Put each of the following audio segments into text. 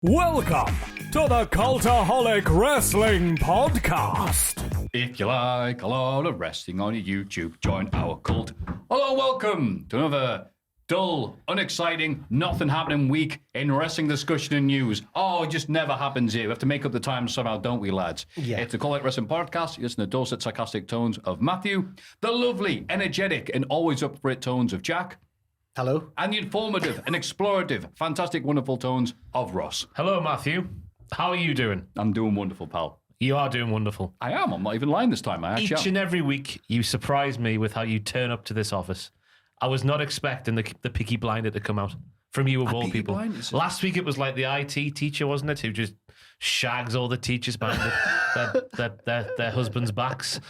Welcome to the Cultaholic Wrestling Podcast. If you like a lot of wrestling on your YouTube, join our cult. Hello, welcome to another dull, unexciting, nothing happening week in wrestling discussion and news. Oh, it just never happens here. We have to make up the time somehow, don't we, lads? Yeah. It's the Cultaholic Wrestling Podcast. You listen to the dulcet, sarcastic tones of Maffew, the lovely, energetic, and always up for it tones of Jack, Hello. and the informative and explorative, fantastic, wonderful tones of Ross. Hello, Maffew. How are you doing? I'm doing wonderful, pal. You are doing wonderful. I am. I'm not even lying this time. I actually Each am. and every week, you surprise me with how you turn up to this office. I was not expecting the Peaky Blinder to come out from you of all Peaky people. Blinders? Last week, it was like the IT teacher, wasn't it, who just shags all the teachers behind their husbands' backs.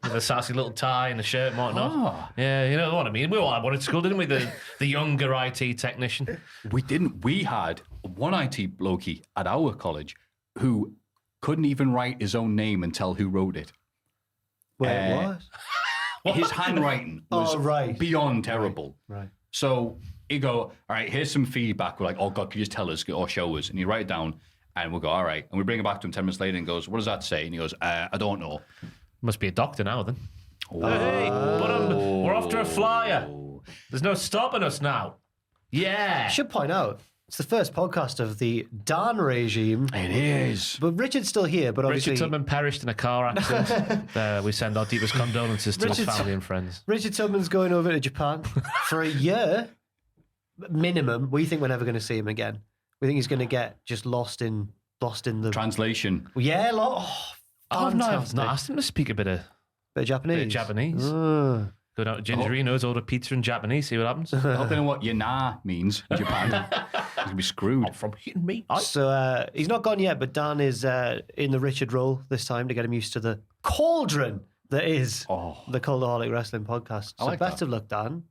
With a sassy little tie and a shirt and whatnot. Ah. Yeah, you know what I mean. We all had one at school, didn't we? The younger IT technician. We didn't. We had one IT blokey at our college who couldn't even write his own name and tell who wrote it. Wait, what? His handwriting was right. beyond terrible. Right. So he'd go, all right, here's some feedback. We're like, oh, God, could you just tell us or show us? And he'd write it down and we'll go, all right. And we bring it back to him 10 minutes later and goes, what does that say? And he goes, I don't know. Must be a doctor now, then. Hey, we're off to a flyer. There's no stopping us now. Yeah. I should point out, it's the first podcast of the Dan regime. It is. But Richard's still here, but obviously... Richard Tubman perished in a car accident. We send our deepest condolences to his Richard- family and friends. Richard Tubman's going over to Japan for a year, minimum. We think we're never going to see him again. We think he's going to get just lost in the... Translation. Yeah, I've not fantastic. asked him to speak a bit of Japanese. Japanese. Ah. Go down to Gingerino's, order pizza in Japanese, see what happens. I don't know what yana means in Japan. He's going to be screwed. From hitting me. So he's not gone yet, but Dan is in the Richard role this time to get him used to the cauldron that is the Cultaholic Wrestling Podcast. So like best that. of luck, Dan.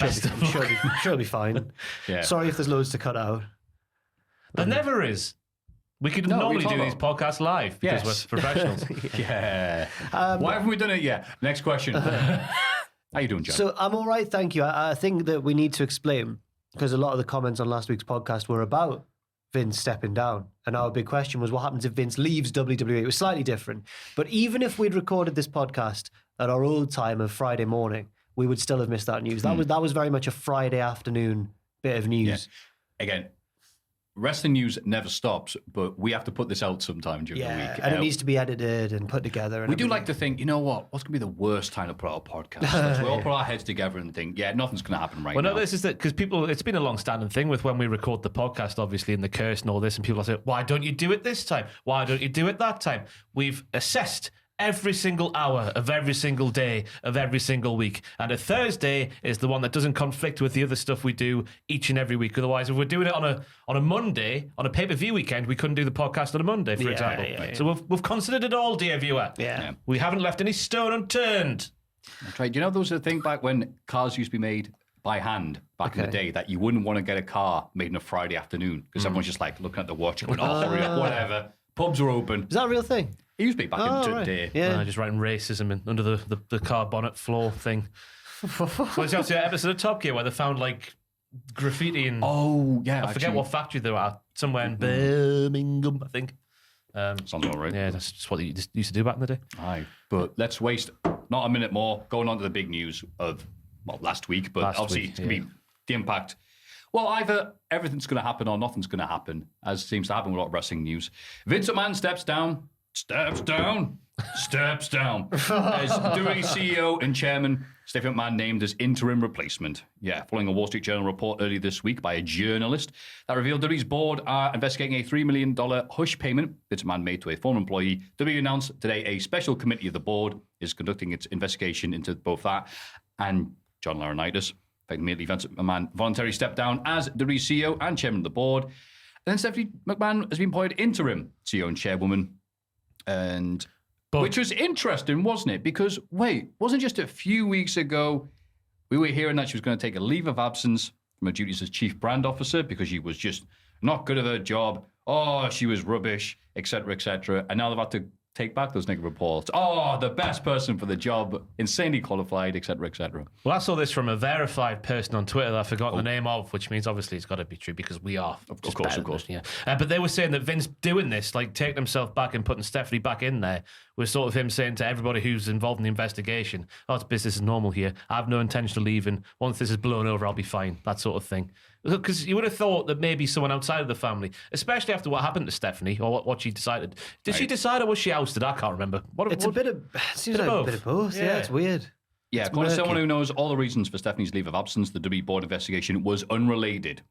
I'm sure he'll be fine. Yeah. Sorry if there's loads to cut out. There never is. We could No, we normally talk do these about- podcasts live because Yes. we're professionals. Yeah. Why haven't we done it yet? Next question. How you doing, Jack? So I'm all right, thank you. I think that we need to explain, because a lot of the comments on last week's podcast were about Vince stepping down. And our big question was, what happens if Vince leaves WWE? It was slightly different. But even if we'd recorded this podcast at our old time of Friday morning, we would still have missed that news. That was very much a Friday afternoon bit of news. Again, wrestling news never stops, but we have to put this out sometime during the week. And it needs to be edited and put together. And we do everything. like to think, you know what's going to be the worst time to put out a podcast? We all put our heads together and think, yeah, nothing's going to happen right Well, now. no, this is that because people, it's been a long standing thing with when we record the podcast, obviously, and the curse and all this, and people say, why don't you do it this time? Why don't you do it that time? We've assessed every single hour of every single day of every single week. And a Thursday is the one that doesn't conflict with the other stuff we do each and every week. Otherwise, if we're doing it on a Monday, on a pay-per-view weekend, we couldn't do the podcast on a Monday, for example. yeah. So we've considered it all, dear viewer. Yeah. We haven't left any stone unturned. That's right. Do you know there was a thing back when cars used to be made by hand back in the day that you wouldn't want to get a car made on a Friday afternoon because everyone's just like looking at the watch going, oh, hurry up, whatever. Pubs are open. Is that a real thing? It used to be back in the right. day. Yeah. Just writing racism under the car bonnet floor thing. Well, it's also an episode of Top Gear where they found like graffiti in Oh, yeah. I forget what factory they were at, somewhere in Birmingham, I think. Sounds all right. Yeah, that's just what they used to do back in the day. Aye. But let's waste not a minute more going on to the big news of, last week. But Last obviously week, it's going to be the impact. Well, either everything's going to happen or nothing's going to happen, as seems to happen with a lot of wrestling news. Vince McMahon steps down as WWE CEO and chairman. Stephanie McMahon named as interim replacement. Yeah, following a Wall Street Journal report earlier this week by a journalist that revealed WWE's board are investigating a $3 million hush payment Vince McMahon made to a former employee. WWE announced today a special committee of the board is conducting its investigation into both that and John Laurinaitis. Immediately, Vince McMahon voluntarily stepped down as WWE CEO and chairman of the board. And then Stephanie McMahon has been appointed interim CEO and chairwoman. Which was interesting, wasn't it? Because, wasn't just a few weeks ago we were hearing that she was going to take a leave of absence from her duties as chief brand officer because she was just not good at her job. Oh, she was rubbish, etc., etc. And now they've had to take back those negative reports. Oh, the best person for the job, insanely qualified, etc., etc. Well, I saw this from a verified person on Twitter that I forgot the name of, which means obviously it's got to be true because we are. Of course. Yeah. But they were saying that Vince doing this, like taking himself back and putting Stephanie back in there, was sort of him saying to everybody who's involved in the investigation, oh, it's business as normal here. I have no intention of leaving. Once this is blown over, I'll be fine. That sort of thing. Because you would have thought that maybe someone outside of the family, especially after what happened to Stephanie or what she decided. Did she decide or was she ousted? I can't remember. It seems like a bit of both. Yeah, it's weird. Yeah, It's according to someone murky. who knows all the reasons for Stephanie's leave of absence, the WWE board investigation was unrelated.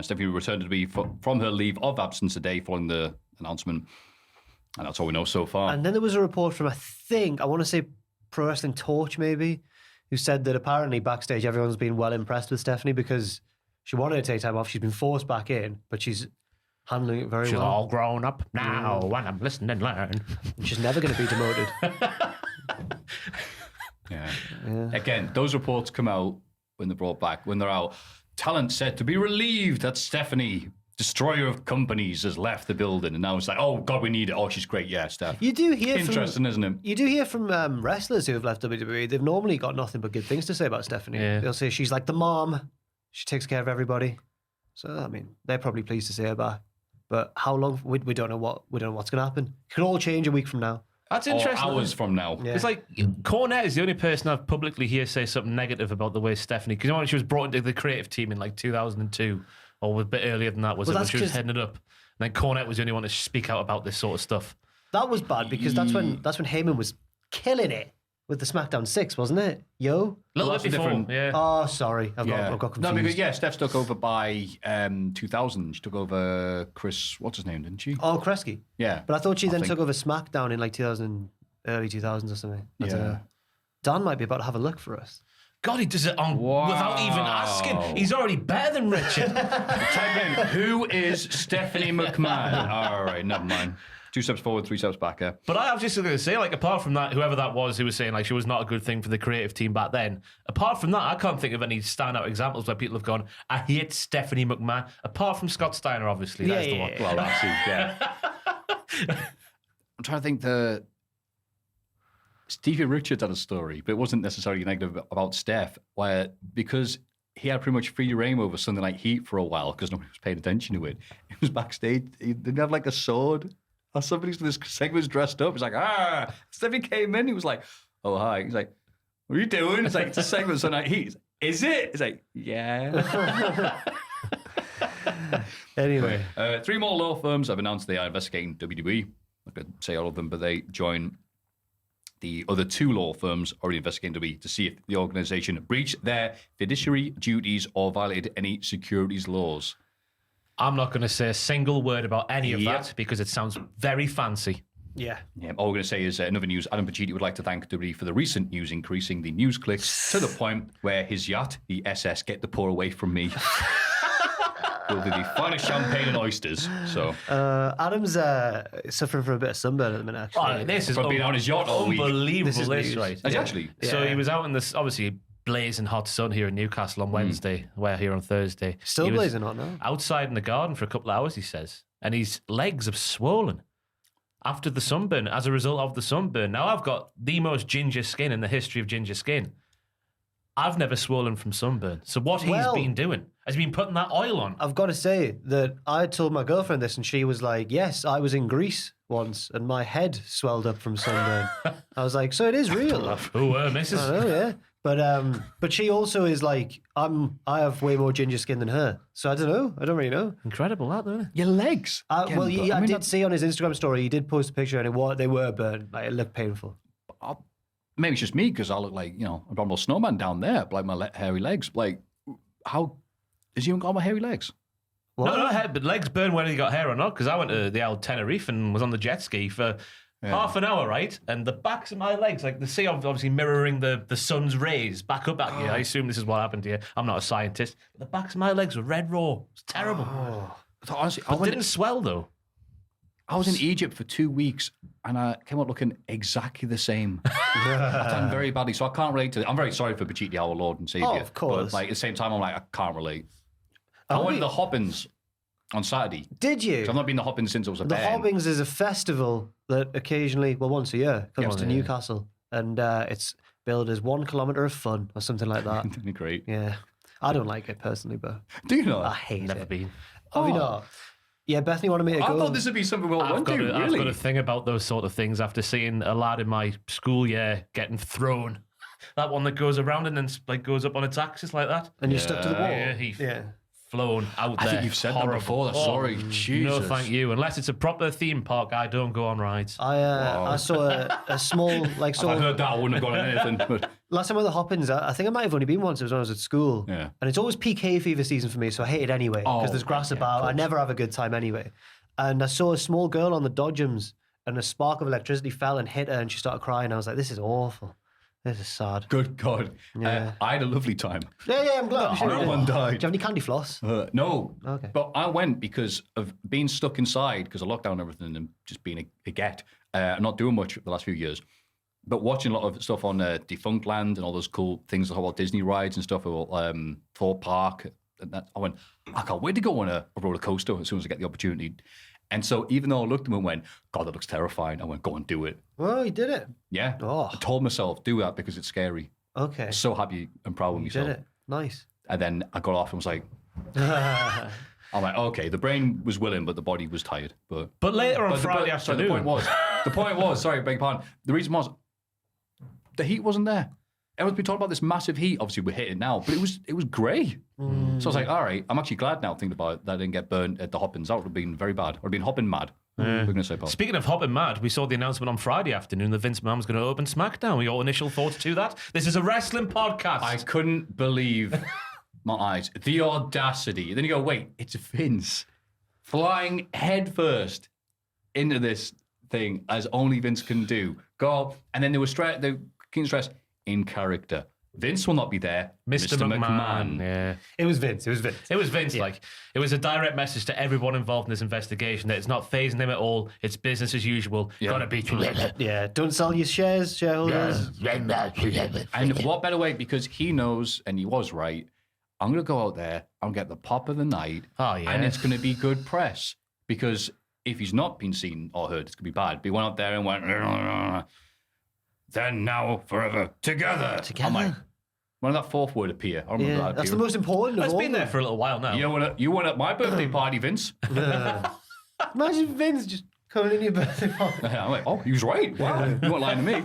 Stephanie returned to be from her leave of absence today following the announcement. And that's all we know so far. And then there was a report from, I want to say Pro Wrestling Torch maybe, who said that apparently backstage everyone's been well impressed with Stephanie because she wanted to take time off. She's been forced back in, but she's handling it very She's well. all grown up now when I'm listening and learn. She's never going to be demoted. Yeah. Again, those reports come out when they're brought back, when they're out. Talent said to be relieved that Stephanie, destroyer of companies, has left the building. And now it's like, oh, God, we need it. Oh, she's great. Yeah, Steph. You do hear Interesting, isn't it? You do hear from wrestlers who have left WWE. They've normally got nothing but good things to say about Stephanie. Yeah. They'll say she's like the mom. She takes care of everybody. So, I mean, they're probably pleased to see her back. But how long? We don't know what's going to happen. It could all change a week from now. That's Or interesting. hours from now. Yeah. It's like Cornette is the only person I've publicly heard say something negative about the way Stephanie, because you know when she was brought into the creative team in like 2002 or a bit earlier than that, was Well, it when that's she was 'cause- heading it up? And then Cornette was the only one to speak out about this sort of stuff. That was bad because that's when Heyman was killing it with the SmackDown 6, wasn't it? Yo? A little Well, bit that's a before, different- yeah. Oh, sorry. I've got confused. No, because, Steph took over by 2000. She took over Chris, what's his name, didn't she? Oh, Kresge. Yeah. But I thought she then think- took over SmackDown in like 2000, early 2000s or something. I don't know. Dan might be about to have a look for us. God, he does it on without even asking. He's already better than Richard. Type in, who is Stephanie McMahon? All right, never mind. 2 steps forward, 3 steps back. But I was just going to say, like, apart from that, whoever that was who was saying, like, she was not a good thing for the creative team back then, apart from that, I can't think of any standout examples where people have gone, I hate Stephanie McMahon, apart from Scott Steiner, obviously. That's the one. Well, that's it, yeah. I'm trying to think Stevie Richards had a story, but it wasn't necessarily negative about Steph, where because he had pretty much free reign over something like Heat for a while because nobody was paying attention to it. He was backstage, he didn't have like a sword or somebody, so this segment was dressed up. He's like, Stephanie came in, he was like, oh, hi. He's like, what are you doing? It's like, it's a segment, so like, Heat. Is it? It's like, yeah. Anyway. 3 more law firms have announced they are investigating WWE. I could say all of them, but they join the other 2 law firms already investigating WWE to see if the organization breached their fiduciary duties or violated any securities laws. I'm not going to say a single word about any of that because it sounds very fancy. Yeah. All we're going to say is another news. Adam Pacitti would like to thank WWE for the recent news, increasing the news clicks to the point where his yacht, the SS Get the Pour Away From Me, will be the finest champagne and oysters. So Adam's suffering from a bit of sunburn at the minute, actually. Oh, this is From being on his yacht all week. unbelievable. This is news. right? That's actually. So he was out in this obviously blazing hot sun here in Newcastle on Wednesday. We're here on Thursday. Still He was blazing hot now. outside in the garden for a couple of hours, he says, and his legs have swollen after the sunburn as a result of the sunburn. Now, I've got the most ginger skin in the history of ginger skin. I've never swollen from sunburn. So what he's been doing, has he been putting that oil on? I've got to say that I told my girlfriend this and she was like, yes, I was in Greece once and my head swelled up from sunburn. I was like, so it is real. Oh, missus. I know, yeah. But she also is like, I have way more ginger skin than her. So I don't know. I don't really know. Incredible, that, though. Your legs. I did see on his Instagram story, he did post a picture and they were burned. Like, it looked painful. Maybe it's just me because I look like, a normal snowman down there, like my hairy legs. Like, how has he even got my hairy legs? What? No, but legs burn whether you got hair or not, because I went to the old Tenerife and was on the jet ski for half an hour, right? And the backs of my legs, like the sea obviously mirroring the sun's rays back up at you. I assume this is what happened to you. I'm not a scientist. But the backs of my legs were red raw. It's terrible. Honestly, But didn't swell, though. I was in Egypt for 2 weeks and I came out looking exactly the same. I've done very badly, so I can't relate to it. I'm very sorry for Pacitti, our Lord and Savior. Oh, of course. But at the same time, I'm like, I can't relate. I went to the Hoppins on Saturday. Did you? So I've not been to Hoppings since I was a The bairn. Hoppings is a festival that occasionally, well, once a year, comes to Newcastle. And it's billed as 1 kilometre of fun or something like that. Isn't it great? Yeah. I don't like it personally, but Do you not? I hate Never it. been. Have you not? Yeah, Bethany wanted me to I go. thought this would be something we all went to, I've really. got a thing about those sort of things after seeing a lad in my school year getting thrown. That one that goes around and then like goes up on its axis like that. And you're stuck to the wall. Yeah, flown out there. I think you've said Horrible. that before. That's sorry. No, Jesus. thank you. Unless it's a proper theme park, I don't go on rides. I saw a small, like, If I heard that, I wouldn't have gone on anything. But last time I went to Hoppins, I think I might have only been once. It was when I was at school. Yeah. And it's always peak hay fever season for me, so I hate it anyway because Oh, there's grass yeah, about. of I never have a good time anyway. And I saw a small girl on the dodgems, and a spark of electricity fell and hit her, and she started crying. I was like, "This is awful. This is sad." good God. Yeah. I had a lovely time. Yeah, I'm glad. No one died. Do you have any candy floss? No. Okay. But I went because of being stuck inside because of lockdown and everything and just being a get. Not doing much the last few years. But watching a lot of stuff on Defunct Land and all those cool things like Walt Disney rides and stuff, or Thorpe Park. And that, I went, I can't wait to go on a roller coaster as soon as I get the opportunity. And so even though I looked at them and went, God, that looks terrifying, I went, go and do it. Oh, you did it. Yeah. Oh. I told myself, do that because it's scary. Okay. So happy and proud of You myself. did it. Nice. And then I got off and was like, I'm like, okay, the brain was willing, but the body was tired. But later on but Friday sorry, afternoon. the point was, sorry, beg your pardon. The reason was the heat wasn't there. Everyone's been talking about this massive heat. Obviously, we're hitting now, but it was grey. So I was like, all right, I'm actually glad now thinking about it that I didn't get burned at the Hoppins. That would have been very bad. I would have been hopping mad. We're going to say, Paul. Speaking of hopping mad, we saw the announcement on Friday afternoon that Vince McMahon's going to open SmackDown. Your initial thoughts to that? This is a wrestling podcast. I couldn't believe my eyes. The audacity. Then you go, wait, it's Vince flying headfirst into this thing as only Vince can do. Go, and then they were keen stress in character. Vince will not be there. Mr. McMahon. Yeah. It was Vince. It was Vince. Like, it was a direct message to everyone involved in this investigation that it's not phasing him at all. It's business as usual. Yeah. Gotta be true. Yeah. Don't sell your shares, shareholders. And what better way? Because he knows, and he was right. I'm going to go out there. I'm going to get the pop of the night. Oh, yeah. And it's going to be good press. Because if he's not been seen or heard, it's going to be bad. But he went out there and went, then, now, forever, together. Together. I'm like, when did that fourth word appear? I remember Yeah, that that's the appear. most important of It's all. been there for a little while now. You went at my birthday party, Vince. Imagine Vince just coming in your birthday party. I'm like, oh, he was right. Wow, you weren't lying to me.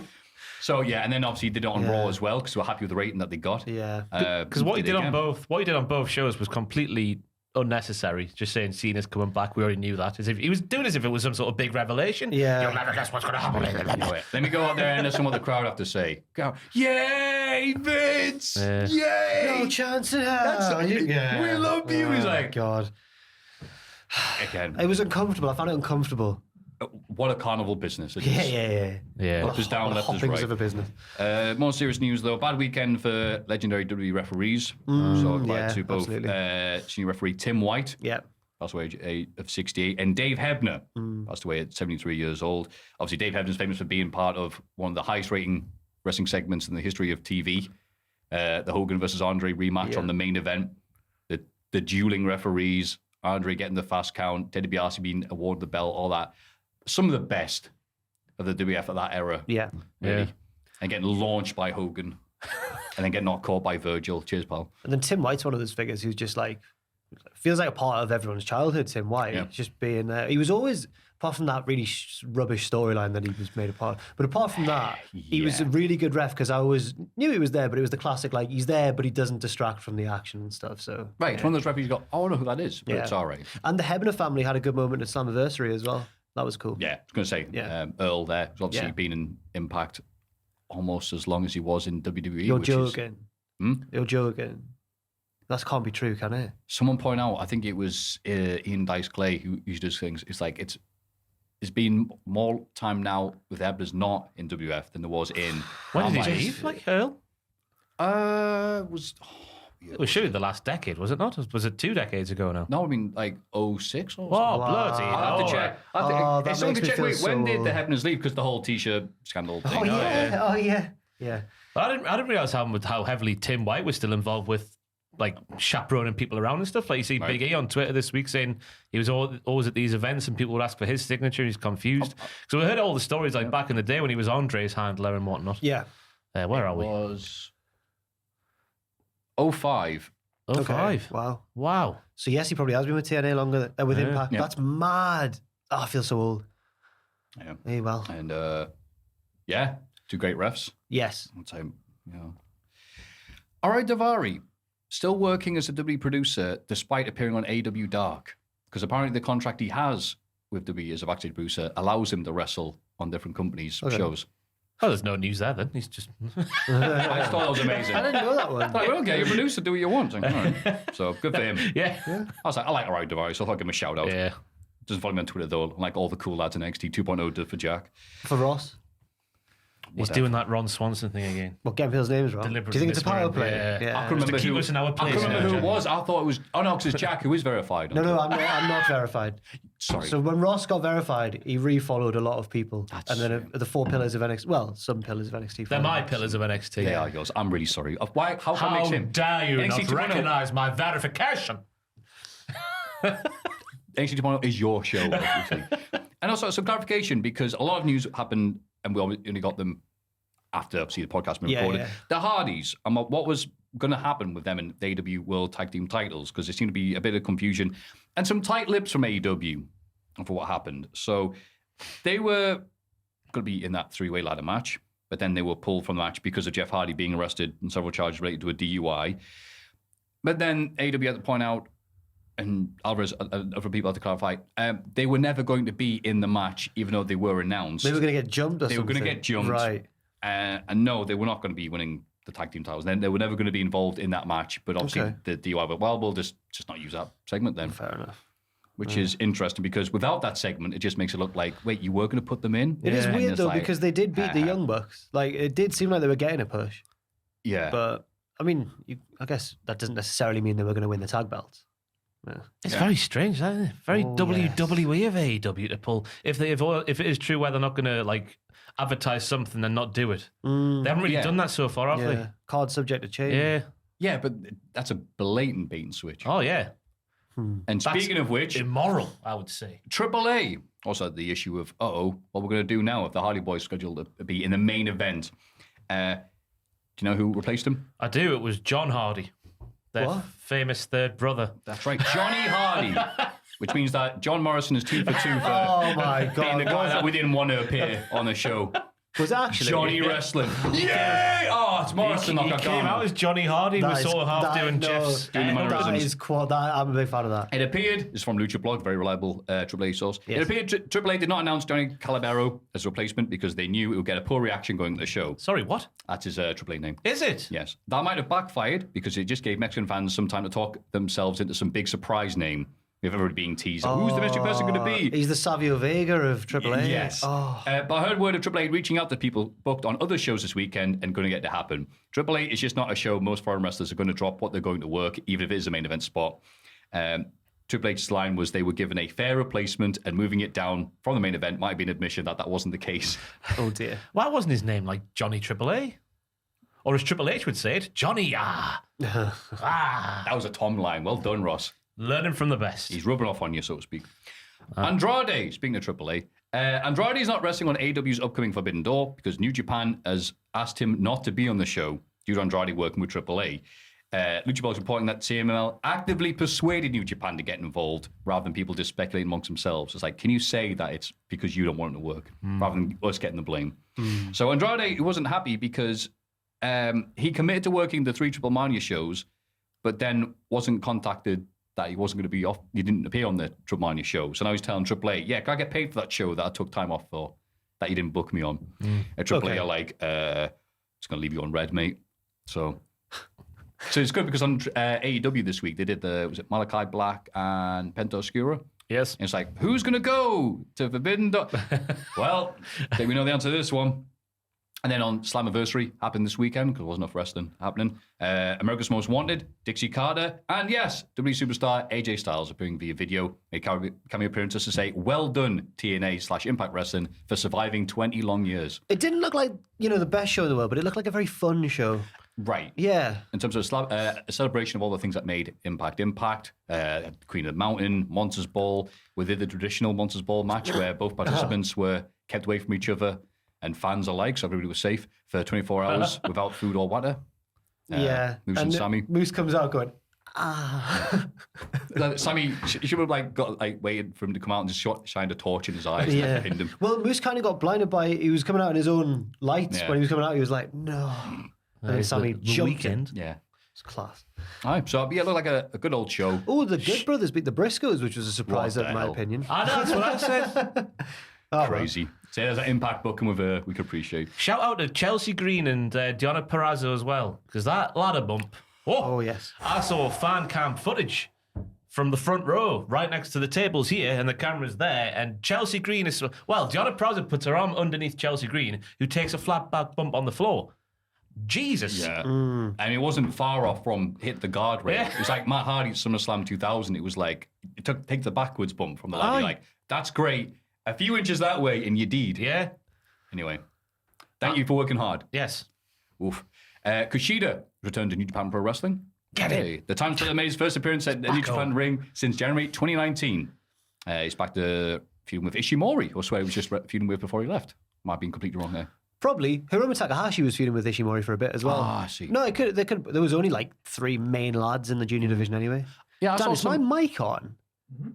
So, yeah, and then obviously he did it on Raw as well because we're happy with the rating that they got. Yeah. Because what he did on again. both shows was completely unnecessary. Just saying Cena's coming back, we already knew that. As if he was doing as if it was some sort of big revelation. Yeah. You'll never guess what's going to happen. Anyway, let me go out there and listen to what the crowd have to say. Go, yay, Vince! Yay! No chance in hell. We love you. He's like, God. again, It was uncomfortable. I found it uncomfortable. what a carnival business it is. Yeah. Up is down, left is Hoppings right. of a business. More serious news, though. Bad weekend for legendary WWE referees. So glad yeah, to both absolutely. senior referee Tim White, Yeah. passed away at the age of 68, and Dave Hebner, passed away at 73 years old. Obviously, Dave Hebner's famous for being part of one of the highest rating wrestling segments in the history of TV. The Hogan versus Andre rematch on the main event. The dueling referees, Andre getting the fast count, Ted DiBiase being awarded the belt, all that. Some of the best of the WF at that era. Yeah. Really. Yeah. And getting launched by Hogan. And then getting not caught by Virgil. Cheers, pal. And then Tim White's one of those figures who's just like, feels like a part of everyone's childhood, Tim White. Yeah. Just being there. He was always, apart from that really rubbish storyline that he was made a part of, but apart from that, he was a really good ref because I always knew he was there, but it was the classic, like, he's there, but he doesn't distract from the action and stuff. So Right, it's one of those referees you go, oh, I know who that is, but Yeah. it's all right. And the Hebner family had a good moment at Slammiversary as well. That was cool. Yeah, I was going to say, Earl there. He's obviously been in Impact almost as long as he was in WWE. You're which joking. Is, You're joking. That can't be true, can it? someone point out, I think it was Ian Dice Clay who usually does things. It's like, it's been more time now with Hebner's not in WF than there was in... When did I'm he like, leave? Like Earl? was... It was surely the last decade, was it not? Was it 2 decades ago now? No, I mean, like 06 or Oh, something. bloody I'll have to check. Oh, that It's something makes to me check. feel Wait, when so did the old. Hebners leave? Because the whole T-shirt scandal thing. Oh, yeah. Oh, yeah. Yeah. But I didn't realize how heavily Tim White was still involved with like chaperoning people around and stuff. Like you see Big E on Twitter this week saying he was always at these events and people would ask for his signature. He's confused. So we heard all the stories like back in the day when he was Andre's handler and whatnot. Yeah. Where are we? It was 05. 05. Wow. So yes, he probably has been with TNA longer with Impact. Yeah. That's mad. Oh, I feel so old. Yeah. Hey, well. And two great refs. Yes. One time, All right, Daivari, still working as a WWE producer despite appearing on AEW Dark, because apparently the contract he has with WWE as a backstage producer allows him to wrestle on different companies' shows. Oh, there's no news there then. He's just... I just thought that was amazing. I didn't know that one. Like, well, okay, you're a producer, do what you want. Like, all right. So good for him. Yeah. I was like, I like All right, Daivari, so I thought I'd give him a shout out. Yeah. Doesn't follow me on Twitter though, like all the cool lads in NXT 2.0 did for Jack. For Ross. He's doing that Ron Swanson thing again. Well, getting people's names wrong. Do you think it's a power play? Yeah. I couldn't remember to keep us in our place. I couldn't remember who it was. I thought it was... Oh, no, because it's Jack who is verified. No, I'm not verified. Sorry. So when Ross got verified, he refollowed a lot of people. That's and then the 4 pillars of NXT... Well, some pillars of NXT. They're my pillars of NXT. Yeah, he goes, I'm really sorry. Why? How come How it makes him? dare you NXT not 2.0 recognise my verification? NXT 2.0 is your show, obviously. And also some clarification, because a lot of news happened, and we only got them after, obviously, the podcast been recorded. Yeah. The Hardys, and what was going to happen with them in the AEW World Tag Team titles, because there seemed to be a bit of confusion and some tight lips from AEW for what happened. So they were going to be in that 3-way ladder match, but then they were pulled from the match because of Jeff Hardy being arrested and several charges related to a DUI. But then AEW had to point out, and Alvarez, other people had to clarify, they were never going to be in the match, even though they were announced. They were going to get jumped or They something. were going to get jumped. Right. And no, they were not going to be winning the tag team titles. Then they were never going to be involved in that match. But obviously the DUI, but we'll just not use that segment then. Fair enough. Which is interesting, because without that segment, it just makes it look like, wait, you were going to put them in? It is And weird it's though, like, because they did beat the Young Bucks. Like, it did seem like they were getting a push. Yeah. But, I mean, I guess that doesn't necessarily mean they were going to win the tag belts. Yeah. It's very strange, isn't it? Very WWE of AEW to pull. If it is true where they're not going to like advertise something and not do it. They haven't really done that so far, have they? Card subject to change. Yeah. Yeah, but that's a blatant bait and switch. Oh, yeah. And speaking of which, immoral, I would say. AAA also had the issue of, what we're going to do now if the Hardy Boys scheduled to be in the main event. Do you know who replaced him? I do. It was John Hardy, their famous third brother. That's right, Johnny Hardy. Which means that John Morrison is 2 for 2 for Oh my God. being the guy that we didn't want to appear on the show. Was it actually? Johnny Wrestling. Yay! Oh, it's Morrison. He came out as Johnny Hardy. We saw half doing Jeff's. Doing the That mannerisms. is quad. I'm a big fan of that. It appeared, it's from Lucha Blog, very reliable AAA source. Yes. It appeared AAA did not announce Johnny Calabero as a replacement because they knew it would get a poor reaction going to the show. Sorry, what? That's his AAA name. Is it? Yes. That might have backfired because it just gave Mexican fans some time to talk themselves into some big surprise name. We've already been teased. Who's the mystery person going to be? He's the Savio Vega of AAA. Yes. Oh. But I heard word of AAA reaching out to people booked on other shows this weekend and going to get to happen. AAA is just not a show most foreign wrestlers are going to drop what they're going to work, even if it is a main event spot. Triple H's line was they were given a fair replacement, and moving it down from the main event might be an admission that wasn't the case. Oh dear. Why wasn't his name like Johnny AAA? Or as Triple H would say it, Johnny That was a Tom line. Well done, Ross. Learning from the best. He's rubbing off on you, so to speak. Andrade, speaking of AAA, Andrade is not wrestling on AEW's upcoming Forbidden Door because New Japan has asked him not to be on the show due to Andrade working with AAA. Lucha Blog's reporting that CMLL actively persuaded New Japan to get involved rather than people just speculating amongst themselves. It's like, can you say that it's because you don't want it to work rather than us getting the blame? So Andrade, he wasn't happy because he committed to working the 3 Triple Mania shows, but then wasn't contacted that he wasn't going to be off. He didn't appear on the Triple Mania show. So now he's telling AAA, yeah, can I get paid for that show that I took time off for, that you didn't book me on? AAA are like, it's going to leave you on red, mate. So it's good because on AEW this week, they did was it Malachi Black and Penta Oscura? Yes. And it's like, who's going to go to Forbidden Door? Well, I think we know the answer to this one. And then on Slammiversary, happened this weekend, because there wasn't enough wrestling happening. America's Most Wanted, Dixie Carter, and yes, WWE superstar AJ Styles appearing via video, made cameo appearances to say, well done, TNA/Impact Wrestling, for surviving 20 long years. It didn't look like, the best show in the world, but it looked like a very fun show. Right. Yeah. In terms of a celebration of all the things that made Impact, Queen of the Mountain, Monsters Ball, within the traditional Monsters Ball match where both participants were kept away from each other and fans alike, so everybody was safe for 24 hours without food or water. Yeah. Moose and Sammy. Moose comes out going, Sammy should have got waited for him to come out and just shined a torch in his eyes and pinned him. Well, Moose kind of got blinded by, he was coming out in his own lights. When he was coming out, he was like, no. And then Sammy jumped in. Yeah. It's class. All right, so it looked like a good old show. Oh, the Good Brothers beat the Briscoes, which was a surprise in my opinion. I know, that's what I said. Crazy. So there's an Impact booking we could appreciate. Shout out to Chelsea Green and Deonna Purrazzo as well, because that ladder bump. Oh, yes. I saw fan cam footage from the front row, right next to the tables here, and the camera's there. And Chelsea Green is Deonna Purrazzo puts her arm underneath Chelsea Green, who takes a flat back bump on the floor. Jesus. Yeah. And it wasn't far off from hit the guardrail. Yeah. It was like Matt Hardy at SummerSlam 2000. It was like, take the backwards bump from the ladder. Like, that's great. A few inches that way and you did. Yeah. Anyway, thank you for working hard. Yes. Oof. Kushida returned to New Japan Pro Wrestling. Get it. The time slot made his first appearance at the New Japan ring since January 2019. He's back to feuding with Ishimori, or swear he was just feuding with before he left. Might have been completely wrong there. Probably. Hiromu Takahashi was feuding with Ishimori for a bit as well. Ah, I see. No, there was only like 3 main lads in the junior division anyway. Yeah, Dan, is my mic on?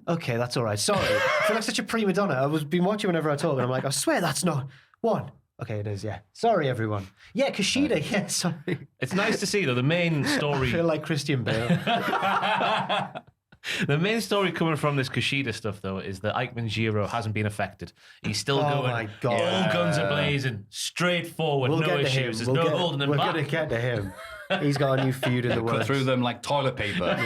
Okay, that's all right. Sorry. I feel like such a prima donna. I was been watching whenever I talk, and I'm like, I swear that's not one. Okay, it is, yeah. Sorry, everyone. Yeah, Kushida, yeah, sorry. It's nice to see, though, the main story... I feel like Christian Bale. The main story coming from this Kushida stuff, though, is that Ike Manjiro hasn't been affected. He's still going my God. all guns are blazing, straightforward, no issues. There's no holding him back. We're going to get to him. He's got a new feud in the works. Cut through them like toilet paper.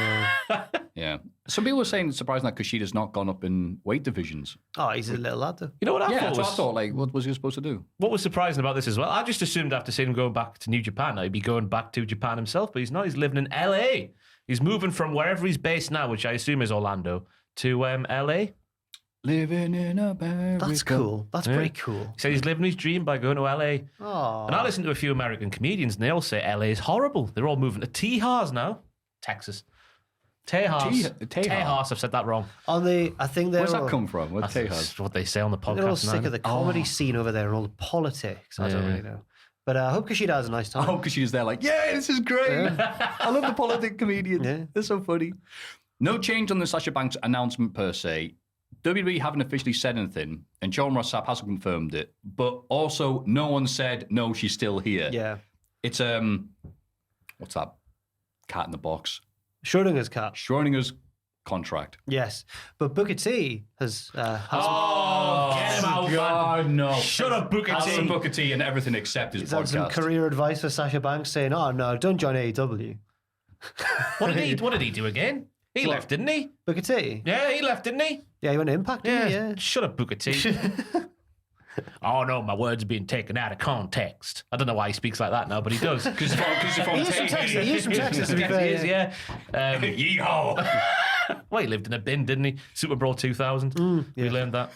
Yeah. Some people were saying it's surprising that Kushida's not gone up in weight divisions. Oh, he's a little lad, though. You know what I thought that's was... what I thought. Like, what was he supposed to do? What was surprising about this as well, I just assumed after seeing him going back to New Japan, that he'd be going back to Japan himself, but he's not. He's living in LA. He's moving from wherever he's based now, which I assume is Orlando, to LA. Living in America. That's cool. That's pretty cool. He said he's living his dream by going to LA. Oh. And I listen to a few American comedians, and they all say LA is horrible. They're all moving to Tejas now. Texas. Tejas. Tejas. I've said that wrong. I think they're Where's that come from? Where's Tejas? That's what they say on the podcast. They're all sick now. of the comedy scene over there and all the politics. I don't really know. But I hope Kushida has a nice time. I hope Kushida's there like, yeah, this is great. I love the politic comedians. Yeah. They're so funny. No change on the Sasha Banks announcement per se. WWE haven't officially said anything, and John Ross Sapp hasn't confirmed it. But also, no one said, no, she's still here. Yeah. It's, what's that? Cat in the box. Schrodinger's cat. Schrodinger's contract. Yes. But Booker T has... Get him out, God, man. no. Shut up, Booker T. Alison Booker T and everything except his He's had some podcast. career advice for Sasha Banks saying, oh, no, don't join AEW. What did he do again? He left, didn't he? Booker T? Yeah, he left, didn't he? Yeah, he went to Impact, didn't he? Yeah. Shut up, Booker T. Oh, no, my words are being taken out of context. I don't know why he speaks like that now, but he does. Because you're from He is from Texas. He is from Texas, to be Yes, fair, he is, yeah. Yeehaw! Well, he lived in a bin, didn't he? Super Brawl 2000. We learned that.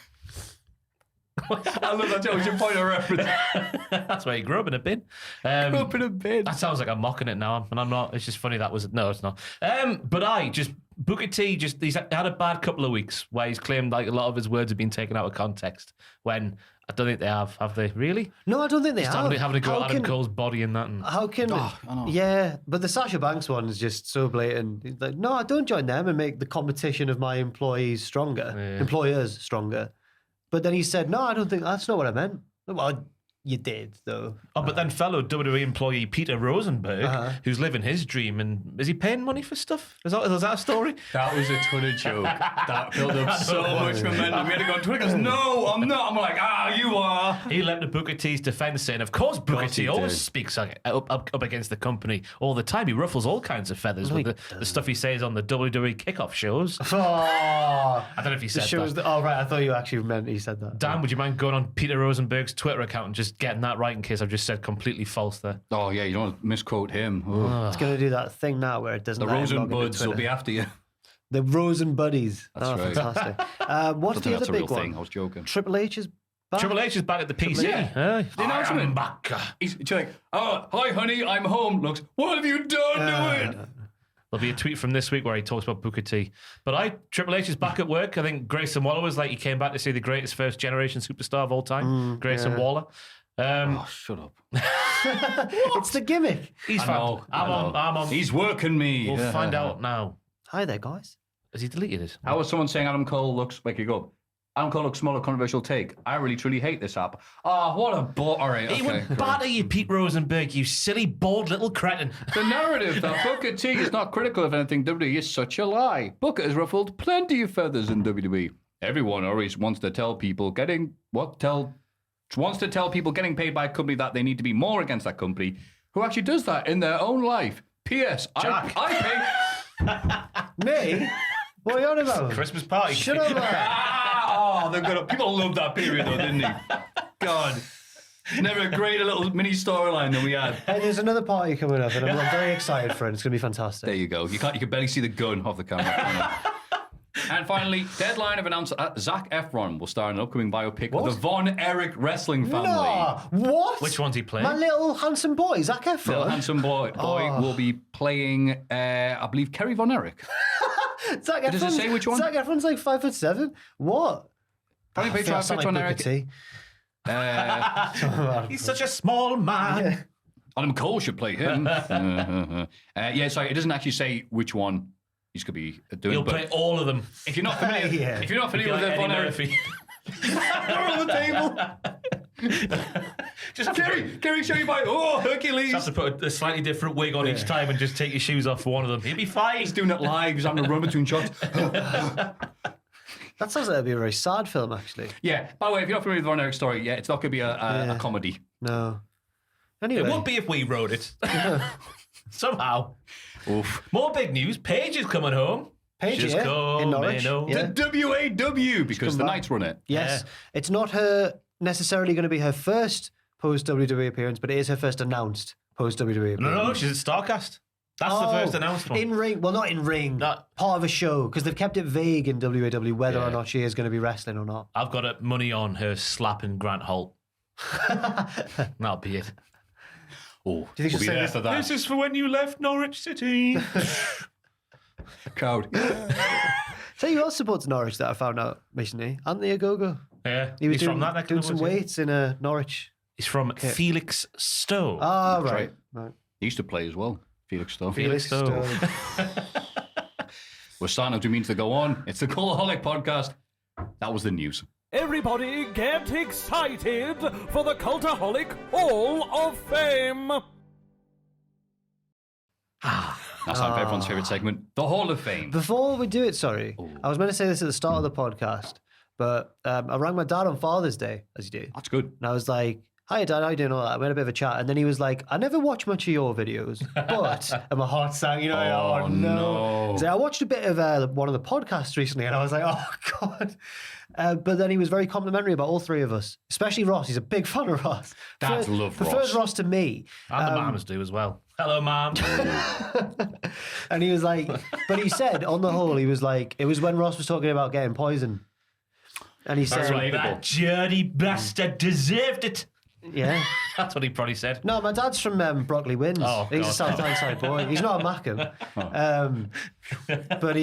I love that joke. It's your point of reference. That's why he grew up in a bin. Grew up in a bin. That sounds like I'm mocking it now, and I'm not. It's just funny that was... No, it's not. But Booker T, he's had a bad couple of weeks where he's claimed like a lot of his words have been taken out of context when I don't think they have. Have they really? No, I don't think they have. Having to go at Adam Cole's body and that. And... How can... I know. Yeah, but the Sasha Banks one is just so blatant. He's like, no, I don't join them and make the competition of my employees stronger. Employers stronger. But then he said, no, I don't think... That's not what I meant. Well, you did, though. Oh, but then fellow WWE employee Peter Rosenberg, who's living his dream, and is he paying money for stuff? Is that a story? That was a ton of joke. That built up so much momentum. We had to go on Twitter. He goes, no, I'm not. I'm like, you are. He leapt to Booker T's defense saying, of course Booker He T always did. speaks up against the company all the time. He ruffles all kinds of feathers with the stuff he says on the WWE kickoff shows. Oh, I don't know if he said that. Oh, right. I thought you actually meant he said that. Dan, would you mind going on Peter Rosenberg's Twitter account and just getting that right in case I've just said completely false there? Oh, yeah, you don't want to misquote him. Oh. It's going to do that thing now where it doesn't... The let him log into Rosenbuds will Twitter. be after you. The Rosen Buddies. That's right. Fantastic. What's the That's other a real big one? thing. I was joking. Triple H is Triple H is back at the PC. Yeah. The announcement. I am back. He's like, oh, hi, honey, I'm home. Looks, what have you done to it? There'll be a tweet from this week where he talks about Booker T. But Triple H is back at work. I think Grayson Waller was like, he came back to see the greatest first generation superstar of all time, Grayson Waller. Shut up. It's the gimmick. He's I fine. know. I'm on. He's working me. We'll find out now. Hi there, guys. Has he deleted it? How was someone saying Adam Cole looks, wake you go. Adam Cole looks smaller, controversial take. I really, truly hate this app. Oh, what a butt. All right, He would batter you, Pete Rosenberg, you silly, bald little cretin. The narrative that Booker T is not critical of anything WWE is such a lie. Booker has ruffled plenty of feathers in WWE. Everyone always wants to tell people getting paid by a company that they need to be more against that company. Who actually does that in their own life? P.S. Jack. I pay. Me? What are you on about? Christmas party. Shut up, man. They're good. People loved that period though, didn't they? God. Never a greater little mini storyline than we had. Hey, there's another party coming up, and I'm very excited for it. It's going to be fantastic. There you go. You can barely see the gun off the camera. And finally, Deadline have announced that Zac Efron will star in an upcoming biopic of the Von Erich wrestling family. No, what? Which one's he playing? My little handsome boy, Zac Efron. Little handsome boy will be playing, I believe, Kerry Von Erich. Zac Does it say which one? Zac Efron's like 5'7". What? Probably I feel I sound like Booker T. He's such a small man. Yeah. Adam Cole should play him. Sorry, it doesn't actually say which one he's going to be doing. He'll play all of them. If you're not familiar, Yeah. if you're not familiar with Like Von Eddie Erich, Murphy. they're on the table. Just Kerry, show you by Hercules. have to put a slightly different wig on each time and just take your shoes off for one of them. He'll be fine. He's doing it live. He's having a run between shots. That sounds like it'd be a very sad film, actually. Yeah. By the way, if you're not familiar with the Von Erich story, it's not going to be a comedy. No. Anyway. It would be if we wrote it. Somehow. Oof. More big news. Paige is coming home. Paige, She's yeah, coming in Norwich. home. Yeah. The WAW, because the back. Knights run it. Yes. It's not her necessarily going to be her first post-WWE appearance, but it is her first announced post-WWE appearance. No, she's at StarCast. That's the first announced one. In ring. Well, not in ring. Part of a show, because they've kept it vague in WAW whether or not she is going to be wrestling or not. I've got money on her slapping Grant Holt. That'll be it. Oh, Do you think she'll say this? that. This is for when you left Norwich City. Code. Tell you who else supports Norwich that I found out recently? Anthony Agogo. Yeah, He was he's from that neck of the doing some woods, yeah. weights in Norwich. He's from Felix Stowe. Ah, That's right. He used to play as well, Felix Stowe. Felix Stowe. We're starting to mean to go on. It's the Cultaholic Podcast. That was the news. Everybody get excited for the Cultaholic Hall of Fame! That's everyone's favourite segment, the Hall of Fame. Before we do it, sorry, I was meant to say this at the start of the podcast, but I rang my dad on Father's Day, as you do. That's good. And I was like, hi, Dad, how you doing? All that. We had a bit of a chat. And then he was like, I never watch much of your videos, but... and my heart sank, Oh, no. So I watched a bit of one of the podcasts recently, and I was like, oh, God. But then he was very complimentary about all three of us, especially Ross. He's a big fan of Ross. Dads love Ross. Prefers Ross to me. And the mums do as well. Hello, Mum. And he was like, but he said, on the whole, he was like, it was when Ross was talking about getting poisoned. And he said, That dirty bastard deserved it. yeah. That's what he probably said. No, my dad's from Brockley Winds. Oh, He's a God. South Tyneside boy. He's not a Mackham. But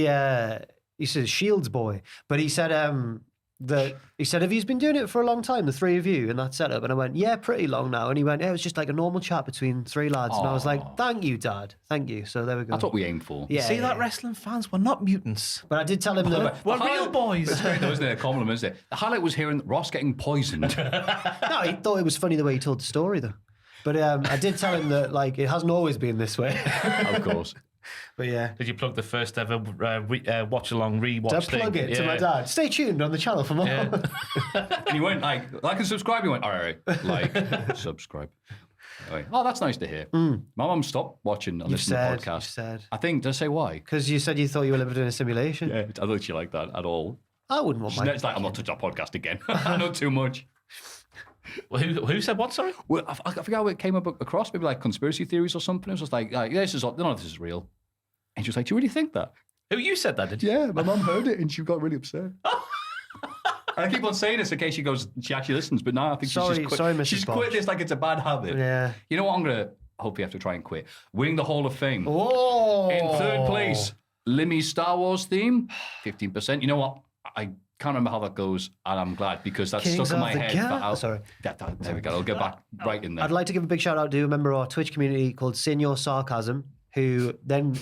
he says Shields boy. But he said have you been doing it for a long time, the three of you, in that setup? And I went, yeah, pretty long now. And he went, yeah, it was just like a normal chat between three lads. And I was like, thank you, Dad. Thank you. So there we go. That's what we aim for. Yeah. See that, wrestling fans? We're not mutants. But I did tell him that. We're real boys. It's great though, isn't it? A compliment, isn't it? The highlight was hearing Ross getting poisoned. No, he thought it was funny the way he told the story, though. But I did tell him that like it hasn't always been this way. Of course. But yeah. Did you plug the first ever watch along rewatch To thing? plug it to my dad. Stay tuned on the channel for more. Yeah. And he went, like and subscribe. He went, all right, like, subscribe. Anyway, oh, that's nice to hear. My mum stopped watching and listening to the podcast. You said. I think, did I say why? Because you said you thought you were living in a simulation. Yeah, I don't think she liked that at all. I wouldn't want my... It's like, I'm not touching that podcast again. I know too much. Who said what, sorry? Well, I forget how it came across, maybe like conspiracy theories or something. It was just like none of this is real. And she was like, do you really think that? Who you said that, did you? Yeah, my mum heard it and she got really upset. I keep on saying this in case she actually listens, but no, I think Sorry, she's just quit. sorry, Mrs. She's Bosch. quit this like it's a bad habit. Yeah. You know what? I'm going to hopefully have to try and quit. Winning the Hall of Fame. Oh. In third place, Limmy's Star Wars theme, 15%. You know what? I can't remember how that goes, and I'm glad because that's Kings stuck in my of the head. Gap. Sorry. There we go. I'll get back right in there. I'd like to give a big shout out to a member of our Twitch community called Senior Sarcasm, who then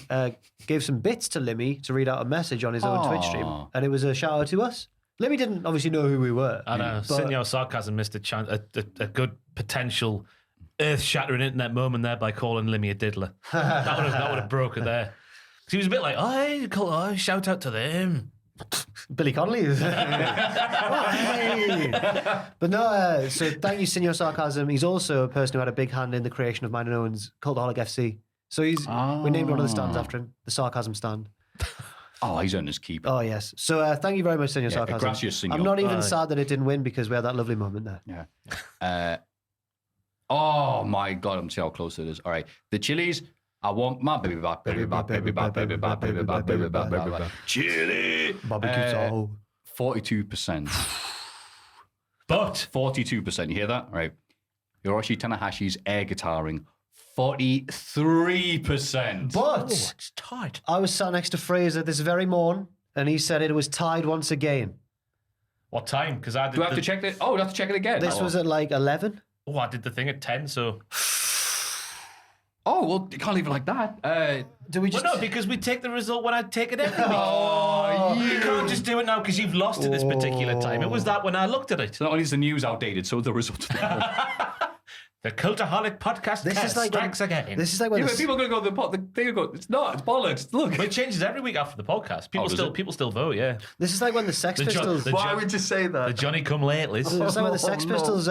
gave some bits to Limmy to read out a message on his own Twitch stream. And it was a shout out to us. Limmy didn't obviously know who we were. I know. Senor Sarcasm missed a good potential earth-shattering internet moment there by calling Limmy a diddler. that would have broke it there. 'Cause he was a bit like, oh, shout out to them. Billy Connolly. But no, so thank you, Senior Sarcasm. He's also a person who had a big hand in the creation of mine and Owen's Cultaholic FC. So we named one of the stands after him, the Sarcasm stand. Oh, he's earned his keep. Oh, yes. So thank you very much, Senior Sarcasm. Gracias, senor. I'm not even sad that it didn't win because we had that lovely moment there. Yeah. Oh, my God. I'm seeing how close it is. All right. The Chili's. I want my baby back, baby back, baby back, baby back, baby back, baby back, baby back. Chili. Barbecue sauce. 42%. But 42%. You hear that? All right. Hiroshi Tanahashi's air guitaring. 43%. But it's tight. I was sat next to Fraser this very morning, and he said it was tied once again. What time? Because I did. Do I have to check it? Oh, do I have to check it again? This was at like 11. Oh, I did the thing at 10, so. Oh, well, you can't leave it like that. Do we just? Well, no, because we take the result when I take it every week. Oh, You can't just do it now because you've lost at this particular time. It was that when I looked at it. Not only is the news outdated, so the results. The Cultaholic Podcast strikes again. This is like when Yeah, but people are going to go, they're going to go, it's not, it's bollocks. Look. But it changes every week after the podcast. People still vote, yeah. This is like when the Sex Pistols. Why would you say The that? Johnny Come Latelys. It's like when the Sex Pistols.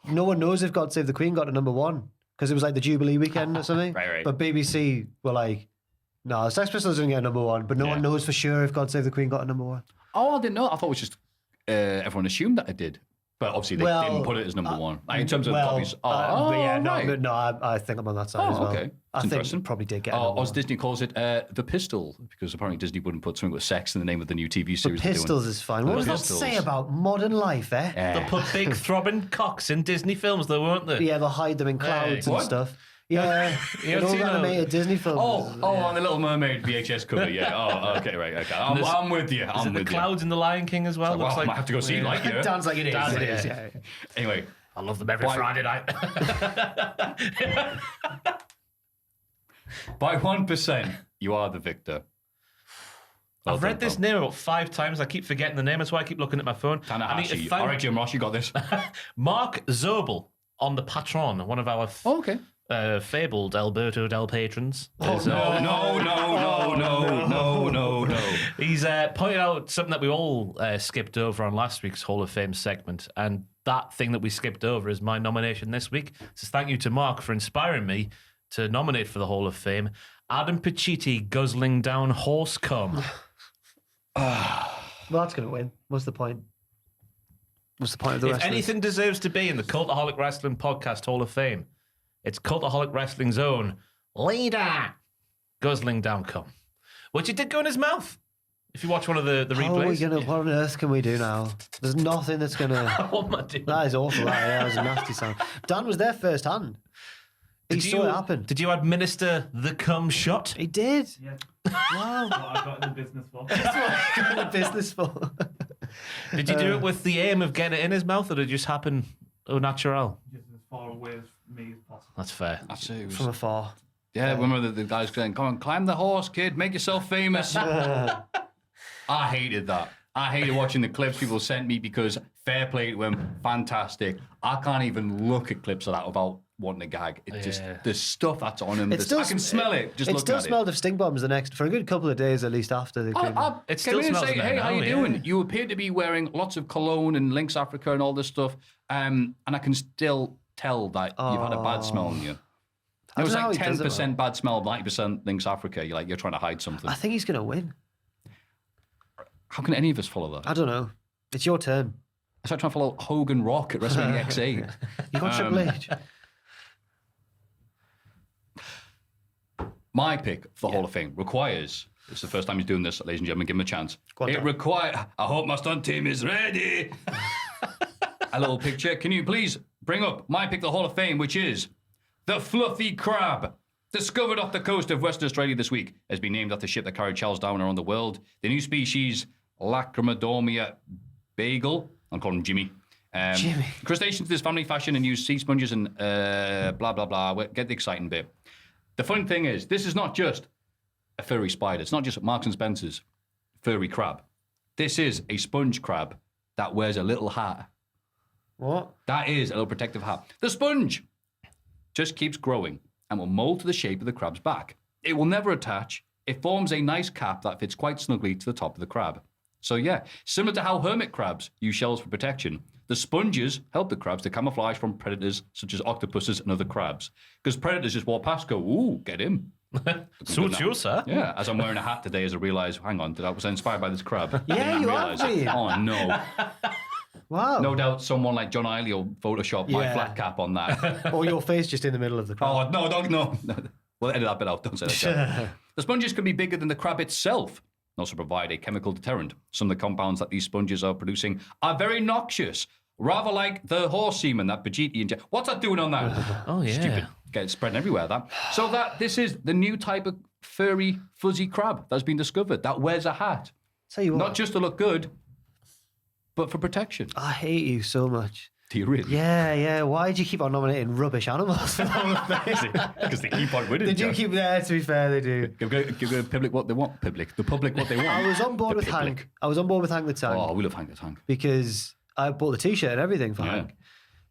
No one knows if God Save the Queen got to number one because it was like the Jubilee weekend or something. Right. But BBC were like, no, the Sex Pistols didn't get number one, but no one knows for sure if God Save the Queen got a number one. Oh, I didn't know. I thought it was just everyone assumed that it did. But obviously they didn't put it as number one. Like, in terms of copies. I think I'm on that side as well. Okay. I think interesting. it probably did get. Or as Disney calls it, the Pistol, because apparently Disney wouldn't put something with sex in the name of the new TV series. Pistols is fine. What does that say about modern life, eh? They'll put big throbbing cocks in Disney films, though, won't they? Yeah, they'll hide them in clouds and What? stuff. Yeah, You all seen animated Disney films. On the Little Mermaid VHS cover, yeah. Oh, okay, right, okay. I'm with you. Is I'm it the with you. clouds in The Lion King as well? Well, Looks I like might have to go see it like you. Sounds like it is. Does It it? is, yeah. Anyway, I love them every Friday night. by 1%, you are the victor. Well I've read done, this pal. name about 5 times. I keep forgetting the name. That's why I keep looking at my phone. I need to Tanahashi. thank All right, Jim Ross, you got this. Mark Zobel on the Patron, one of our Okay. fabled Alberto Del patrons. No. He's pointed out something that we all skipped over on last week's Hall of Fame segment, and that thing that we skipped over is my nomination this week. So thank you to Mark for inspiring me to nominate for the Hall of Fame Adam Pacitti guzzling down horse cum. Well, that's going to win. What's the point? What's the point of the If rest anything deserves to be in the Cultaholic Wrestling Podcast Hall of Fame, it's Cultaholic Wrestling's own leader guzzling down cum, which it did go in his mouth. If you watch one of the replays. What on earth can we do now? There's nothing that's going to... What am I doing? That is awful. That was a nasty sound. Dan was there first hand. He saw it happen. Did you administer the cum shot? He did. Yeah. Wow. What I got in the business for. That's what I got in the business for. Did you do it with the aim of getting it in his mouth, or did it just happen au natural? Just as far away as me as possible. That's fair. That's it. From afar. Yeah, remember the guys saying, come on, climb the horse, kid, make yourself famous. I hated that. I hated watching the clips people sent me because fair play to him, fantastic. I can't even look at clips of that without wanting to gag. It just, the stuff that's on him, I can smell it just It looking still at smelled of stink bombs for a good couple of days at least after they came. It still came in and smells say, in there hey, how now, you yeah. doing? You appear to be wearing lots of cologne and Lynx Africa and all this stuff, and I can still tell that you've had a bad smell on you. It was like 10% bad smell, 90% Lynx Africa. You're trying to hide something. I think he's going to win. How can any of us follow that? I don't know. It's your turn. I started trying to follow Hogan Rock at WrestleMania X8. You got Triple H. My pick for the Hall of Fame requires It's the first time he's doing this, ladies and gentlemen. Give him a chance. Go on, It Dan. requires... I hope my stunt team is ready. A little picture. Can you please bring up my pick, the Hall of Fame, which is the fluffy crab. Discovered off the coast of Western Australia this week, has been named after the ship that carried Charles Darwin around the world. The new species, Lacrimodomia bagel. I'm calling him Jimmy. Jimmy. Crustaceans to this family fashion and use sea sponges and blah, blah, blah. Get the exciting bit. The fun thing is, this is not just a furry spider. It's not just Marks and Spencer's furry crab. This is a sponge crab that wears a little hat. What? That is a little protective hat. The sponge just keeps growing and will mold to the shape of the crab's back. It will never attach. It forms a nice cap that fits quite snugly to the top of the crab. So yeah, similar to how hermit crabs use shells for protection, the sponges help the crabs to camouflage from predators such as octopuses and other crabs. Because predators just walk past, go, ooh, get him. Suits you, sir. Yeah, as I'm wearing a hat today, as I realise, hang on, was I inspired by this crab? I Yeah, didn't you realise have it. been. Oh no. Wow. No doubt someone like John Eiley will Photoshop my Yeah. flat cap on that. Or your face just in the middle of the crowd. Oh, no, don't, no. We'll edit that bit out. Don't say that. Jack. The sponges can be bigger than the crab itself and also provide a chemical deterrent. Some of the compounds that these sponges are producing are very noxious, rather like the horse semen that Vegeta injects. What's that doing on that? Oh, yeah. Stupid. Get it spreading everywhere, that. So this is the new type of furry, fuzzy crab that's been discovered that wears a hat. Tell you what, Not just to look good, but for protection. I hate you so much. Do you really? Yeah. Why do you keep on nominating rubbish animals? Because they keep on winning. They do Jack. keep there, to be fair, they do. Give the public what they want. The public what they want. I was on board The with public. Hank. I was on board with Hank the Tank Oh, we love Hank the Tank. because I bought the T-shirt and everything for Yeah. Hank.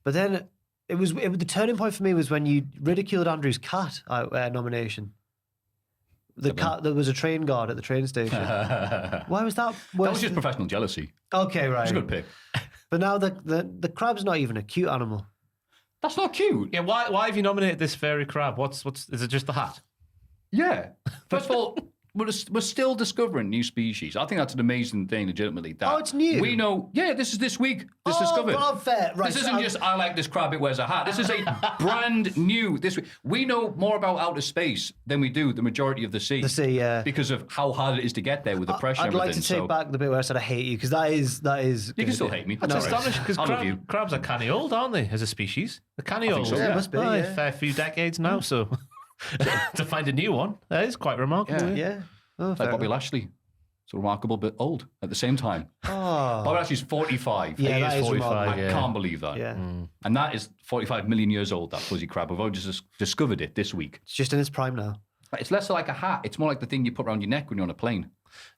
But then the turning point for me was when you ridiculed Andrew's cat nomination. The cat that was a train guard at the train station. Why was that? That was just professional jealousy. Okay, right. It's a good pick. But now the crab's not even a cute animal. That's not cute. Yeah, why have you nominated this fairy crab? What's is it just the hat? Yeah. First of all, we're still discovering new species. I think that's an amazing thing, legitimately. That Oh, it's new? We know. Yeah, this is this week. This discovered. Oh, fair. Right. This so isn't I'm- just I like this crab. It wears a hat. This is a brand new this week. We know more about outer space than we do the majority of the sea. The sea, yeah. Because of how hard it is to get there with the pressure. I'd and like everything. to take back the bit where I said I hate you because that is. You can still hate me. That's That's all right. astonishing because I love you. crabs are canny old, aren't they, as a species? They're canny think old. so, yeah. Must be, Aye, yeah. a fair few decades now, so to find a new one, that is quite remarkable. Yeah. Yeah. Oh, Like fair Bobby enough. Lashley. It's remarkable but old at the same time. Oh. Bobby Lashley's 45. Yeah, He that is is 45, remarkable. I yeah. can't believe that. Yeah. And that is 45 million years old, that fuzzy crab. We've only just discovered it this week. It's just in its prime now. It's less like a hat. It's more like the thing you put around your neck when you're on a plane.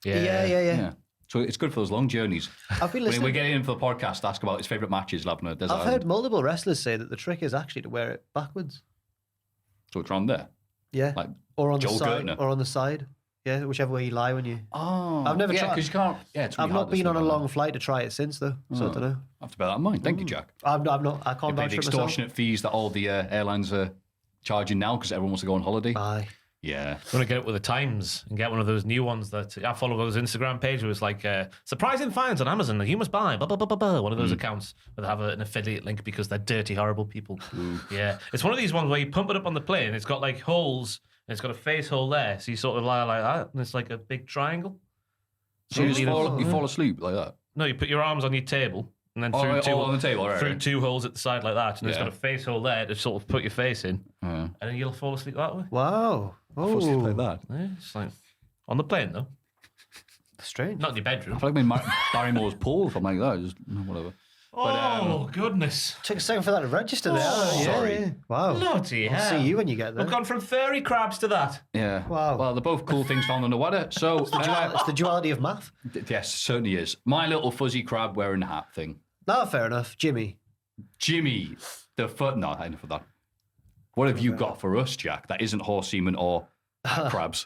Yeah. Yeah. So it's good for those long journeys. I've been When listening. we're getting in for the podcast, ask about his favourite matches, Lavner, Desert I've Island. heard multiple wrestlers say that the trick is actually to wear it backwards. So it's around there. Yeah. Like or on Joel the side. Gertner. Or on the side. Yeah, whichever way you lie when you. Oh. I've never yeah, tried- because you can't. Yeah, it's really I've hard not been to on a sleep long that. flight to try it since though, so I don't know. I have to bear that in mind. Thank you, Jack. I'm not. I can't You pay vouch the for it myself. extortionate fees that all the airlines are charging now because everyone wants to go on holiday. Aye. Yeah. I'm gonna get up with the Times and get one of those new ones that I follow. Those Instagram page where it's like surprising finds on Amazon that you must buy. Blah, blah, blah, blah, blah. One of those accounts where they have an affiliate link because they're dirty, horrible people. Yeah, it's one of these ones where you pump it up on the plane. It's got like holes and it's got a face hole there, so you sort of lie like that, and it's like a big triangle. So you, just you know- you fall asleep like that? No, you put your arms on your table. And then Oh, through, oh, two, on the table, right, through right. two holes at the side like that, and it's Yeah. got a face hole there to sort of put your face in, Yeah. and then you'll fall asleep that way. Wow. Fall asleep Oh, like that. Yeah, it's like on the plane though, strange. not in your bedroom. I feel like I'm in Barrymore's pool or something like that. Just whatever. Oh goodness! Took a second for that to register there. Oh, Yeah, sorry. yeah. Wow. Bloody I'll hell! see you when you get there. We've gone from furry crabs to that. Yeah. Wow. Well, they're both cool things found underwater. So, It's the duality of math. yes, certainly is. My little fuzzy crab wearing a hat thing. No, fair enough. Jimmy. Jimmy, the foot. No, enough of that. What have you got for us, Jack? That isn't horse semen or hat crabs.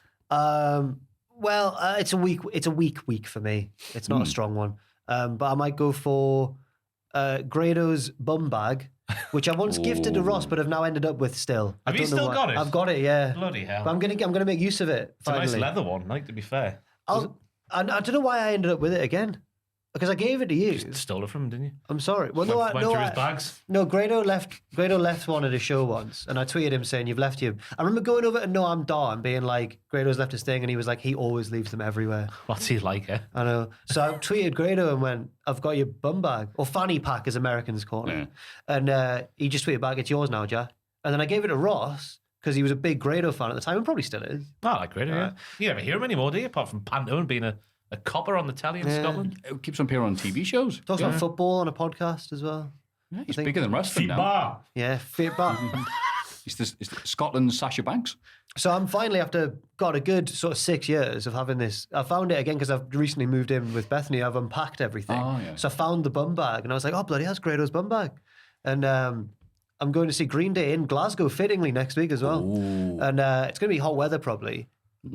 Well, it's a weak week for me. It's not a strong one. But I might go for Grado's bum bag, which I once gifted to Ross, but have now ended up with still. Have I you don't know still why. got it? I've got it, yeah. Bloody hell! But I'm gonna make use of it. It's a Finally. nice leather one, like to be fair. I don't know why I ended up with it again. Because I gave it to you. Stole it from him, didn't you? I'm sorry. Well, Went through his bags. No, Grado left one at a show once, and I tweeted him saying, "You've left your." I remember going over to Noam Dar and being like, "Grado's left his thing," and he was like, "He always leaves them everywhere." What's he like, eh? I know. So I tweeted Grado and went, "I've got your bum bag," or fanny pack, as Americans call it. And he just tweeted back, "It's yours now, Jack." And then I gave it to Ross because he was a big Grado fan at the time, and probably still is. I like Grado, yeah. You never hear him anymore, do you? Apart from Panto and being a copper on the telly in Scotland. It keeps on appearing on TV shows. Talks about football on a podcast as well. Yeah, he's bigger than wrestling now. Yeah, fit bar. He's Scotland's Sasha Banks. So I'm finally, after got a good sort of 6 years of having this, I found it again because I've recently moved in with Bethany. I've unpacked everything. Oh, yeah. So I found the bum bag and I was like, oh, bloody, that's Grado's bum bag. And I'm going to see Green Day in Glasgow, fittingly, next week as well. Ooh. And it's going to be hot weather probably.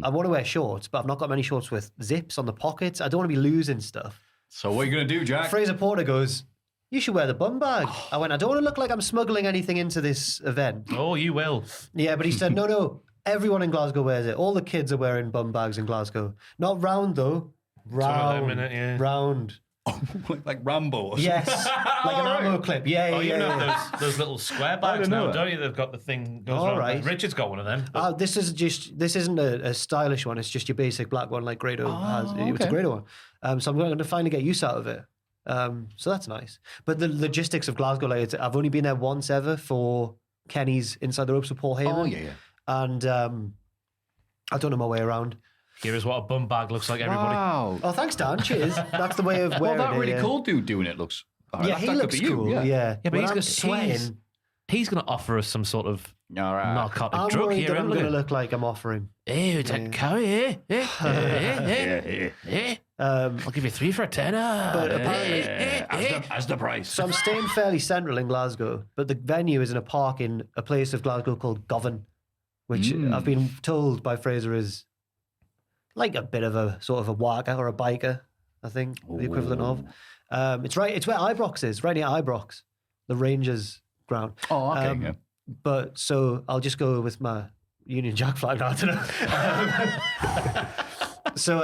I want to wear shorts, but I've not got many shorts with zips on the pockets. I don't want to be losing stuff. So what are you going to do, Jack? Fraser Porter goes, you should wear the bum bag. I went, I don't want to look like I'm smuggling anything into this event. Oh, you will. Yeah, but he said, no, everyone in Glasgow wears it. All the kids are wearing bum bags in Glasgow. Not round, though. Round. like Rambo or something. Yes, like an ammo clip. Yeah, you know those little square bags now, don't you? They've got the thing goes All around. right. Richard's got one of them. This isn't a stylish one. It's just your basic black one like Grado has. Okay. It's a Grado one. So I'm going to finally get use out of it. So that's nice. But the logistics of Glasgow, like I've only been there once ever for Kenny's Inside the Ropes with Paul Heyman. Oh, yeah. And I don't know my way around. Here is what a bum bag looks like, everybody. Wow. Oh, thanks, Dan. Cheers. That's the way of wearing it. Well, that really yeah. cool dude doing it looks... Yeah, he looks cool. Yeah, Yeah, but When I'm sweating. he's going to offer us some sort of All right. narcotic I'm drug worried here. that I'm isn't going to it? look like I'm offering. Hey, carry, I'll give you 3 for a tenner. But apparently, As the price. so I'm staying fairly central in Glasgow, but the venue is in a park in a place of Glasgow called Govan, which I've been told by Fraser is like a bit of a sort of a walker or a biker, I think, the equivalent of. It's where Ibrox is, right near Ibrox, the Rangers ground. Oh, okay. Yeah. But so I'll just go with my Union Jack flag now. I don't know. So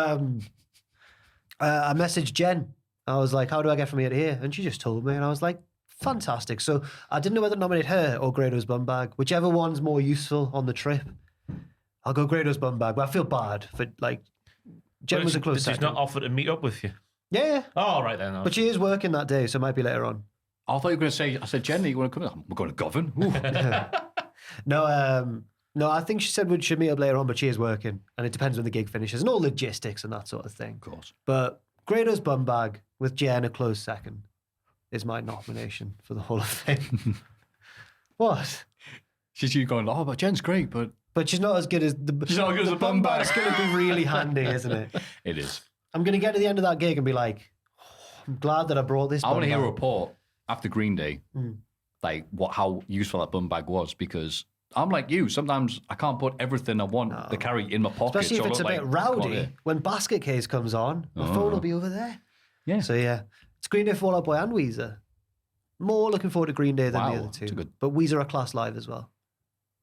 I messaged Jen. I was like, how do I get from here to here? And she just told me. And I was like, fantastic. So I didn't know whether to nominate her or Grado's bum bag. Whichever one's more useful on the trip. I'll go Grado's bum bag. But I feel bad for, like, Jen was a close She's second. not offered to meet up with you. Yeah. Oh, all right then. But she is working that day, so it might be later on. I thought you were going to say, I said, Jenny, you want to come? We're going to Govan. No, I think she said we should meet up later on, but she is working. And it depends when the gig finishes and all logistics and that sort of thing. Of course. But Grado's bum bag with Jen a close second is my nomination for the Hall of Fame. What? She's going, oh, but Jen's great, but... But she's not as good as the... She's not as good as a bum bag. It's going to be really handy, isn't it? It is. I'm going to get to the end of that gig and be like, oh, I'm glad that I brought this I bum want to hear a bag. report after Green Day, like how useful that bum bag was, because I'm like you. Sometimes I can't put everything I want to carry in my pocket. Especially if so I it's a look bit like, come on rowdy. here. When Basket Case comes on, my phone will be over there. Yeah. So yeah, it's Green Day, Fall Out Boy and Weezer. More looking forward to Green Day than Wow, the other that's two. a good- But Weezer are class live as well.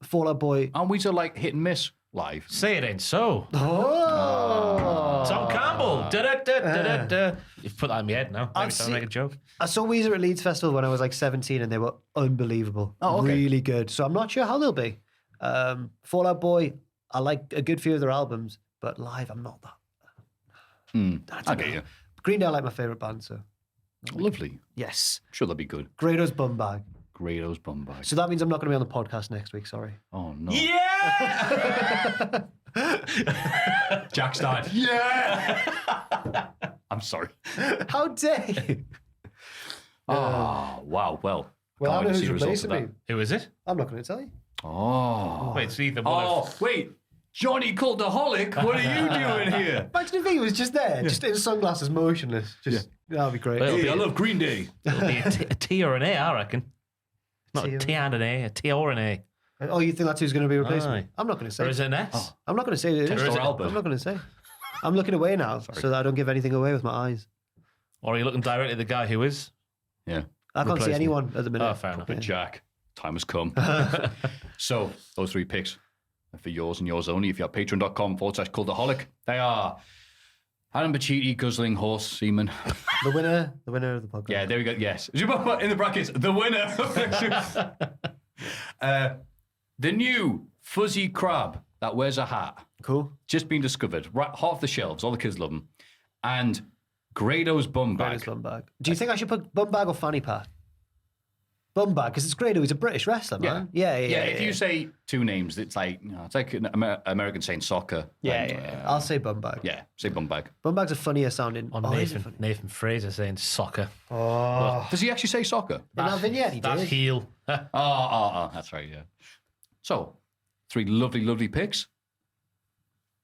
Fall Out Boy... And we are like hit and miss live. Say it ain't so. Oh! Tom Campbell. Da-da-da-da-da-da. You've put that in my head now. Maybe see- trying to make a joke. I saw Weezer at Leeds Festival when I was like 17 and they were unbelievable. Oh, okay. Really good. So I'm not sure how they'll be. Fall Out Boy, I like a good few of their albums, but live I'm not that. I get you. Green Day are like my favourite band, so Lovely. yes. Sure, that'll be good. Grado's bum bag. Grado's bum bag. So that means I'm not going to be on the podcast next week, sorry. Oh, no. Yeah! Jack started. Yeah! I'm sorry. How dare you? Oh, wow. Well, Well, I can't know wait to who's see the results of replacing me. that. Who is it? I'm not going to tell you. Oh. Wait, it's either one of... Oh, wait. Johnny Cultaholic, what are you doing here? Imagine if he was just there, just in sunglasses, motionless. Just That'd be great. Well, Hey, I love Green Day. It'll be a T or an A, I reckon. Not T a or- T and an A, a T or an A. Oh, you think that's who's going to be replacing me? Aye. I'm not going to say. Or is it an S? I'm not going to say it. Or is it Albert? I'm not going to say. I'm looking away now so that I don't give anything away with my eyes. Or are you looking directly at the guy who is? Yeah. I can't see Replacement. anyone at the minute. Oh, fair enough. But Jack, time has come. So, those 3 picks are for yours and yours only. If you're at patreon.com/Cultaholic, they are Adam Pacitti guzzling horse semen. The winner of the podcast. Yeah, there we go. Yes. In the brackets, the winner. The new fuzzy crab that wears a hat. Cool. Just been discovered. Right, half the shelves. All the kids love them. And Grado's bum bag. Grado's bum bag. Do you think I should put bum bag or fanny pack? Bum bag, because it's Grado. He's a British wrestler, man. Yeah. If you say two names, it's like it's like an American saying soccer. Yeah. I'll say bum bag. Yeah, say bum bag. Bum bag's a funnier sounding. Nathan Fraser saying soccer. Oh. Does he actually say soccer? In that vignette, he That's did. heel. Oh, that's right, yeah. So, 3 lovely picks.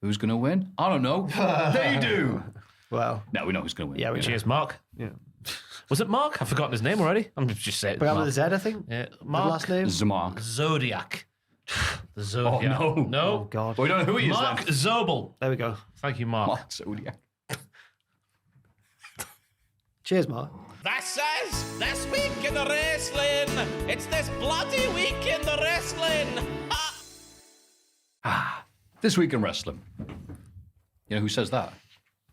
Who's going to win? I don't know. They do. Well. No, we know who's going to win. Yeah, we Cheers, Mark. Yeah. Was it Mark? I've forgotten his name already. I'm just saying. But with a Z, I think. Yeah, The Mark. last name. Zmark. Zodiac. The Zodiac. Oh, no. No. Oh, God. We don't know who he is Mark then. Zobel. There we go. Thank you, Mark. Mark Zodiac. Cheers, Mark. This is This Week in the Wrestling. It's this bloody week in the wrestling. This week in wrestling. You know who says that?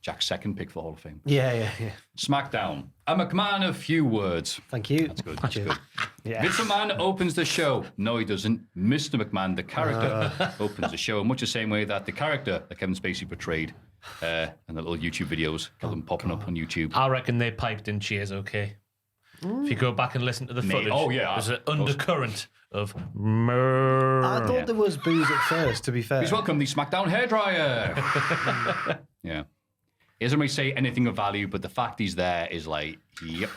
Jack's second pick for the Hall of Fame. Yeah. SmackDown. A McMahon of few words. Thank you. That's good. That's Cheers. good. Yeah. Vince McMahon opens the show. No, he doesn't. Mr. McMahon, the character, opens the show in much the same way that the character that Kevin Spacey portrayed in the little YouTube videos, got them popping up on YouTube. I reckon they piped in cheers, okay? If you go back and listen to the footage, there's an undercurrent of murr. I thought there was booze at first, to be fair. Please welcome the SmackDown hairdryer. Yeah. He doesn't really say anything of value, but the fact he's there is like, yep.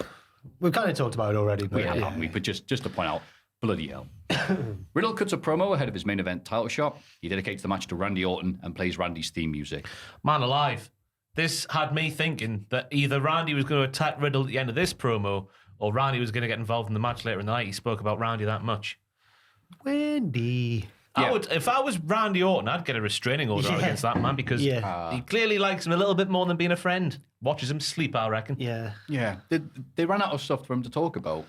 We've kind of talked about it already. But We have, haven't we? But just to point out, bloody hell. Riddle cuts a promo ahead of his main event title shot. He dedicates the match to Randy Orton and plays Randy's theme music. Man alive. This had me thinking that either Randy was going to attack Riddle at the end of this promo or Randy was going to get involved in the match later in the night. He spoke about Randy that much. Wendy. Yeah. If I was Randy Orton, I'd get a restraining order out against that man because he clearly likes him a little bit more than being a friend. Watches him sleep, I reckon. Yeah. Yeah. They ran out of stuff for him to talk about.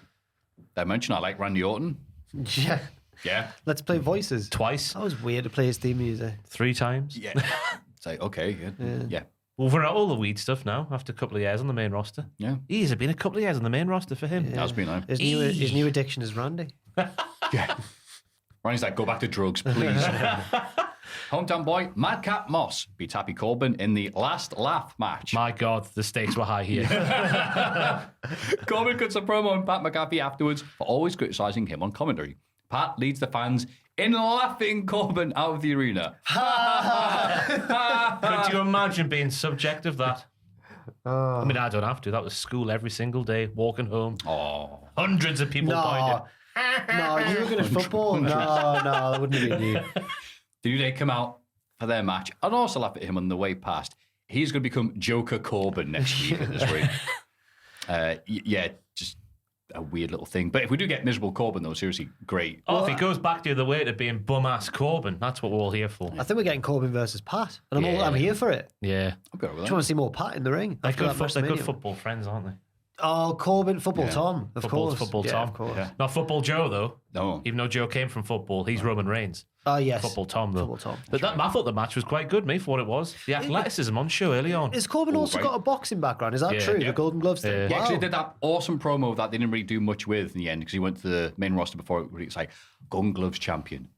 They mentioned I like Randy Orton. Yeah. Yeah. Let's play voices. Twice. That was weird to play his theme music. 3 times. Yeah. It's like, okay. Yeah. Well, we're at all the weed stuff now after a couple of years on the main roster. Yeah. Has it been a couple of years on the main roster for him? That's been like. His new addiction is Randy. Yeah. Randy's like, go back to drugs, please. Hometown boy, Madcap Moss beats Happy Corbin in the last laugh match. My God, the stakes were high here. Corbin cuts a promo on Pat McAfee afterwards for always criticising him on commentary. Pat leads the fans in laughing Corbin out of the arena. Could you imagine being subject of that? I mean, I don't have to. That was school every single day, walking home. Oh. Hundreds of people pointed. No, you were good at football. No, that wouldn't have been you. The New Day come out for their match and also laugh at him on the way past. He's going to become Joker Corbin next week at this rate. Yeah, just a weird little thing. But if we do get miserable Corbin, though, seriously, great. If he goes back the other way to being bum-ass Corbin, that's what we're all here for. I think we're getting Corbin versus Pat, and I'm here for it. Yeah. I'm good with Do that. you want to see more Pat in the ring? They're after that good WrestleMania? football friends, aren't they? Oh, Corbin, Football Tom, of course. Football Yeah, Tom. of course. Yeah. Not Football Joe, though. No. Even though Joe came from football, he's Roman Reigns. Oh, yes. Football Tom, though. Football Tom. But I thought the match was quite good, mate, for what it was. The athleticism on show early on. Has Corbin also right. got a boxing background? Is that Yeah. true? Yeah. The Golden Gloves thing? Yeah. He Wow. actually did that awesome promo that they didn't really do much with in the end because he went to the main roster before it's like, Golden Gloves champion.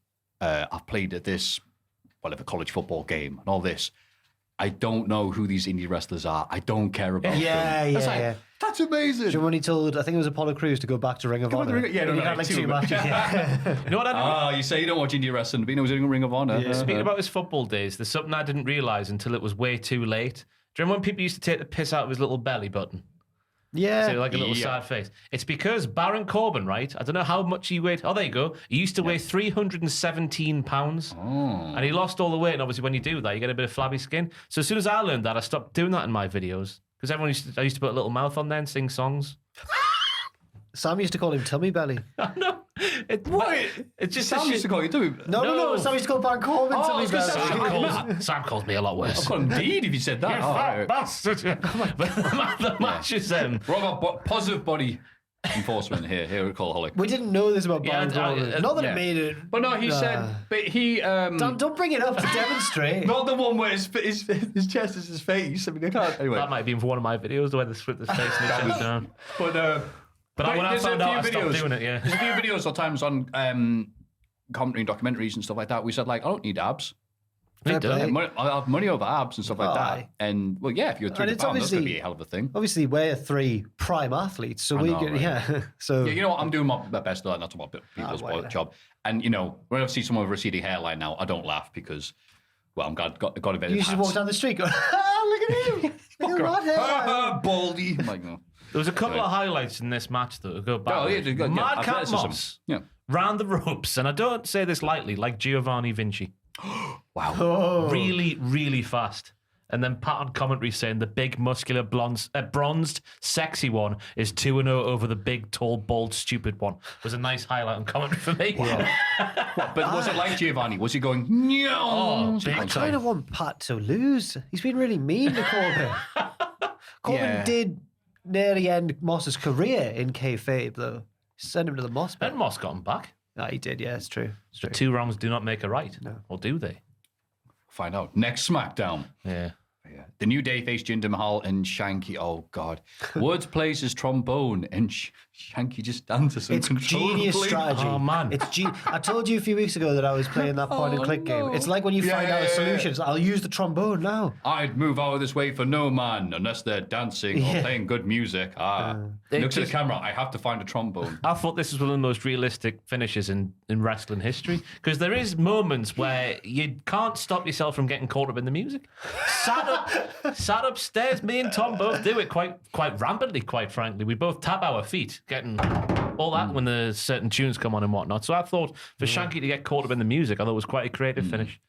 I've played at this, whatever, college football game and all this. I don't know who these indie wrestlers are. I don't care about them. Yeah, It's like, yeah. that's amazing. Do you remember when he told, I think it was Apollo Crews, to go back to Ring of Go back to Honor? Ring of- yeah, no, He no, had like two two of matches. them. Yeah. You know what I You say you don't watch indie wrestling, but he knows Ring of Honor. Speaking about his football days, there's something I didn't realise until it was way too late. Do you remember when people used to take the piss out of his little belly button? Yeah. So like a little sad face. It's because Baron Corbin, right? I don't know how much he weighed. Oh, there you go. He used to weigh 317 pounds. And he lost all the weight. And obviously when you do that, you get a bit of flabby skin. So as soon as I learned that, I stopped doing that in my videos. Because I used to put a little mouth on there and sing songs. Sam used to call him Tummy Belly. No. It's just Sam used to call you, do No. Sam used to call Baron Corbin Oh, I Tummy was gonna Belly. say- Sam calls me a lot worse. I've got indeed if you said that. You Oh, fat right. bastard. But the match is... What about positive body? enforcement here at Cultaholic. We didn't know this about Yeah, Baron Corbin. Not that it made it. But no, he said, but he... Don't bring it up to demonstrate. Not the one where his chest is his face. I mean, I can't... Anyway. That might be for one of my videos, the way they split the face and it goes down. But when I found out, I stopped doing it, yeah. There's a few videos sometimes on commentary and documentaries and stuff like that. We said, like, I don't need abs. Fair play. I have money over abs and stuff like Aye. that. And, well, yeah, if you're 300 pounds, that's going to be a hell of a thing. Obviously, we're 3 prime athletes, so we know, get, right? yeah. So Yeah, you know what? I'm doing my best to not to about people's whatever. job. And, you know, when I see someone with a receding hairline now, I don't laugh because, well, I'm got invented you should walk down the street going, look at him. Look at that hair. Baldy. I'm like, no. There was a couple of highlights in this match that go back. Oh, yeah, good, Madcap athleticism. Moss Yeah. round the ropes, and I don't say this lightly, like Giovanni Vinci. Wow. Oh. Really, really fast. And then Pat on commentary saying the big, muscular, bronzed, sexy one is 2-0 over the big, tall, bald, stupid one. Was a nice highlight on commentary for me. What, but was it like Giovanni? Was he going, no? Oh, big I kind time. of want Pat to lose. He's been really mean to Corbin. Corbin Yeah. did nearly end Moss's career in kayfabe, though. Send him to the Moss Ben pit. Moss got him back. No, he did, yeah, it's true. It's true. 2 wrongs do not make a right. No. Or do they? Find out. Next SmackDown. Yeah. Yeah. The New Day face Jinder Mahal and Shanky. Oh, God. Woods plays his trombone and Shanky just dances It's genius uncontrollably. strategy. Oh, man. It's I told you a few weeks ago that I was playing that point and click game. It's like when you find out a solution. It's, I'll use the trombone now. I'd move out of this way for no man unless they're dancing or playing good music. Looks at the camera. I have to find a trombone. I thought this was one of the most realistic finishes in wrestling history because there is moments where you can't stop yourself from getting caught up in the music. Sat upstairs, me and Tom both do it quite rampantly, quite frankly. We both tap our feet, getting all that when the certain tunes come on and whatnot. So I thought for Shanky to get caught up in the music, I thought it was quite a creative finish.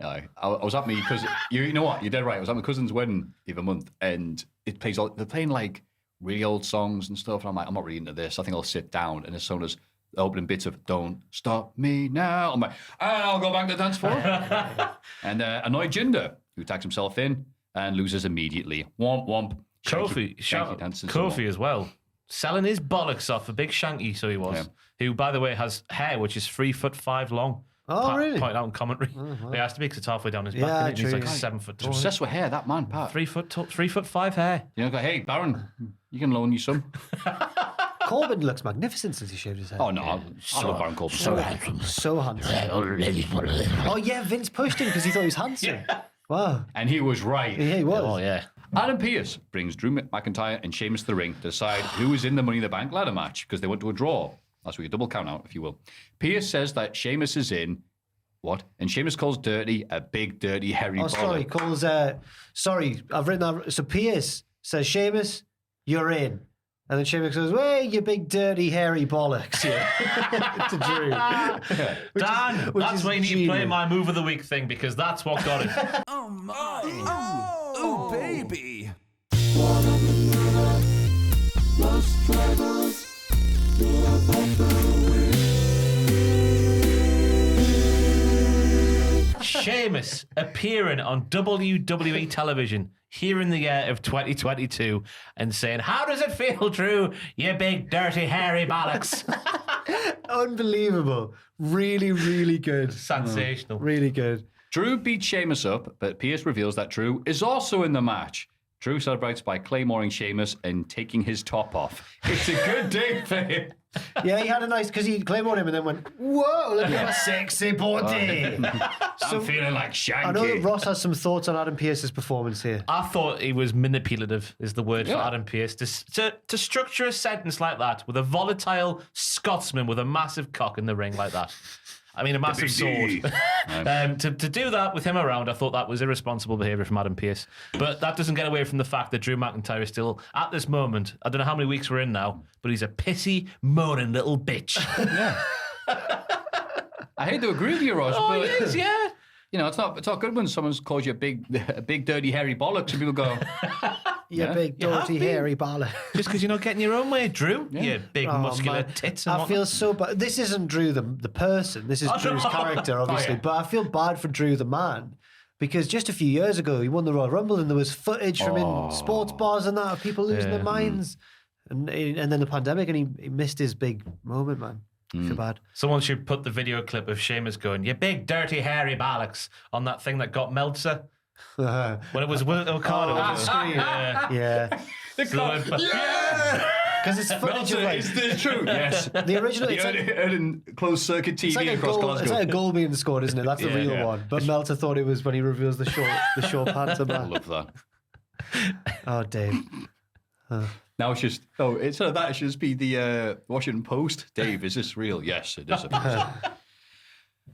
I was at me because you know what? You're dead right. I was at my cousin's wedding the other month and it plays all, they're playing like really old songs and stuff. And I'm like, I'm not really into this. I think I'll sit down. And as soon as the opening bits of Don't Stop Me Now, I'm like, I'll go back to the dance floor. And annoyed Jinder, who attacks himself in and loses immediately. Womp womp. Shanky dances Kofi as well. Selling his bollocks off, a big Shanky, so he was. Yeah. Who, by the way, has hair which is 3'5" long. Oh, really? Point out in commentary. He has to be because it's halfway down his back. Yeah, Isn't it? He's true, like yeah. 7 foot tall. Obsessed with hair, that man, Pat. 3'5" hair. You know, go, hey, Baron, you can loan you some. Corbin looks magnificent since he shaved his head. Oh, no, I love Baron Corbin. So handsome. So handsome. Oh, yeah, Vince pushed him because he thought he was handsome. Wow. And he was right. Yeah, he was. Oh, yeah. Adam Pearce brings Drew McIntyre and Sheamus to the ring to decide who is in the Money in the Bank ladder match because they went to a draw. That's week, a double count out, if you will. Pearce says that Sheamus is in. What? And Sheamus calls Dirty a big, dirty, hairy Oh, sorry. bollock. Calls, sorry, I've written that. So Pierce says, Sheamus, you're in. And then Sheamus goes, "Way, you big, dirty, hairy bollocks." Yeah. To Drew. Dan, that's why you need to play my move of the week thing because that's what got it. Oh, my. Oh, baby. Sheamus appearing on WWE television here in the year of 2022 and saying, "How does it feel, Drew, you big, dirty, hairy bollocks?" Unbelievable. Really, really good. Sensational. Really good. Drew beats Sheamus up, but Pearce reveals that Drew is also in the match. Drew celebrates by claymoring Sheamus and taking his top off. It's a good day for him. Yeah, he had a nice, because he claymored him and then went, "Whoa, look at my sexy body." I'm feeling like I know that Shanky. Ross has some thoughts on Adam Pearce's performance here. I thought he was manipulative, is the word for Yeah. Adam Pearce. To structure a sentence like that with a volatile Scotsman with a massive cock in the ring like that. I mean, a massive sword. To do that with him around, I thought that was irresponsible behaviour from Adam Pearce. But that doesn't get away from the fact that Drew McIntyre is still, at this moment, I don't know how many weeks we're in now, but he's a pissy, moaning little bitch. I hate to agree with you, Ross, Oh, but he is, yeah. you know, it's not good when someone calls you a big, dirty, hairy bollocks and people go, You big, You have dirty, been. hairy ballad. Just because you're not getting your own way, Drew. You big, muscular man. tits and I whatnot. feel so bad. This isn't Drew the person. This is Oh, Drew's no. character, obviously. yeah. But I feel bad for Drew the man. Because just a few years ago, he won the Royal Rumble and there was footage from in sports bars and that of people losing their minds. And then the pandemic, and he missed his big moment, man. I feel bad. Someone should put the video clip of Sheamus going, "You big, dirty, hairy bollocks," on that thing that got Meltzer. When it was Will O'Connor. Yeah. Because it's footage of like... It's true, yes. The original... He It's like, heard in closed-circuit TV across Glasgow. it's like a goal being scored, isn't it? That's the real yeah. one. But Meltzer thought it was when he reveals the short pants and I that. love that. Oh, Dave. Now it's just, instead of that, it should just be the Washington Post. Dave, is this real? Yes, it is.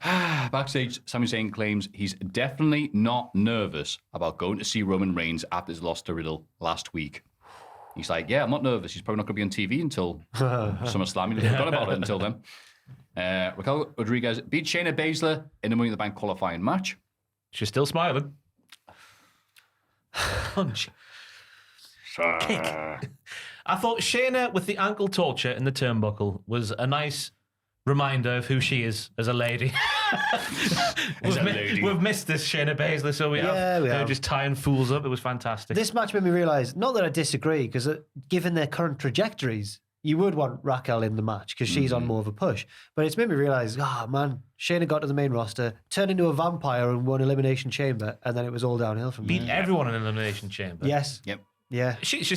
Backstage, Sami Zayn claims he's definitely not nervous about going to see Roman Reigns after his loss to Riddle last week. He's like, yeah, I'm not nervous. He's probably not going to be on TV until SummerSlam. He forgot about it until then. Raquel Rodriguez beat Shayna Baszler in the Money in the Bank qualifying match. She's still smiling. Punch. Kick. I thought Shayna with the ankle torture in the turnbuckle was a nice reminder of who she is as a lady. We've missed this Shayna Baszler, so we have just tying fools up. It was fantastic. This match made me realise, not that I disagree, because given their current trajectories, you would want Raquel in the match because she's on more of a push. But it's made me realise, man, Shayna got to the main roster, turned into a vampire and won Elimination Chamber, and then it was all downhill from Beat there. everyone in Elimination Chamber. Yes. Yep. Yeah. She's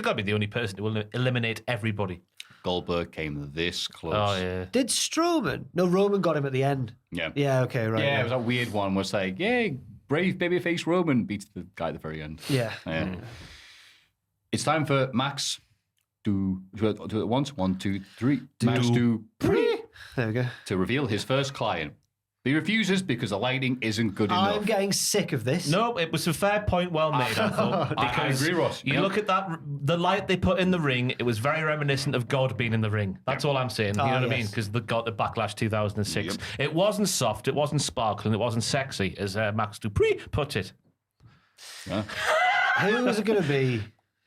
got to be the only person who will eliminate everybody. Goldberg came this close. Oh, yeah. Did Strowman? No, Roman got him at the end. Yeah. Yeah, okay, right. Yeah, it was a weird one. Was like, brave babyface Roman beats the guy at the very end. Yeah. It's time for Max. Do it once. 1, 2, 3. Max Dupree. There we go. To reveal his first client. He refuses because the lighting isn't good enough. I'm getting sick of this. No, it was a fair point, well made, I thought. I agree, Ross. You look at that, the light they put in the ring, it was very reminiscent of God being in the ring. That's all I'm saying. You know what I mean? Because the God, the Backlash 2006. Yep. It wasn't soft, it wasn't sparkling, it wasn't sexy, as Max Dupree put it. Yeah. Who is it going to be?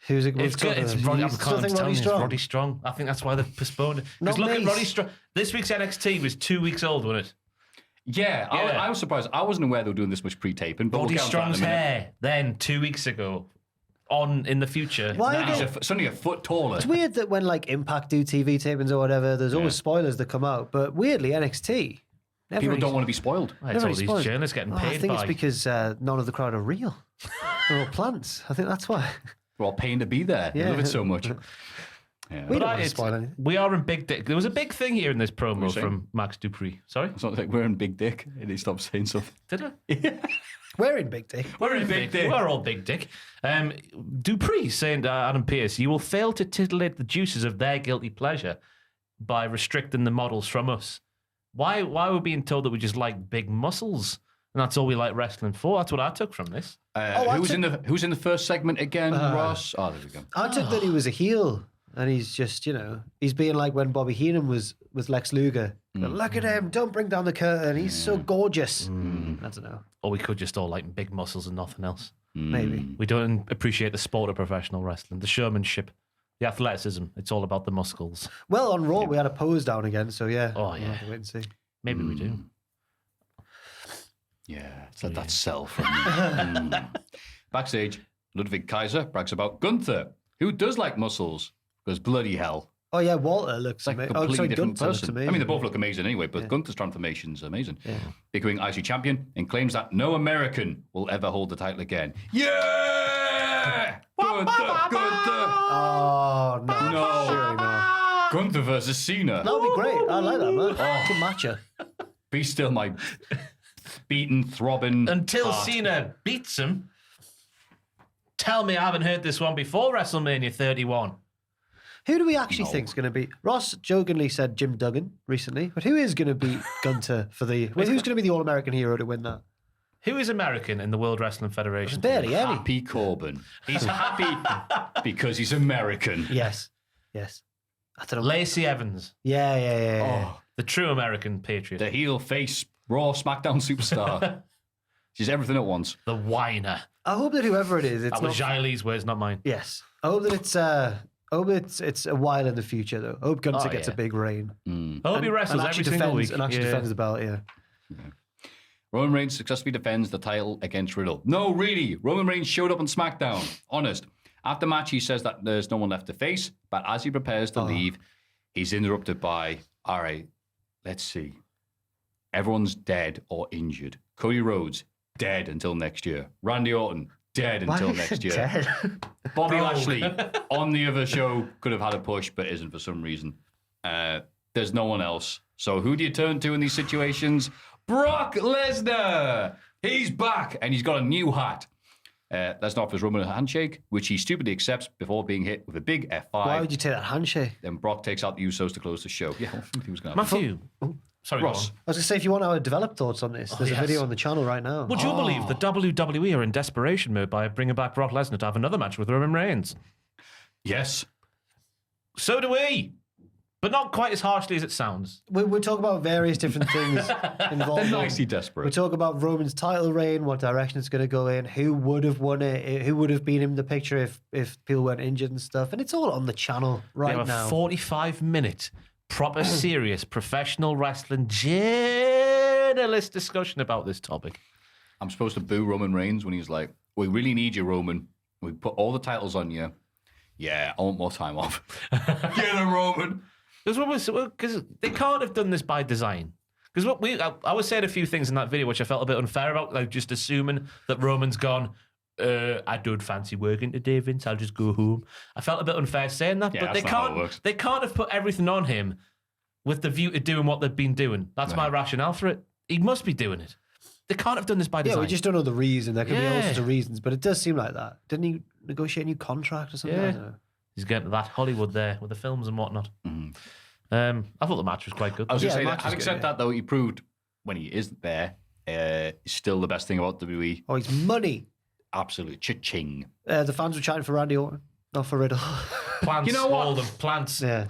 Who's it? It's good. It's Roddy, Roddy Strong. I think that's why they've postponed it. Because look at Roddy Strong. This week's NXT was 2 weeks old, wasn't it? Yeah, I was surprised. I wasn't aware they were doing this much pre-taping. But Roddy Strong's hair, then 2 weeks ago, on in the future. Why He's suddenly a foot taller. It's weird that when like Impact do TV tapings or whatever, there's always spoilers that come out. But weirdly, NXT. People don't want to be spoiled. It's all these journalists getting paid I think by. it's because none of the crowd are real. They're all plants. I think that's why. We're all paying to be there. Yeah. I love it so much. Yeah. We don't want to spoil anything. We are in big dick. There was a big thing here in this promo from Max Dupree. Sorry? It's not like we're in big dick and he stopped saying something. Did I? We're in big dick. We're in big dick. We're all big dick. Dupree saying to Adam Pearce, you will fail to titillate the juices of their guilty pleasure by restricting the models from us. Why are we being told that we just like big muscles? And that's all we like wrestling for? That's what I took from this. Who's in the first segment again, Ross? Oh, there we go. I took that he was a heel. And he's just, he's being like when Bobby Heenan was with Lex Luger. Look at him, don't bring down the curtain. He's so gorgeous. I don't know. Or we could just all like big muscles and nothing else. Maybe. We don't appreciate the sport of professional wrestling, the showmanship, the athleticism. It's all about the muscles. Well, on Raw, we had a pose down again, so yeah. Oh, we'll yeah. have to wait and see. Maybe we do. Yeah, it's like that sell from me. Backstage, Ludwig Kaiser brags about Gunther, who does like muscles. Because bloody hell. Oh, yeah, Walter looks Like a amazing. completely different Gunther looks person. amazing. I mean, they both look amazing anyway, but Gunther's transformation's amazing. Becoming IC champion and claims that no American will ever hold the title again. Yeah! Gunther! Oh, no. No. Surely not. Gunther versus Cena. That would be great. I like that, man. Good matchup. Be still my beaten, throbbing Until heart. Cena beats him. Tell me I haven't heard this one before WrestleMania 31. Who do we actually think is going to beat? Ross jokingly said Jim Duggan recently, but who is going to beat Gunther for the... Who's going to be the All-American hero to win that? Who is American in the World Wrestling Federation? Barely any. Happy Corbin. He's happy because he's American. Yes. I don't know. Lacey Evans, Yeah. the true American patriot. The heel face Raw SmackDown superstar. She's everything at once. The whiner. I hope that whoever it is, it's That was not... Jailee's words, not mine. Yes. I hope that it's... I hope it's a while in the future, though. I hope Gunther gets a big reign. I hope he wrestles every single week. And actually defends the belt, yeah. Roman Reigns successfully defends the title against Riddle. No, really. Roman Reigns showed up on SmackDown. Honest. After match, he says that there's no one left to face, but as he prepares to leave, he's interrupted by, all right, let's see. Everyone's dead or injured. Cody Rhodes, dead until next year. Randy Orton, dead until next year. Dead? Bobby Lashley on the other show could have had a push, but isn't for some reason. There's no one else. So who do you turn to in these situations? Brock Lesnar! He's back, and he's got a new hat. Lesnar offers Roman a handshake, which he stupidly accepts before being hit with a big F5. Why would you take that handshake? Then Brock takes out the Usos to close the show. Yeah, I think he was going to Maffew. Sorry, Ross. go on. I was going to say, if you want our developed thoughts on this, there's a yes. video on the channel right now. Would you believe the WWE are in desperation mode by bringing back Brock Lesnar to have another match with Roman Reigns? Yes. So do we. But not quite as harshly as it sounds. We'll talk about various different things involved. They're nicely desperate. We'll talk about Roman's title reign, what direction it's going to go in, who would have won it, who would have been in the picture if people weren't injured and stuff. And it's all on the channel right We have now. a 45-minute, proper, serious, professional wrestling journalist discussion about this topic. I'm supposed to boo Roman Reigns when he's like, we really need you, Roman. We put all the titles on you. Yeah, I want more time off. Get a Roman. Because they can't have done this by design. Because I was saying a few things in that video which I felt a bit unfair about, like just assuming that Roman's gone, I don't fancy working today, Vince, I'll just go home. I felt a bit unfair saying that, Yeah, but that's not how it works. they can't have put everything on him with the view to doing what they've been doing. That's my rationale for it. He must be doing it. They can't have done this by design. Yeah, we just don't know the reason. There could be all Yeah. sorts of reasons, but it does seem like that. Didn't he negotiate a new contract or something? I Yeah. don't know. He's getting to that Hollywood there with the films and whatnot. I thought the match was quite good. I was going to say match that. was Having good, said yeah. that, though, he proved when he is there, still the best thing about WWE. Oh, he's money. Absolute cha-ching. The fans were chanting for Randy Orton, not for Riddle. Plants, You know what? all them plants. yeah.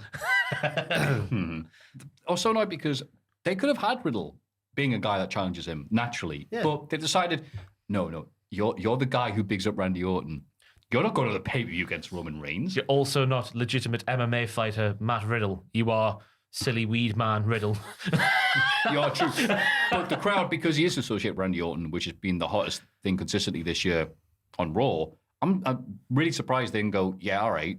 Also annoyed because they could have had Riddle being a guy that challenges him naturally, Yeah. but they decided, no, you're the guy who bigs up Randy Orton. You're not going to the pay-per-view against Roman Reigns. You're also not legitimate MMA fighter Matt Riddle. You are silly weed man Riddle. You're true. But the crowd, because he is associated with Randy Orton, which has been the hottest thing consistently this year on Raw, I'm really surprised they didn't go, yeah, all right.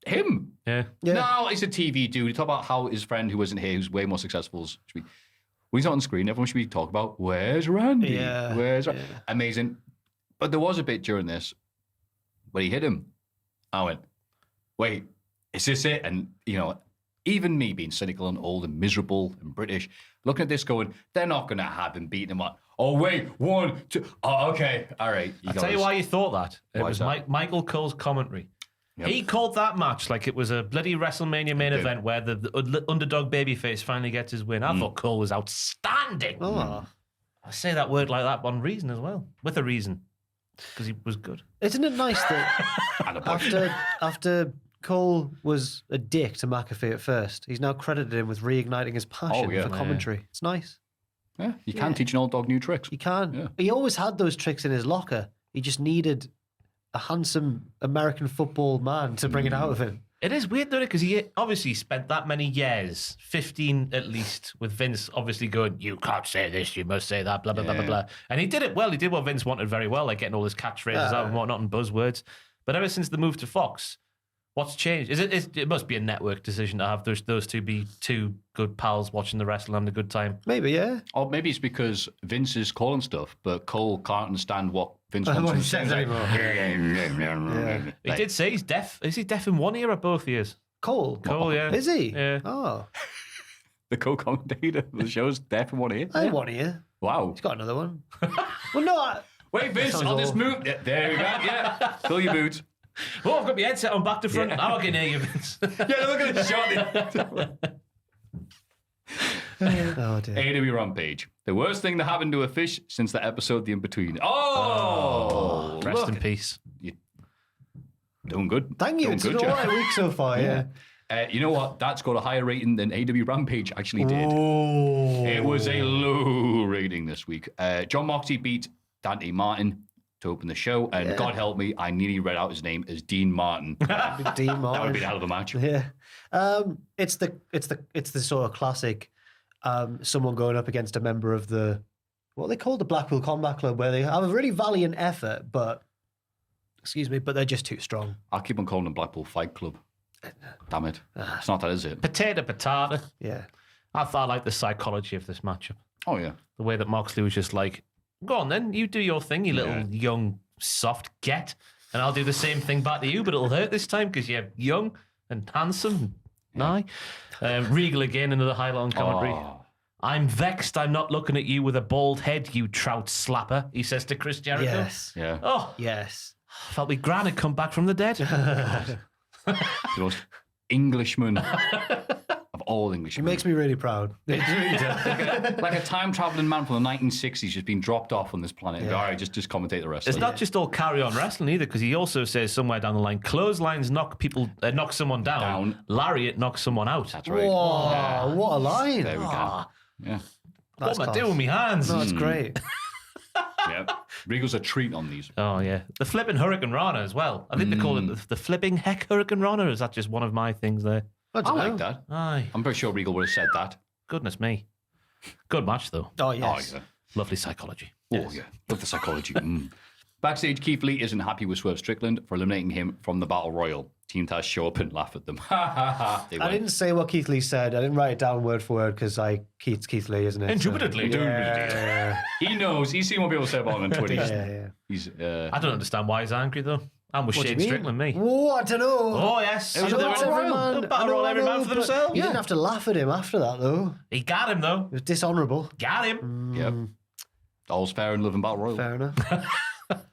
Him. Yeah. No, he's a TV dude. He talk about how his friend who wasn't here, who's way more successful, should be, when he's not on screen, everyone should be talking about, where's Randy? Yeah, Where's yeah. Amazing. But there was a bit during this when he hit him. I went, wait, is this it? And, even me being cynical and old and miserable and British, looking at this going, they're not going to have him beating him up. Oh, wait, 1, 2. Oh, okay. All right. I'll tell you why you thought that. It Why was is that? Michael Cole's commentary. Yep. He called that match like it was a bloody WrestleMania main did. event where the underdog babyface finally gets his win. I thought Cole was outstanding. Oh. I say that word like that one reason as well. With a reason. Because he was good. Isn't it nice that And a push. after Cole was a dick to McAfee at first, he's now credited him with reigniting his passion Oh, yeah. for commentary. It's nice. Yeah, you can teach an old dog new tricks. He can. Yeah. He always had those tricks in his locker. He just needed a handsome American football man to bring it out of him. It is weird though, because he obviously spent that many years, 15 at least, with Vince obviously going, you can't say this, you must say that, blah, blah, blah, blah, Yeah. blah. And he did it well. He did what Vince wanted very well, like getting all his catchphrases out and whatnot and buzzwords. But ever since the move to Fox, what's changed? It must be a network decision to have those two be two good pals watching the wrestling and having a good time. Maybe, yeah. Or maybe it's because Vince is calling stuff, but Cole can't understand what Vince What wants he him to says say. anymore. He did say he's deaf. Is he deaf in one ear or both ears? Cole. Cole, yeah. Is he? Yeah. Oh. The co-commentator of the show's deaf in one ear. I want you. Wow. He's got another one. Well, no, Wait, Vince, Sounds on this awful. move. Yeah, there we go. Yeah. Fill your boots. Oh, I've got my headset on back to front. Yeah. Now I can hear you, Vince. Yeah, look at the shot. oh dear. AEW Rampage. The worst thing that happened to a fish since the episode The In-Between. Oh! Rest look. in peace. Doing good. Thank you. Doing It's good, been a Jeff. right week so far, yeah. You know what? That's got a higher rating than AEW Rampage actually did. Oh. It was a low rating this week. John Moxley beat Dante Martin to open the show, and God help me, I nearly read out his name as Dean Martin. That Big Dean would Martin. be a hell of a match. Yeah. It's the sort of classic someone going up against a member of the what they call the Blackpool Combat Club, where they have a really valiant effort, but Excuse me, but they're just too strong. I'll keep on calling them Blackpool Fight Club. Damn it. It's not that, is it? Potato. Yeah. I thought I liked the psychology of this matchup. Oh, yeah. The way that Moxley was just like, go on then, you do your thing, you little young, soft get, and I'll do the same thing back to you, but it'll hurt this time because you're young and handsome. Regal again, another highlight on commentary. Oh. I'm vexed I'm not looking at you with a bald head, you trout slapper, he says to Chris Jericho. Yes. Yeah. Oh, Yes. felt like Gran had come back from the dead. The most Englishman of all It Englishmen. makes me really proud. It really does. Like a time-traveling man from the 1960s just been dropped off on this planet. And go, all right, just commentate the rest. It's not just all carry-on wrestling either, because he also says somewhere down the line, clotheslines knock someone down. Lariat knocks someone out. That's right. Whoa, what a line. There we go. Yeah. That's what am I class. doing with my hands? No, that's great. Yeah. Regal's a treat on these. Oh, yeah. The flipping Hurricane Rana as well. I think they call it the flipping heck Hurricane Rana. Or is that just one of my things there? I I don't like know. that. Aye. I'm pretty sure Regal would have said that. Goodness me. Good match, though. Oh, yes. Oh, yeah. Lovely psychology. Oh, yeah. Love the psychology. Backstage, Keith Lee isn't happy with Swerve Strickland for eliminating him from the Battle Royal. Team Taz show up and laugh at them. Ha ha ha. They I went. didn't say what Keith Lee said. I didn't write it down word for word because Keith Lee, isn't it? Indubitably. Yeah. He knows. He's seen what people say about him on Twitter. Yeah. He's I don't understand why he's angry, though. I'm with What do you Shane mean? Strickland, me. Oh, I don't know. Oh, yes. I know They're it's in a every row. man. They'll battle I know, roll I every know, man for but themselves. You didn't have to laugh at him after that, though. He got him, though. It was dishonourable. Got him. Yep. All's fair in Love and Battle Royal. Fair enough.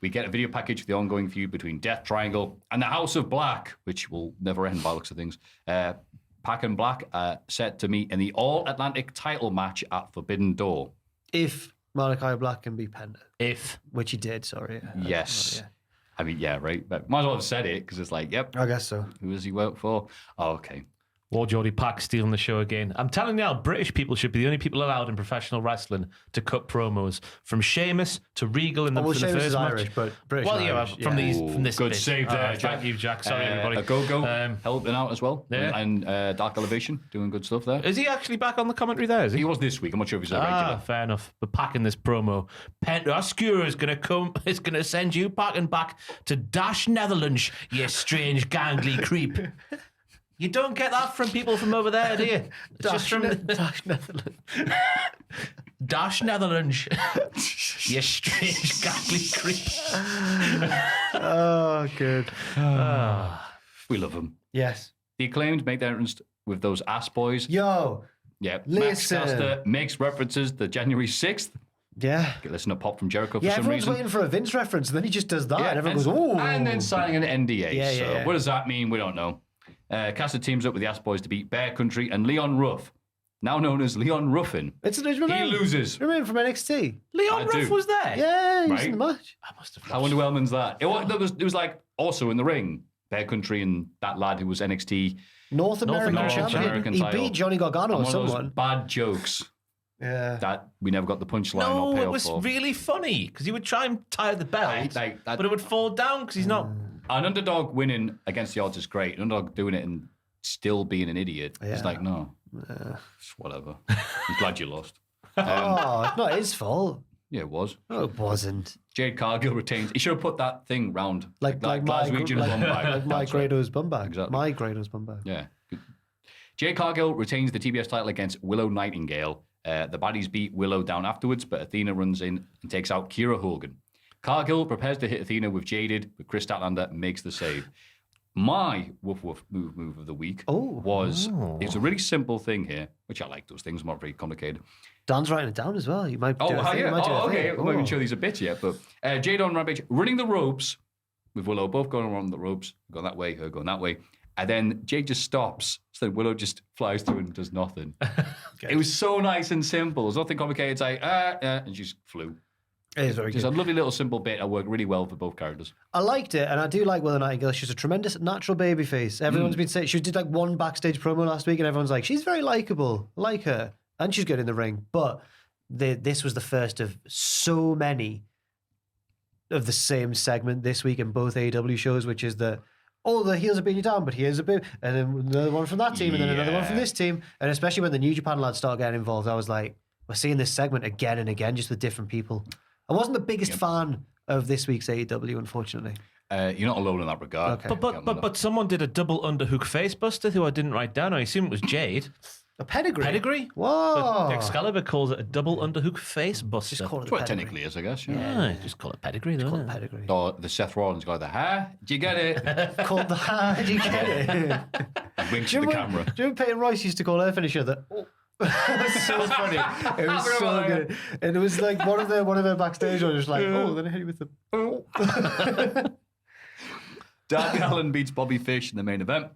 We get a video package of the ongoing feud between Death Triangle and the House of Black, which will never end by the looks of things. Pac and Black are set to meet in the All-Atlantic title match at Forbidden Door. If Malachi Black can be Penta, If. which he did, sorry. Yes. Yeah. I mean, yeah, right. But might as well have said it because it's like, yep, I guess so. who does he work for? Oh, okay. War Geordie Pack stealing the show again. I'm telling you now, British people should be the only people allowed in professional wrestling to cut promos. From Sheamus to Regal in the, Well, for the Sheamus first is match. Irish, but British Well, and yeah, Irish, from yeah. these, from this Good bit. save there, Jack. Thank you, Jack. Sorry, everybody. A Go-Go helping out as well. Yeah. And Dark Elevation doing good stuff there. Is he actually back on the commentary there? Is he? He was this week. I'm not sure if he's a regular. Fair enough. But packing this promo, Penta Oscura is going to come. It's going to send you packing back to Dash Netherlands, you strange gangly creep. You don't get that from people from over there, do you? It's just from Dash Netherlands. Dash Netherlands, you strange gangly creep. Oh, good. We love him. Yes. The Acclaimed make their entrance with those ass boys. Yo. Yeah. Max Listen. Caster makes references to January 6th. Yeah. Listen to Pop from Jericho for Yeah, some everyone's reason. waiting for a Vince reference, and then he just does that, and everyone and, goes, "Ooh!" and then signing an NDA. Yeah, so yeah. what does that mean? We don't know. Caster teams up with the Ass Boys to beat Bear Country and Leon Ruff, now known as Leon Ruffin. It's an He loses. Remember from NXT? Leon I Ruff do. was there. Yeah, he was Right. in the match. I must have. How underwhelming's that? It was like also in the ring. Bear Country and that lad who was NXT. North American American champion. American He title. beat Johnny Gargano And or one of those someone. bad jokes Yeah. that we never got the punchline or No, payoff it was for. really funny because he would try and tie the belt, Like that- but it would fall down because he's not. An underdog winning against the odds is great. An underdog doing it and still being an idiot. It's Yeah. like, no. It's whatever. I'm glad you lost. Oh, it's not his fault. Yeah, it was. No, it wasn't. Jade Cargill retains. He should have put that thing round. Like Glaswegian bum bag. like my That's right. Grado's bum bag. Exactly. My Grado's bum bag. Yeah. Good. Jade Cargill retains the TBS title against Willow Nightingale. The baddies beat Willow down afterwards, but Athena runs in and takes out Kira Hogan. Cargill prepares to hit Athena with Jaded, but Chris Statlander makes the save. My woof woof move of the week it's a really simple thing here, which I like those things, not very complicated. Dan's writing it down as well. You might do a thing. Yeah. You might do a Okay. thing. I'm not even sure these are bits yet, but Jade on Rampage running the ropes with Willow both going around the ropes, going that way, her going that way. And then Jade just stops. So then Willow just flies through and does nothing. It was so nice and simple. There's nothing complicated. It's like, and she just flew. It is very Just good. a lovely little simple bit that worked really well for both characters. I liked it, and I do like Willow Nightingale. She's a tremendous natural baby face. Everyone's been saying, she did like one backstage promo last week, and everyone's like, she's very likable. I like her. And she's good in the ring. But this was the first of so many of the same segment this week in both AEW shows, which is the heels are beating you down, but here's a bit, and then another one from that team, and then another one from this team. And especially when the New Japan lads start getting involved, I was like, we're seeing this segment again and again, just with different people. I wasn't the biggest fan of this week's AEW, unfortunately. You're not alone in that regard. Okay. But someone did a double underhook face buster who I didn't write down. I assume it was Jade. A pedigree. Pedigree? Whoa. But Excalibur calls it a double underhook face buster. Just call it That's a what it pedigree. technically is, I guess. Yeah, just call it pedigree, though. Call it Isn't it? pedigree. Or the Seth Rollins guy, do you get it? Called the hand. You get it. Winks to the camera. Do you remember Peyton Royce used to call her finisher the? Oh. It was so funny. It was so good, and it was like one of their backstage was just like, oh, then I hit you with the. Oh. Darby Allin beats Bobby Fish in the main event.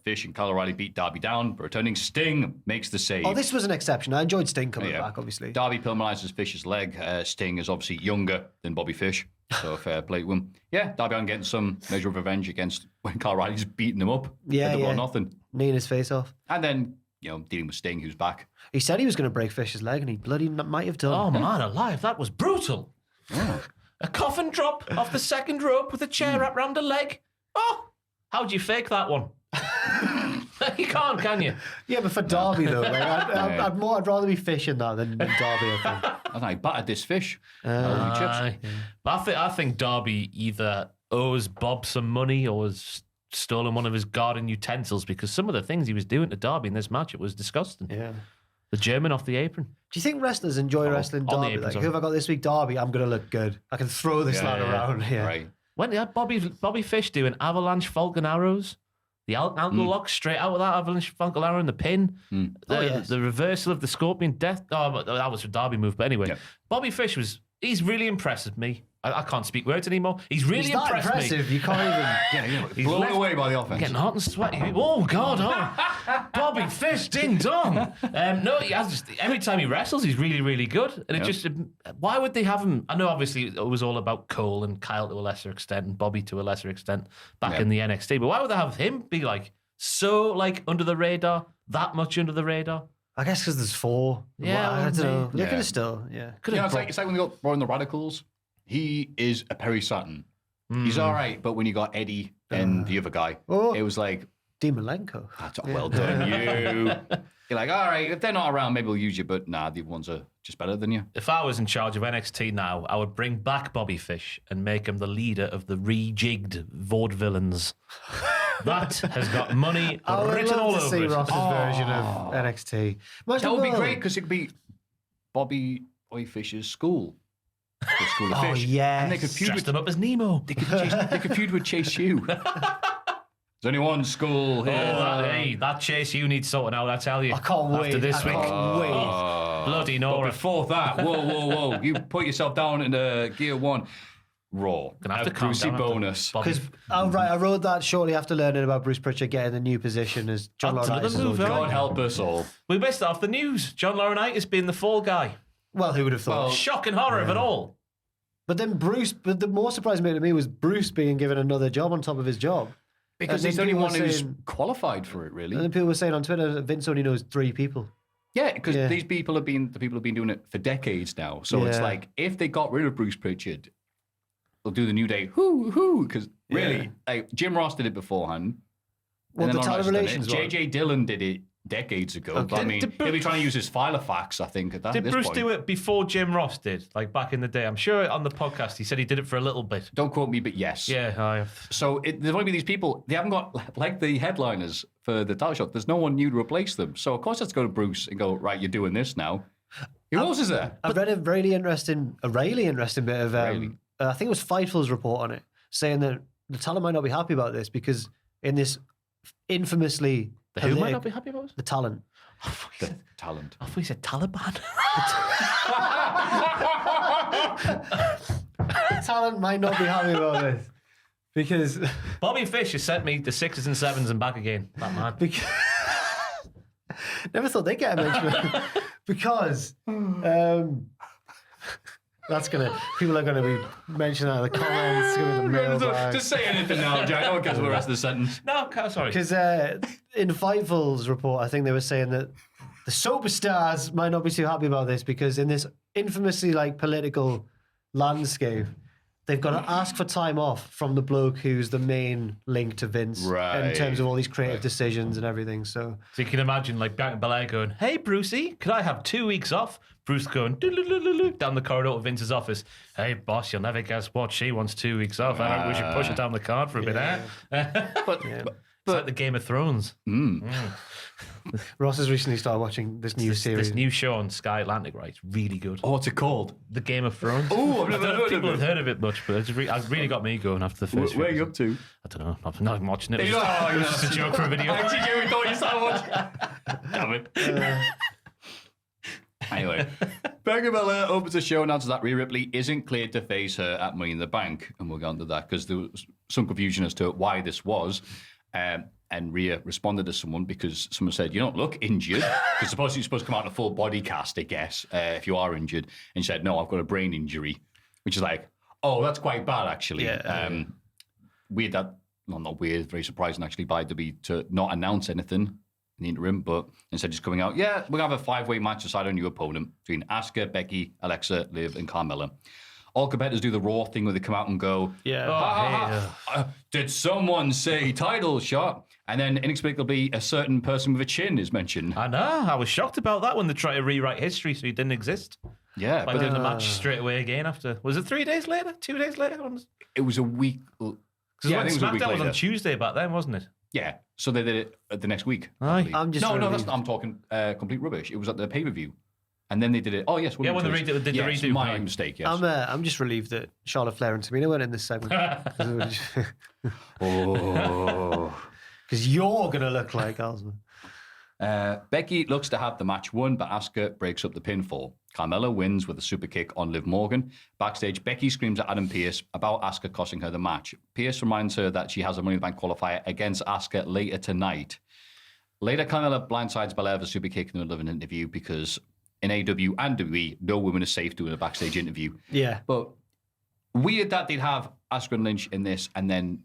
Fish and Kyle O'Reilly beat Darby down, but returning Sting makes the save. Oh, this was an exception. I enjoyed Sting coming back, obviously. Darby pulverizes Fish's leg. Sting is obviously younger than Bobby Fish, so fair play to him. Yeah, Darby Allin getting some measure of revenge against when Kyle O'Reilly's beating him up. Yeah, yeah. Nothing. Kneeing his face off. And then, dealing with Sting, who's back. He said he was going to break Fish's leg, and he bloody might have done. Oh, man alive, that was brutal. Oh. A coffin drop off the second rope with a chair wrapped around a leg. Oh, how'd you fake that one? You can't, can you? Yeah, but for Darby though, like, I'd rather be Fish in that than Darby. I think. I think I battered this fish. But I think Darby either owes Bob some money or has stolen one of his garden utensils, because some of the things he was doing to Darby in this match, it was disgusting. Yeah. The German off the apron. Do you think wrestlers enjoy wrestling on the Darby? apron, Like, sorry. who have I got this week? Darby. I'm going to look good. I can throw this lad around. Yeah. Right. When they had Bobby Fish doing avalanche Falcon arrows, the ankle lock straight out of that avalanche Falcon arrow and the pin, the reversal of the Scorpion Death. Oh, but that was a Darby move. But anyway, Bobby Fish he's really impressed me. I can't speak words anymore. He's really not impressed me. You can't even. He's Blown left- away by the offense. Getting hot and sweaty. Oh, God. Oh. Bobby Fish, ding dong. No, he has every time he wrestles, he's really, really good. And it just, why would they have him? I know, obviously, it was all about Cole and Kyle to a lesser extent and Bobby to a lesser extent back in the NXT. But why would they have him be under the radar, that much under the radar? I guess because there's 4. Yeah, I don't know. They yeah. could have still, yeah. It's like when they got Raw in the Radicals. He is a Perry Saturn. He's all right, but when you got Eddie and the other guy, it was like, Dean Malenko. that's well done, you. You're like, all right, if they're not around, maybe we'll use you, but nah, the other ones are just better than you. If I was in charge of NXT now, I would bring back Bobby Fish and make him the leader of the rejigged vaudevillains. That has got money I would written all love to over see it. Ross's version of NXT. That would be great, because it could be Bobby Fish's school. The School of Fish. yes. And they could feud Dressed with him up as Nemo. They could feud with Chase U. There's only one school here. That Chase you need sorting out, I tell you. I can't wait. After this I week. can't wait. Bloody But Nora. before that, whoa. You put yourself down into Gear 1. Raw. Gonna have to A calm Brucey down after bonus. Bobby. Because I wrote that shortly after learning about Bruce Pritchard getting the new position as John Onto the Laurinaitis' move, old eh? job. God help us all. We missed off the news. John Laurinaitis being the fall guy. Well, who would have thought? Shocking horror of it all. But the more surprising bit to me was Bruce being given another job on top of his job. Because And he's then the only people one were who's saying- qualified for it, And really. then people were saying on Twitter that Vince only knows 3 people. Yeah, because Yeah. these people have been doing it for decades now. So it's Yeah. like, if they got rid of Bruce Pritchard, they'll do the New Day. Who? Because really, like Jim Ross did it beforehand. Well, and the then talent Laurinaitis done it. relations one. J.J. Dillon did it decades ago. Okay. But I mean, Did he'll be trying to use his Filofax, I think, at Did this Bruce point. do it before Jim Ross did? Like back in the day? I'm sure on the podcast he said he did it for a little bit. Don't quote me, but yes. Yeah, So there's only been these people. They haven't got, like the headliners for the title shot, there's no one new to replace them. So of course let's go to Bruce and go, right, you're doing this now. Who else is there? I've read a really interesting bit of, Really? I think it was Fightful's report on it, saying that the talent might not be happy about this because in this infamously... the who might not be happy about it? The talent. The talent. I thought he said Taliban. The talent might not be happy about this because... Bobby Fish has sent me the 6s and 7s and back again. That man. because never thought they'd get a mention because people are gonna be mentioning that in the comments. It's gonna be the mailbag. Just say anything now, Jack. No one cares about the rest of the sentence. No, sorry. Because in Fightful's report, I think they were saying that the superstars might not be too happy about this because in this infamously political landscape, they've got to ask for time off from the bloke who's the main link to Vince in terms of all these creative decisions and everything. So you can imagine like Bianca Belair going, "Hey Brucey, could I have 2 weeks off?" Bruce going doo-doo-doo-doo-doo down the corridor to Vince's office. "Hey boss, you'll never guess what, she wants 2 weeks off. I think we should push her down the card for a bit, eh?" But it's like the Game of Thrones. Ross has recently started watching this new series. This new show on Sky Atlantic, right? It's really good. Oh, what's it called? The Game of Thrones. Oh, I don't know if people have heard of it much, but it's really got me going after the first few Where are you episodes. up to? I don't know. I'm not even watching it. It was Oh, just a joke for a video. We thought you started watching. Damn it. Anyway, Bianca Belair opens the show and announces that Rhea Ripley isn't cleared to face her at Money in the Bank. And we'll get onto that because there was some confusion as to why this was. And Rhea responded to someone because someone said, "You don't look injured." Because supposedly you're supposed to come out in a full body cast, I guess, if you are injured. And she said, "No, I've got a brain injury," which is like, oh, that's quite bad, actually. Weird that, well, not weird, very surprising, actually, by WWE to not announce anything in the interim, but instead just coming out, yeah, we're going to have a 5-way match decide on your opponent between Asuka, Becky, Alexa, Liv, and Carmella. All competitors do the Raw thing where they come out and go, did someone say title shot? And then inexplicably, a certain person with a chin is mentioned. I know. I was shocked about that when they tried to rewrite history so he didn't exist. Yeah. By doing the match straight away again after. Was it 3 days later? 2 days later? It was a week. Because SmackDown was on Tuesday back then, wasn't it? Yeah. So they did it the next week. Aye. I'm talking complete rubbish. It was at the pay-per-view. And then they did it. Oh, yes. Yeah, when they did the redo. My mistake, yes. I'm just relieved that Charlotte Flair and Tamina weren't in this segment. Because you're going to look like Ellsworth. Becky looks to have the match won, but Asuka breaks up the pinfall. Carmella wins with a super kick on Liv Morgan. Backstage, Becky screams at Adam Pearce about Asuka costing her the match. Pearce reminds her that she has a Money in the Bank qualifier against Asuka later tonight. Later, Carmella blindsides Belair with a super kick in the middle of an interview because in AEW and WWE, no woman is safe doing a backstage interview. Yeah. But weird that they'd have Asuka and Lynch in this and then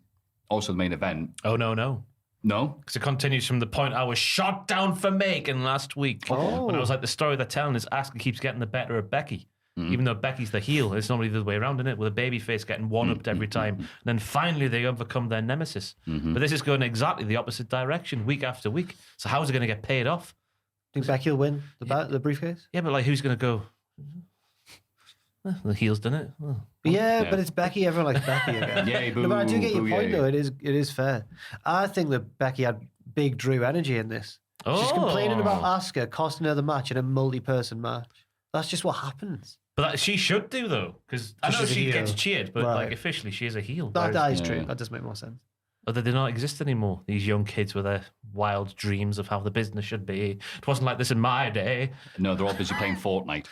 also the main event. Oh, no. No? Because it continues from the point I was shot down for making last week. When I was like, the story they're telling is Asuka keeps getting the better of Becky. Even though Becky's the heel, it's normally the other way around, isn't it? With a babyface getting one-upped every time. And then finally they overcome their nemesis. But this is going exactly the opposite direction, week after week. So how's it going to get paid off? Think Becky will win the briefcase? Yeah, but like, who's going to go? The heel's done it. Oh. Yeah, but it's Becky. Everyone likes Becky again. Yeah, No, but I do get your point, though. It is fair. I think that Becky had big Drew energy in this. She's complaining about Asuka costing her the match in a multi-person match. That's just what happens. But she should do, though, because I know she's a she heel. gets cheered, but Right. like officially she is a heel. That is true. That does make more sense. Or that they don't exist anymore. These young kids with their wild dreams of how the business should be. It wasn't like this in my day. No, they're all busy playing Fortnite.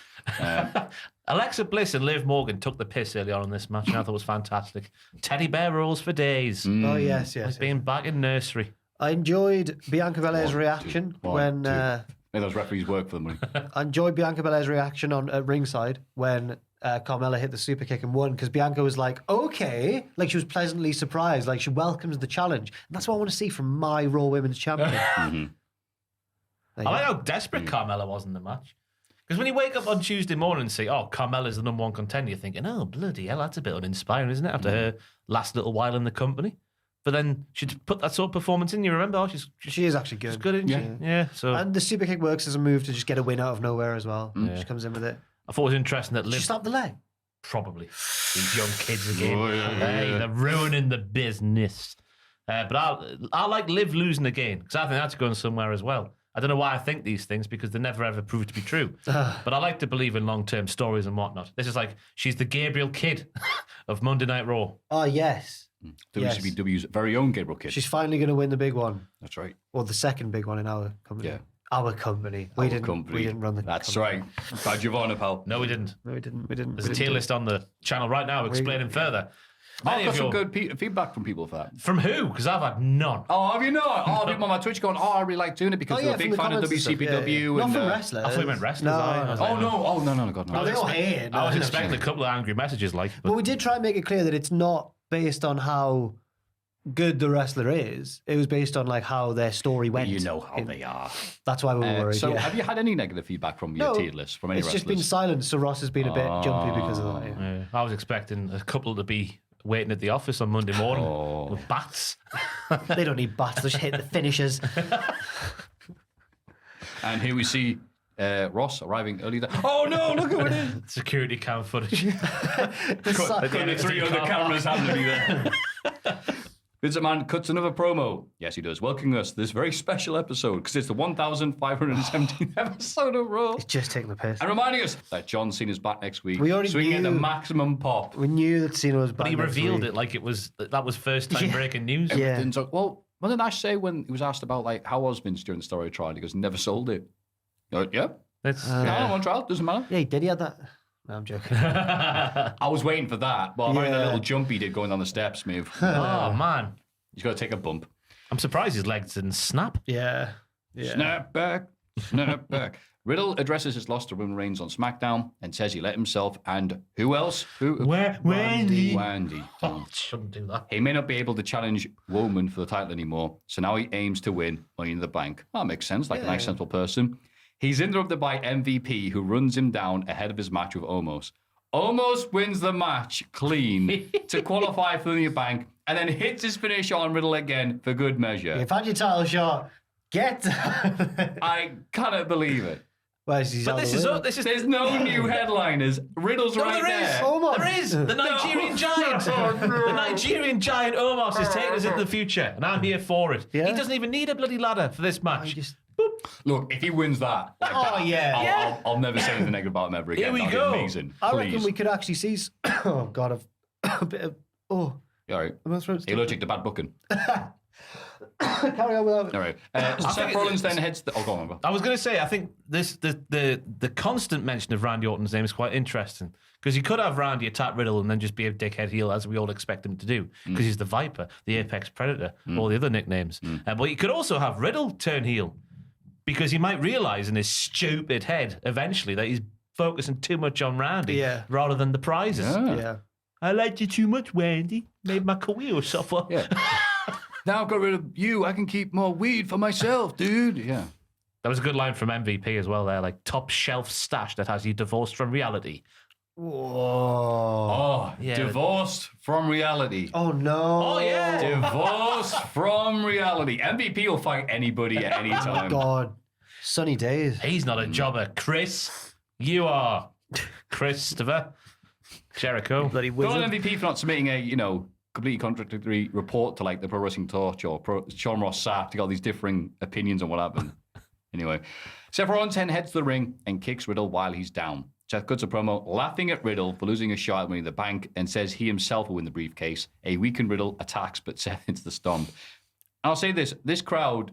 Alexa Bliss and Liv Morgan took the piss early on in this match, and I thought it was fantastic. Teddy bear rules for days. Oh, yes. Like being back in nursery. I enjoyed Bianca Belair's reaction when... May those referees work for the money. I enjoyed Bianca Belair's reaction at ringside when Carmella hit the super kick and won, because Bianca was like, okay. Like, she was pleasantly surprised. Like, she welcomes the challenge. And that's what I want to see from my Raw Women's Champion. I like how desperate Carmella was in the match. Because when you wake up on Tuesday morning and say, oh, Carmella's the number one contender, you're thinking, oh, bloody hell, that's a bit uninspiring, isn't it? After her last little while in the company. But then she'd put that sort of performance in. You remember? Oh, she is actually good. She's good, isn't she? Yeah. So and the super kick works as a move to just get a win out of nowhere as well. She comes in with it. I thought it was interesting that Liv... She slapped the leg. Probably. These young kids again. Hey, they're ruining the business. But I like Liv losing again, because I think that's going somewhere as well. I don't know why I think these things, because they never ever prove to be true. But I like to believe in long-term stories and whatnot. This is like, she's the Gabriel Kidd of Monday Night Raw. Oh, yes. WCW's very own Gabriel Kidd. She's finally going to win the big one. That's right. Or the second big one in our company. Yeah. Our company. We didn't run the That's company. right. Badge of honor, pal. No, we didn't. No, we didn't. There's a tier list on the channel right now explaining further. I've got some good feedback from people for that. From who? Because I've had none. Oh, have you not? Oh, people on my Twitch going, I really like doing it because they're a big fan of WCPW. Not and, from wrestlers. I thought you meant wrestlers. No. No, God, no. No, they all hate it. I was expecting a couple of angry messages like. But we did try and make it clear that it's not based on how good the wrestler is. It was based on like how their story went. You know how they are. That's why we were worried. So yeah. have you had any negative feedback from your No, tier list from any it's wrestlers? just been silent, so Ross has been a bit jumpy because of that. Yeah. I was expecting a couple to be waiting at the office on Monday morning with bats. They don't need bats, they just hit the finishers. And here we see Ross arriving early. Oh no, look who it is. Security cam footage. The 300 cameras happen to be there. Vince McMahon cuts another promo. Yes, he does. Welcoming us to this very special episode because it's the 1,517th episode of Raw. It's just taking the piss. And reminding us that John Cena's back next week. We already so we can get the knew. maximum pop. We knew that Cena was back. But he next revealed week. it like that was first time breaking news. Yeah. Everything's like, well, what did Nash say when he was asked about like how was Vince during the story trial? He goes, never sold it. Yeah. It's, No, on trial, doesn't matter. Yeah, he did. He had that. No, I'm joking. I was waiting for that, but apparently that Yeah. little jump he did going down the steps, Maeve. oh, man. He's got to take a bump. I'm surprised his legs didn't snap. Yeah. Snap back, snap back. Riddle addresses his loss to Roman Reigns on SmackDown and says he let himself and who else? Wendy. Wendy. Oh, shouldn't do that. He may not be able to challenge Roman for the title anymore, so now he aims to win Money in the Bank. That makes sense, like a nice, sensible person. He's interrupted by MVP, who runs him down ahead of his match with Omos. Omos wins the match clean to qualify for the bank, and then hits his finish on Riddle again for good measure. You've had your title shot. Get. I cannot believe it. Well, he's But out this of is the way. There's no new headliners. Riddle's No, right there is. there. Omos. There is. The Nigerian giant. The Nigerian giant Omos is taking us into the future, and I'm here for it. Yeah. He doesn't even need a bloody ladder for this match. Just- Look, if he wins that, like Oh, that, yeah. I'll never say anything negative about him ever again. Here we That'd be go. amazing. I Please. reckon we could actually see. Oh God, a bit of. Oh, All right. am I supposed to Allergic to bad booking. carry on without it? All right. Seth Rollins then heads. Oh, go on. Bro. I was going to say, I think the constant mention of Randy Orton's name is quite interesting because you could have Randy attack Riddle and then just be a dickhead heel as we all expect him to do because he's the Viper, the Apex Predator, all the other nicknames. But you could also have Riddle turn heel because he might realise in his stupid head eventually that he's focusing too much on Randy rather than the prizes. Yeah. I liked you too much, Randy. Made my career suffer. Yeah. Now I've got rid of you. I can keep more weed for myself, dude. Yeah. That was a good line from MVP as well there, like top shelf stash that has you divorced from reality. Oh, Yeah. divorced from reality. Oh no. Oh, yeah. Divorced from reality. MVP will fight anybody at any time. God. Sunny days. He's not a jobber, Chris. You are. Christopher. Jericho. Bloody Good on wizard. MVP for not submitting a, completely contradictory report to like the Pro Wrestling Torch or Sean Ross Sapp to get all these differing opinions on what happened. Anyway, Seth Rollins then heads to the ring and kicks Riddle while he's down. Seth cuts a promo laughing at Riddle for losing a shot at Money in the Bank and says he himself will win the briefcase. A weakened Riddle attacks, but Seth hits the stomp. And I'll say this crowd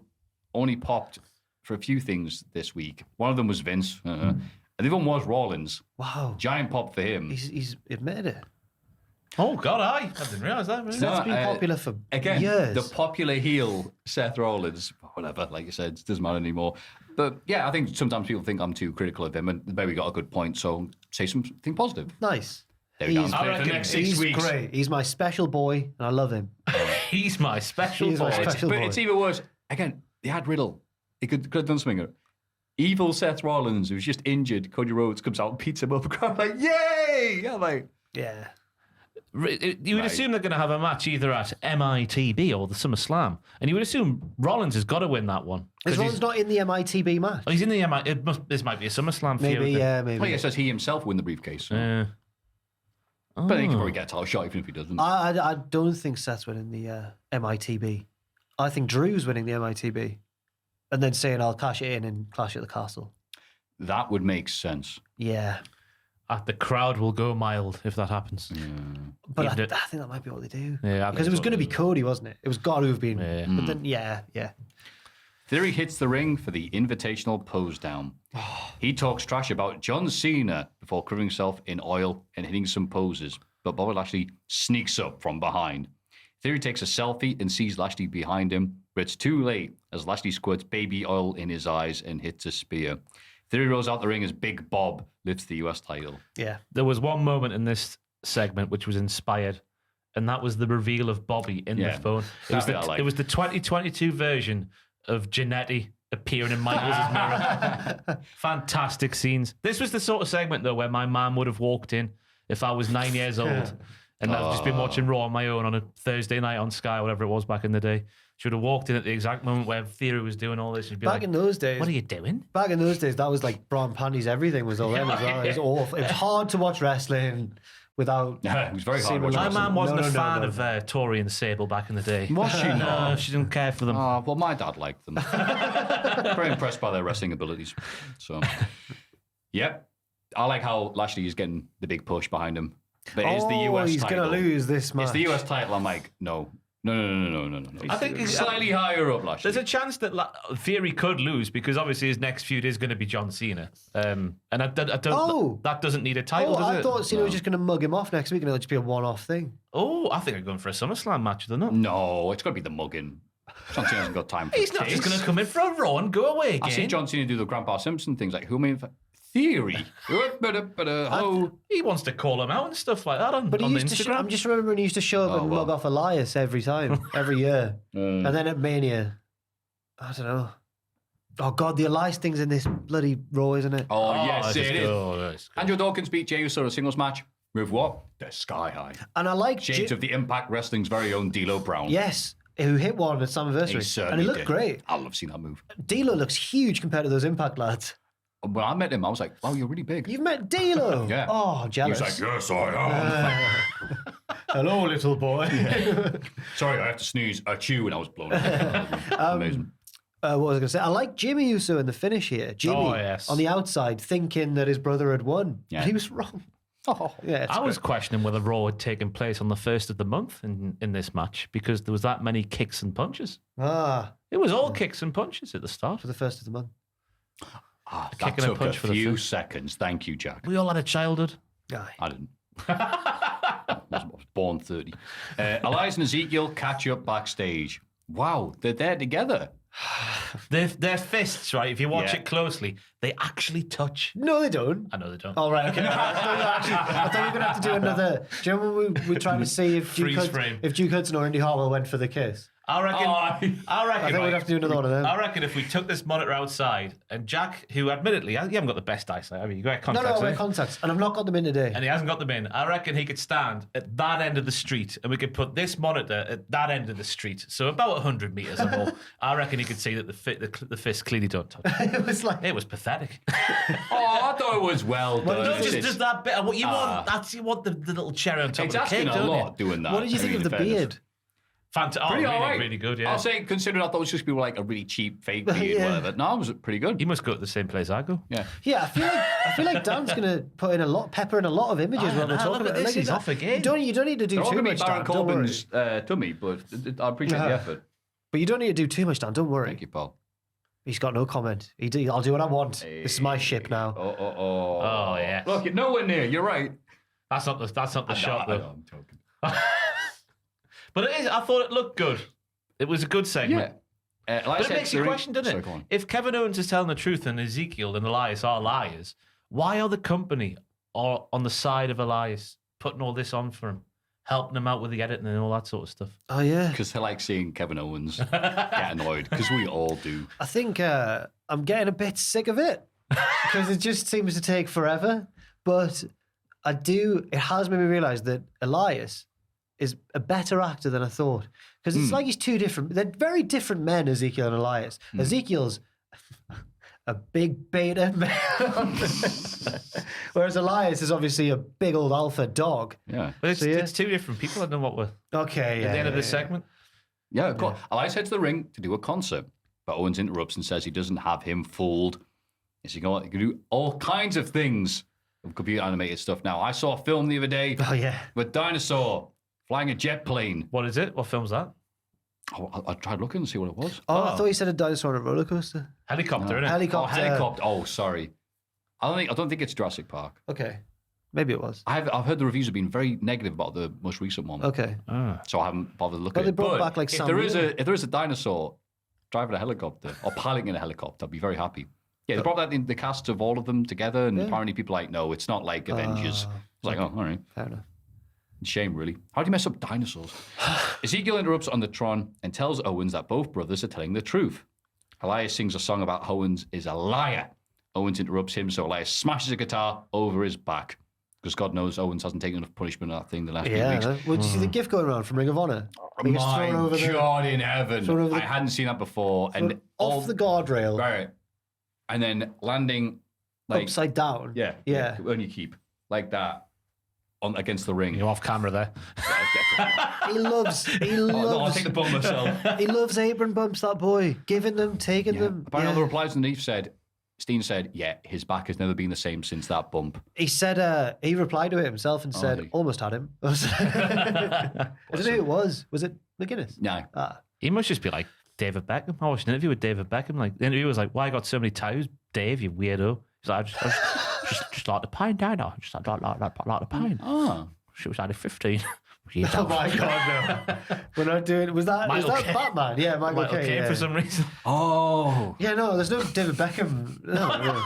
only popped for a few things this week. One of them was Vince, and the other one was Rollins. Wow. Giant pop for him. He's admitted it. Oh, God, I didn't realise that. Really. That's been popular for years. The popular heel Seth Rollins, whatever, like you said, it doesn't matter anymore. But yeah, I think sometimes people think I'm too critical of him, and maybe got a good point, so say something positive. Nice. There we go. He's, For the next 6 he's weeks. great. He's my special boy, and I love him. He's my special He's my boy. special But boy. it's even worse. Again, they had Riddle. He could have done something. Evil Seth Rollins, who's just injured. Cody Rhodes comes out and beats him up. I'm like, yay! I'm like, Yeah. You would assume they're going to have a match either at MITB or the SummerSlam, and you would assume Rollins has got to win that one. Is 'Cause Rollins not in the MITB match? he's in the this might be a SummerSlam feud. Maybe, then. yeah, maybe. well, yeah, it says he himself win the briefcase. So. Oh. But he can probably get a title shot even if he doesn't. I don't think Seth's winning the MITB. I think Drew's winning the MITB. And then saying, I'll cash it in and Clash at the Castle. That would make sense. Yeah. The crowd will go mild if that happens. But I Even it- think that might be what they do. Yeah, I think Because it was so. going to be Cody, wasn't it? It was got to have been. Yeah. But then, yeah. Theory hits the ring for the invitational pose down. He talks trash about John Cena before covering himself in oil and hitting some poses, but Bob Lashley sneaks up from behind. Theory takes a selfie and sees Lashley behind him, but it's too late as Lashley squirts baby oil in his eyes and hits a spear. Theory rolls out the ring as Big Bob lifts the US title. Yeah. There was one moment in this segment which was inspired and that was the reveal of Bobby in the phone. It was the 2022 version of Janetti appearing in Michaels' mirror. Fantastic scenes. This was the sort of segment, though, where my mum would have walked in if I was 9 years old and I've just been watching Raw on my own on a Thursday night on Sky, whatever it was back in the day. She would have walked in at the exact moment where Theory was doing all this. She'd be Back in those days. what are you doing? Back in those days, that was like bra and panties, everything was all them as well. It was awful. It was hard to watch wrestling without... Yeah, it was very hard to watch My wrestling. mum wasn't a fan of Tori and Sable back in the day. Was she not? No, she didn't care for them. Well, my dad liked them. Very impressed by their wrestling abilities. So, yep. I like how Lashley is getting the big push behind him. But it is the US he's title. going to lose this match. It's the US title. I'm like, no. No. I think Slightly higher up, Lashley. there's a chance that Theory could lose because obviously his next feud is going to be John Cena. And I don't. That doesn't need a title, does I it? thought Cena was just going to mug him off next week and it'll just be a one-off thing. Oh, I think I'm going for a SummerSlam match, don't know. No, it's got to be the mugging. John Cena hasn't got time for He's not this. just going to come in for a Raw and go away again. I've seen John Cena do the Grandpa Simpson things like, who made Theory? Hello. He wants to call him out and stuff like that on But he the used to Instagram. I'm just remembering he used to show up and mug off Elias every time, every year. And then at Mania, I don't know. Oh, God, the Elias thing's in this bloody Raw, isn't it? Oh, yes, it's it is. good. Andrew Dawkins beat Jey Uso in a singles match with what? The Sky High. And I like... Shades of the Impact Wrestling's very own D'Lo Brown. Yes, who hit one at Slammiversary. He And certainly he looked did. great. I love seeing that move. D'Lo looks huge compared to those Impact lads. When I met him, I was like, wow, you're really big. You've met D'Lo? Yeah. Oh, He jealous. was like, yes, I am. Hello, little boy. Sorry, I have to sneeze. Achoo, and I was blown away. Amazing. What was I going to say? I like Jimmy Uso in the finish here. Jimmy on the outside thinking that his brother had won. Yeah. He was wrong. Oh, yeah, I was questioning whether Raw had taken place on the first of the month in this match because there was that many kicks and punches. It It was all kicks and punches at the start. for the first of the month. That Kicking a took punch a for the few first. seconds. Thank you, Jack. We all had a childhood. Aye. I didn't. I was born 30. Elias and Ezekiel catch up backstage. Wow, they're there together. Their fists, right? If you watch Yeah. it closely, they actually touch. No, they don't. I know they don't. All right, okay. I thought we were going to have to do another. Do you remember we were trying to see if Freeze frame. Duke Hudson or Indy Hartwell went for the kiss? I reckon. I reckon. I think we'd have to do another one of them. I reckon if we took this monitor outside and Jack, who admittedly, you haven't got the best eyesight, have you? You got No, contacts, I wear eh? contacts, and I've not got them in today. And he hasn't got them in. I reckon he could stand at that end of the street and we could put this monitor at that end of the street. So about 100 metres or more. I reckon he could see that the fists clearly don't touch. It was like It was pathetic. Oh, I thought it was well done. No, It's- just that bit. What you want? That's you want the little cherry on top It's of the asking cake, a don't lot you? doing that. What did you think of the beard? Really, all right. really good. Yeah. I'll say, considering I thought it was just be like a really cheap fake beard, Yeah. whatever. No, it was pretty good. You must go to the same place I go. Yeah. Yeah, I feel like Dan's going to put in pepper in a lot of images when we're talking look at about this, like, he's off again. You don't need to do They're all too going to be much, Baron Dan. Don't worry. Corbin's tummy, but I appreciate the effort. But you don't need to do too much, Dan. Don't worry. Thank you, Paul. He's got no comment. I'll do what I want. This is my ship now. Oh yeah. Look, you're nowhere near. You're right. That's not the shot I know, though. I'm joking. But it is. I thought it looked good. It was a good segment. Yeah. But it makes you question, doesn't Sorry, it? go on. If Kevin Owens is telling the truth and Ezekiel and Elias are liars, why are the company on the side of Elias putting all this on for him, helping him out with the editing and all that sort of stuff? Oh, yeah. Because I like seeing Kevin Owens get annoyed, because we all do. I think I'm getting a bit sick of it because it just seems to take forever. But it has made me realise that Elias is a better actor than I thought. Because it's like he's they're very different men, Ezekiel and Elias. Ezekiel's a big beta male, whereas Elias is obviously a big old alpha dog. Yeah. But it's, So, yeah. it's two different people. I don't know what we're Okay, at the end of this segment. Yeah, of course. Elias heads to the ring to do a concert, but Owens interrupts and says he doesn't have him fooled. He can do all kinds of things of computer animated stuff now. I saw a film the other day Oh, yeah. with dinosaur flying a jet plane. What is it? What film's that? Oh, I tried looking to see what it was. Oh, I thought you said a dinosaur on a roller coaster. Helicopter, innit? Helicopter. Oh, helicopter. Oh, sorry. I don't think it's Jurassic Park. Okay. Maybe it was. I've heard the reviews have been very negative about the most recent one. Okay. So I haven't bothered looking Well, at it. they brought But back, like, if Sam there is Neill. if there is a dinosaur driving a helicopter or piloting a helicopter, I'd be very happy. Yeah, they brought that in the casts of all of them together, and apparently people are like, no, it's not like Avengers. It's like, oh, all right. Fair enough. Shame, really. How do you mess up dinosaurs? Ezekiel interrupts on the Tron and tells Owens that both brothers are telling the truth. Elias sings a song about Owens is a liar. Owens interrupts him, so Elias smashes a guitar over his back. Because God knows Owens hasn't taken enough punishment on that thing the last few weeks. Well, did you see the gift going around from Ring of Honor? My God in heaven. I hadn't seen that before. And off the guardrail. Right. And then landing like upside down. Yeah. When you keep like that on against the ring. You're off camera there. He loves. No, I'll take the bump myself. He loves apron bumps, that boy. Giving them, taking them. Apparently, all the replies underneath said, Steen said, his back has never been the same since that bump. He said, he replied to it himself and said, almost had him. I don't know who it was. Was it McGuinness? No. He must just be like David Beckham. I watched an interview with David Beckham. Like, the interview was like, why I got so many toes, Dave, you weirdo. He's like, I just like the pine down. I just like the pine. Oh. She was only 15. Oh my God, no. We're not doing. Was that Batman? Yeah, Michael Caine for some reason. Oh. Yeah, no, there's no David Beckham. No.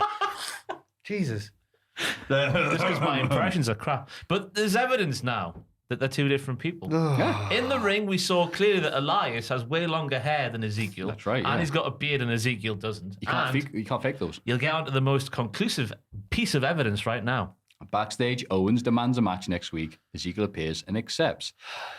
Jesus. Just because my impressions are crap. But there's evidence now that they're two different people. In the ring, we saw clearly that Elias has way longer hair than Ezekiel. That's right, And he's got a beard and Ezekiel doesn't. You can't fake those. You'll get onto the most conclusive piece of evidence right now. Backstage, Owens demands a match next week. Ezekiel appears and accepts.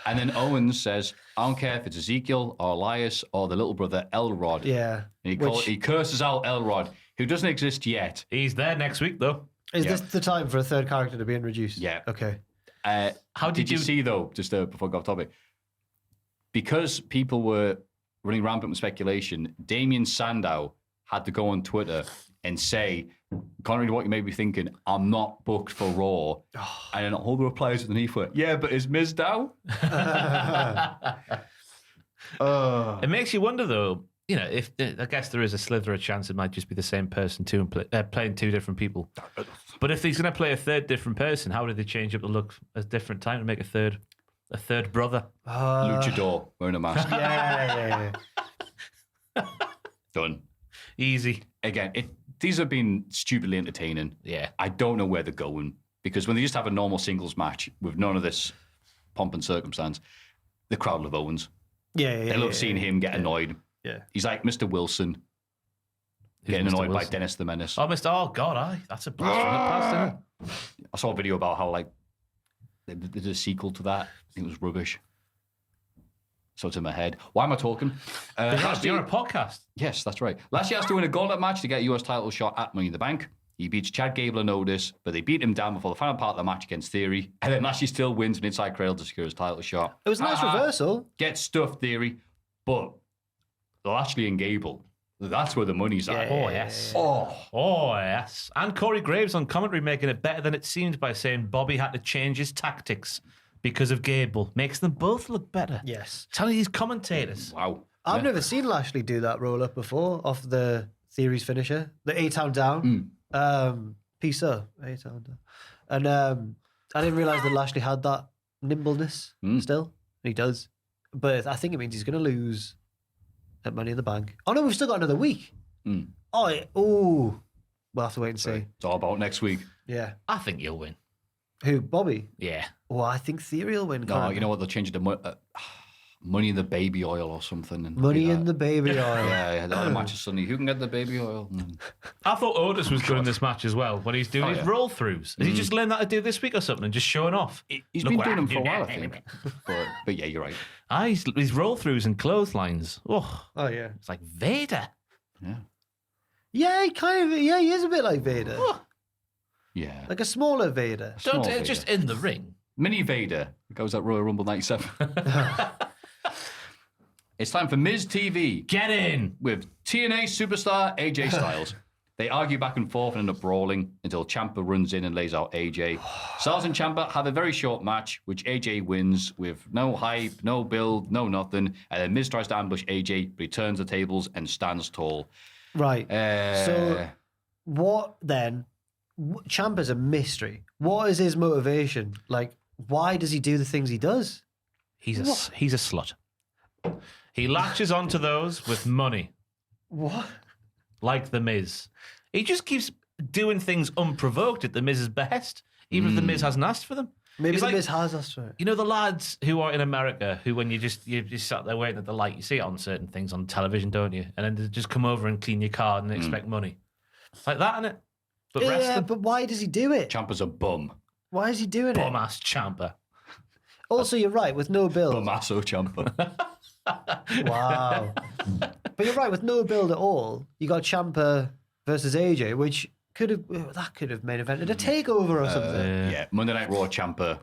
And then Owens says, I don't care if it's Ezekiel or Elias or the little brother Elrod. Yeah. And he curses out Elrod, who doesn't exist yet. He's there next week, though. Is this the time for a third character to be introduced? Yeah. Okay. How did you see, though, just before I go off topic, because people were running rampant with speculation, Damien Sandow had to go on Twitter and say, contrary to what you may be thinking, I'm not booked for Raw. And then all the replies underneath were, yeah, but is Miz down? It makes you wonder, though, you know, if I guess there is a slither of chance it might just be the same person playing two different people. But if he's going to play a third different person, how did they change up the look a different time to make a third brother? Luchador wearing a mask. Yeah. Done. Easy. Again, these have been stupidly entertaining. Yeah. I don't know where they're going, because when they just have a normal singles match with none of this pomp and circumstance, the crowd love Owens. They love seeing him get annoyed. Yeah. He's like Mr. Wilson getting annoyed by Dennis the Menace. Oh, God, that's a blast from the past, isn't it? I saw a video about how they did a sequel to that. I think it was rubbish. So it's in my head. Why am I talking? You're on a podcast. Yes, that's right. Lashley has to win a gauntlet match to get a US title shot at Money in the Bank. He beats Chad Gable and Otis, but they beat him down before the final part of the match against Theory. And then Lashley still wins an inside cradle to secure his title shot. It was a nice reversal. Get stuffed, Theory. But Lashley and Gable, that's where the money's at. Oh, yes. Oh, yes. And Corey Graves on commentary making it better than it seemed by saying Bobby had to change his tactics because of Gable. Makes them both look better. Yes. Telling these commentators. Wow. I've never seen Lashley do that roll up before off the Theory's finisher. The A-Town down. Peace up. A-Town down. And I didn't realise that Lashley had that nimbleness still. He does. But I think it means he's going to lose at Money in the Bank. Oh, no, we've still got another week. We'll have to wait and see. It's all about next week. Yeah. I think you'll win. Who, Bobby? Yeah. Well, I think Theory will win. No, you know what? They'll change it to Money in the Baby Oil or something. And Money in the Baby Oil. Yeah, the match is Sunday. Who can get the baby oil? I thought Otis was good in this match as well when he's doing his roll-throughs. Has he just learned that to do this week or something and just showing off? He's been doing them for a while, I think. But yeah, you're right. His roll-throughs and clotheslines. Oh, yeah. It's like Vader. Yeah. Yeah, he is a bit like Vader. Yeah. Like a smaller Vader. Just in the ring. Mini Vader. It goes at Royal Rumble 97. It's time for Miz TV. Get in. With TNA superstar AJ Styles. They argue back and forth and end up brawling until Ciampa runs in and lays out AJ. Styles and Ciampa have a very short match, which AJ wins with no hype, no build, no nothing. And then Miz tries to ambush AJ, but he turns the tables and stands tall. Right. So what then? Ciampa's a mystery. What is his motivation? Like, why does he do the things he does? He's a slut. He latches onto those with money. What? Like The Miz. He just keeps doing things unprovoked at The Miz's behest, even if The Miz hasn't asked for them. Maybe It's the like- Miz has, that's right. You know the lads who are in America who, when you just sat there waiting at the light, you see it on certain things on television, don't you? And then they just come over and clean your car and expect money. It's like that, innit? But Yeah, wrestling, but why does he do it? Ciampa's a bum. Why is he doing bum it? ass Ciampa. Also, you're right, with no build. Bum-asso Ciampa. Wow. But you're right, with no build at all, you got Ciampa versus AJ, which could have main evented a takeover or something. Yeah, Monday Night Raw Ciampa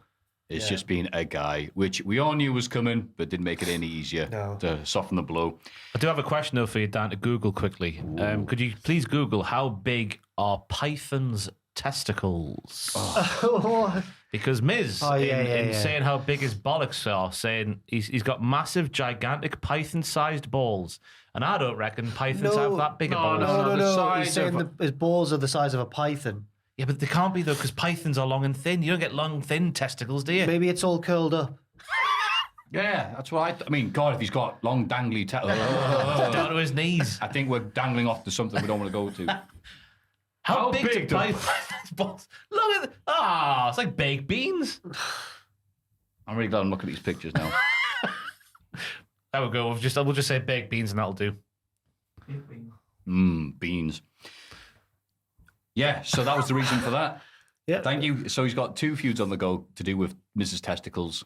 is just being a guy, which we all knew was coming, but didn't make it any easier to soften the blow. I do have a question though for you, Dan, to Google quickly. Could you please Google how big are pythons' testicles? Because Miz, in saying how big his bollocks are, saying he's got massive, gigantic python-sized balls. And I don't reckon pythons have that big a balls. no. the No. size He's saying of- his balls are the size of a python. Yeah, but they can't be though, because pythons are long and thin. You don't get long, thin testicles, do you? Maybe it's all curled up. Yeah, that's what I mean, God, if he's got long dangly Down to his knees. I think we're dangling off to something we don't want to go to. How How big big do do- pythons' balls? Look at it's like baked beans. I'm really glad I'm looking at these pictures now. There we go. We'll just say baked beans and that'll do. Beans. Yeah, so that was the reason for that. Yeah. Thank you. So he's got 2 feuds on the go to do with Mrs. Testicles.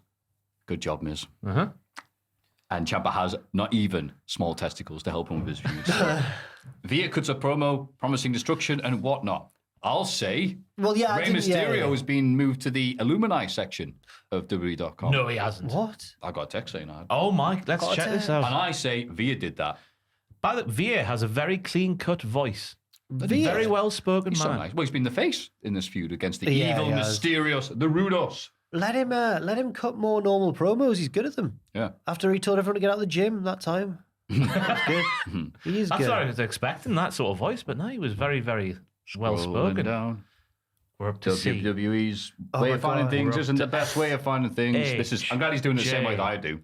Good job, Miz. Uh-huh. And Ciampa has not even small testicles to help him with his feuds. Via cuts a promo promising destruction and whatnot. I'll say Well, yeah, I Rey didn't- Mysterio has been moved to the Illumini section of WWE.com. No, he hasn't. What? I got a text saying that. Oh my! Let's Got check it. this And out. I say Via did that. By the Via has a very clean-cut voice. Via? Very well-spoken He's so man. nice. Well, he's been the face in this feud against the Yeah, evil, he has. mysterious, the Rudos. Let him cut more normal promos. He's good at them. Yeah. After he told everyone to get out of the gym that time. That's good. He is That's good. what I was expecting, that sort of voice, but no, he was very, very Scrolling well-spoken. down. We're up to C. WWE's Oh way my of finding God. things We're up isn't to the best way of finding things. I'm glad he's doing it the same way that I do.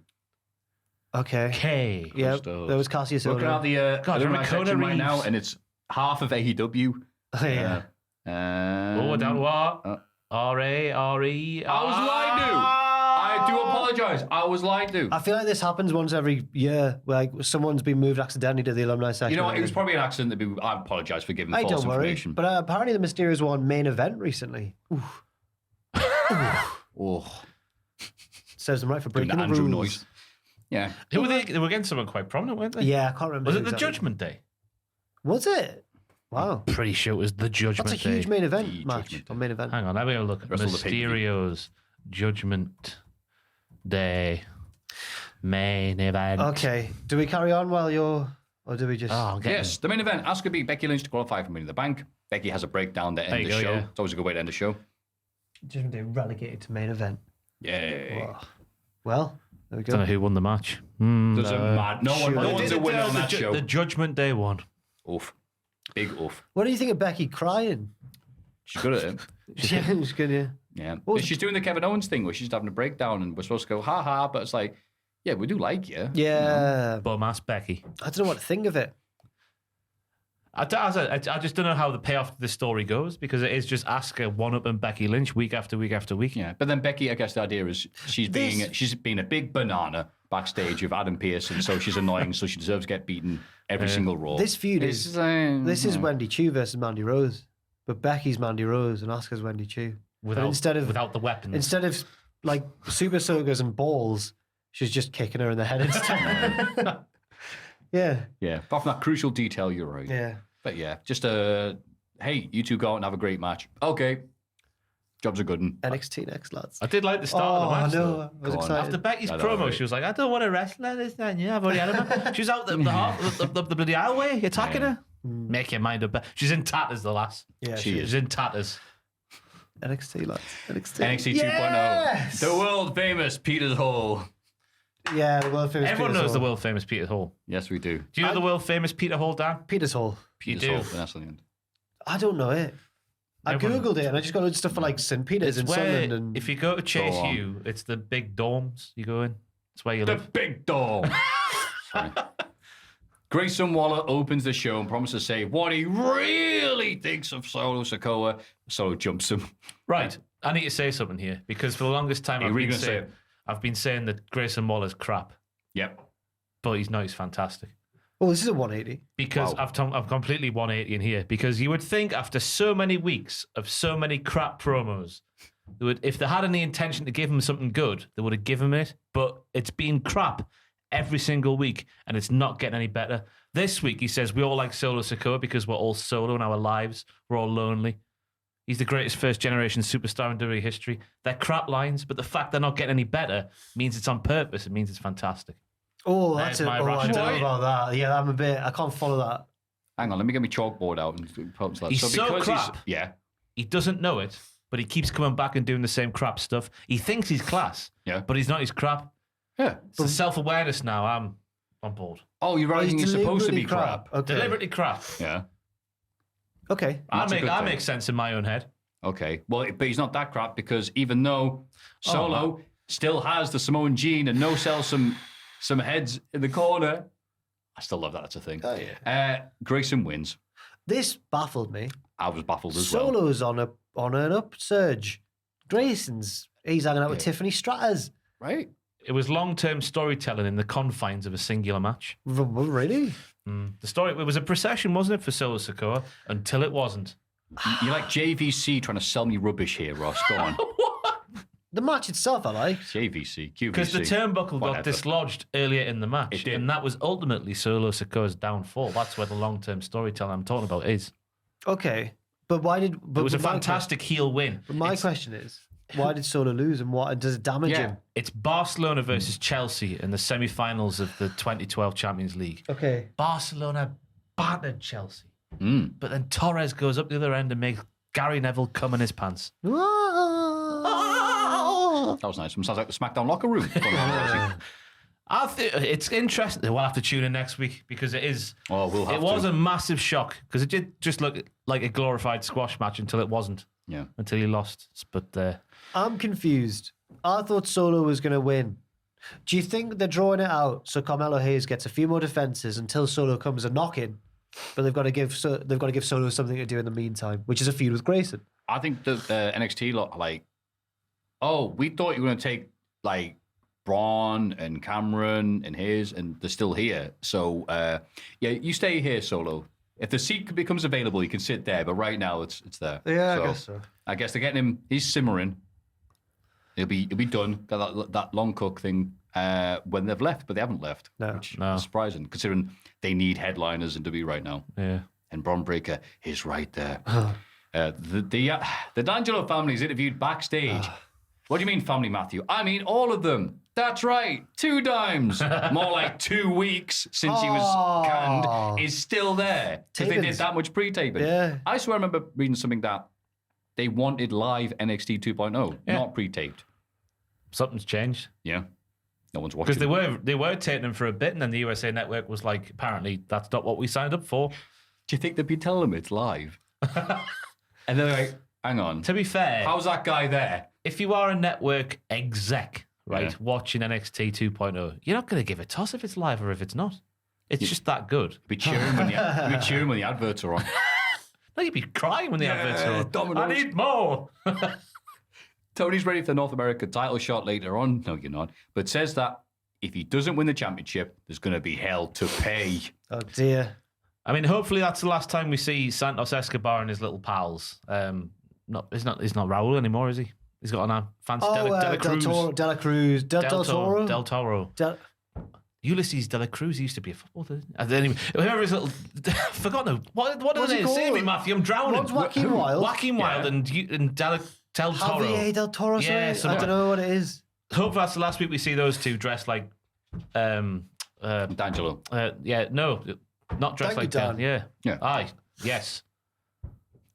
Okay. K. Yeah, Crystals. there was Cassius Looking Ohno. at the God, Illumini Dakota section right now, Reeves. and it's half of AEW. Oh, yeah. Oh, down what? R-A-R-E. I was lied to. I do apologise. I was lied to. I feel like this happens once every year, where like someo's been moved accidentally to the alumni section. You know what? It was probably an accident. I apologise for giving Hey, false don't worry. information. But apparently the Mysterios won main event recently. Oh, Serves them right for doing breaking the the Andrew rules. noise. Yeah. Who were they? They were against someone quite prominent, weren't they? Yeah, I can't remember. Was it the exactly. Judgment Day? Was it? Wow. Pretty sure it was the Judgment That's a Day. huge main event Huge match Judgment Day. on main event. Hang on, let me have a look. Wrestle the pay-per-view. Mysterio's Judgment Day main event. Okay. Do we carry on while you're, or do we just? Oh, I'm getting- Yes, the main event. Asuka beat Becky Lynch to qualify for Money in the Bank. Becky has a breakdown to There end you the go, show. yeah. It's always a good way to end the show. Judgment Day relegated to main event. Yay. Oh. Well, there we Don't know go. who won the match. Doesn't matter. No Sure. one's a winner on that the, show. The Judgment Day one. Oof. Big oof. What do you think of Becky crying? She's good at it. She's good, yeah. Yeah. What was- She's doing the Kevin Owens thing where she's having a breakdown and we're supposed to go, ha ha, but it's like, yeah, we do like you. Yeah. Bum ass Becky. I don't know what to think of it. I just don't know how the payoff to this story goes because it is just Asuka one-upping Becky Lynch week after week after week. Yeah. But then Becky, I guess the idea is she's being a big banana backstage of Adam Pearce, and so she's annoying, so she deserves to get beaten every single Raw. This feud It's is like, this is Wendy Chu versus Mandy Rose, but Becky's Mandy Rose and Asuka's Wendy Chu. Without, And without the weapons. instead of like super sogas and balls, she's just kicking her in the head instead. Yeah, Yeah. Apart from that crucial detail, you're right. yeah. But yeah, just hey, you two go out and have a great match. Okay. Job's a good one. NXT next, lads. I did like the start of the match. I know. though. I was Go on. excited. After Becky's I know, promo, right? she was like, I don't want to wrestle her this time. Yeah, I've already had enough. She was out the bloody aisleway attacking her. Make your mind up. She's in tatters, the lass. Yeah, She is. She's in tatters. NXT, lads. NXT. NXT Yes! 2.0. The world famous Peter's Hall. Yeah, the world famous. Everyone Peter's knows the Hall. world famous Peter Hall. Yes, we do. Do you know the world famous Peter Hall, Dan? Peter's Hall. You Peter's do. Hall, that's the end. I don't know it. I Everyone- googled it and I just got loads of stuff for like St. Peter's in Where, Sunderland. And if you go to Chase Go on. U, it's the big dorms you go in. It's where you The live. big dog. Sorry. Grayson Waller opens the show and promises to say what he really thinks of Solo Sikoa. Solo jumps him. Right. I need to say something here because for the longest time I've been saying that Grayson Waller's crap. Yep. But he's not. He's fantastic. Oh, this is a 180. Because I've completely 180 in here. Because you would think after so many weeks of so many crap promos, if they had any intention to give him something good, they would have given him it. But it's been crap every single week, and it's not getting any better. This week, he says, we all like Solo Sikoa because we're all solo in our lives. We're all lonely. He's the greatest first-generation superstar in WWE history. They're crap lines, but the fact they're not getting any better means it's on purpose. It means it's fantastic. Oh, There's I don't know about that. Yeah, I can't follow that. Hang on, let me get my chalkboard out and put that. He's so crap. Yeah. He doesn't know it, but he keeps coming back and doing the same crap stuff. He thinks he's class, but he's not. He's crap. Yeah. It's the self-awareness now. I'm on board. Oh, you're right. He's supposed to be crap. Okay. Deliberately crap. Yeah. Okay. I make sense in my own head. Okay. Well, but he's not that crap because even though Solo still has the Samoan gene and no-sell some heads in the corner, I still love that. That's a thing. Oh, yeah. Grayson wins. This baffled me. I was baffled as well. Solo's on an upsurge. Grayson's, he's hanging out with Tiffany Stratters. Right? It was long-term storytelling in the confines of a singular match. Really? The story, it was a procession, wasn't it, for Solo Sikoa, until it wasn't. You're like JVC trying to sell me rubbish here, Ross. Go on. The match itself, I like. JVC, QVC. Because the turnbuckle got Whatever. dislodged earlier in the match. It did. And that was ultimately Solo Sikoa's downfall. That's where the long-term storytelling I'm talking about is. Okay. But why did... It was a fantastic heel win. But my question is, why did Solo lose and what does it damage him? It's Barcelona versus Chelsea in the semi-finals of the 2012 Champions League. Okay. Barcelona battered Chelsea. But then Torres goes up the other end and makes Gary Neville come in his pants. That was nice. Sounds like the SmackDown locker room. It's interesting. We'll have to tune in next week because it is. Oh, we'll have It was a massive shock because it did just look like a glorified squash match until it wasn't. Yeah. Until he lost. But I'm confused. I thought Solo was going to win. Do you think they're drawing it out so Carmelo Hayes gets a few more defenses until Solo comes a knock-in? But they've got to give Solo something to do in the meantime, which is a feud with Grayson. I think the NXT lot are like, oh, we thought you were going to take like Braun and Cameron and Hayes, and they're still here. So yeah, you stay here, Solo. If the seat becomes available, you can sit there. But right now, it's there. Yeah, I guess so. I guess they're getting him. He's simmering. He'll be done. Got that long cook thing when they've left, but they haven't left. Which is surprising considering they need headliners in WWE right now. yeah. And Braun Breaker is right there. The D'Angelo family is interviewed backstage. What do you mean, family, Maffew? I mean all of them. That's right, 2 times. More like 2 weeks since he was canned. Is still there because they did that much pre-taping. Yeah. I swear I remember reading something that they wanted live NXT 2.0, not pre-taped. Something's changed. Yeah. No one's watching. Because they were taping them for a bit, and then the USA Network was like, apparently that's not what we signed up for. Do you think they'd be telling them it's live? And they're like, hang on. To be fair, How's that guy there? if you are a network exec, right, watching NXT 2.0, you're not going to give a toss if it's live or if it's not. It's just that good. You'd be cheering when the adverts are on. No, you'd be crying when the adverts are on. Dominoes. I need more. Tony's ready for the North America title shot later on. No, you're not. But says that if he doesn't win the championship, there's going to be hell to pay. Oh, dear. I mean, hopefully that's the last time we see Santos Escobar and his little pals. He's not Raul anymore, is he? He's got a fancy Dela Cruz. Del Toro. Del Toro. Ulysses Dela Cruz used to be a footballer. Anyway, whoever his little, forgotten what are they saying, me, Maffew? I'm drowning. One's Joaquin Wild. Joaquin Wild and Del Toro. Javier Del Toro. Yeah, I don't know what it is. Hopefully that's the last week we see those two dressed like. D'Angelo. Yeah, no, not dressed Thank you, like Dan. Dan. Yeah. Aye. Yes.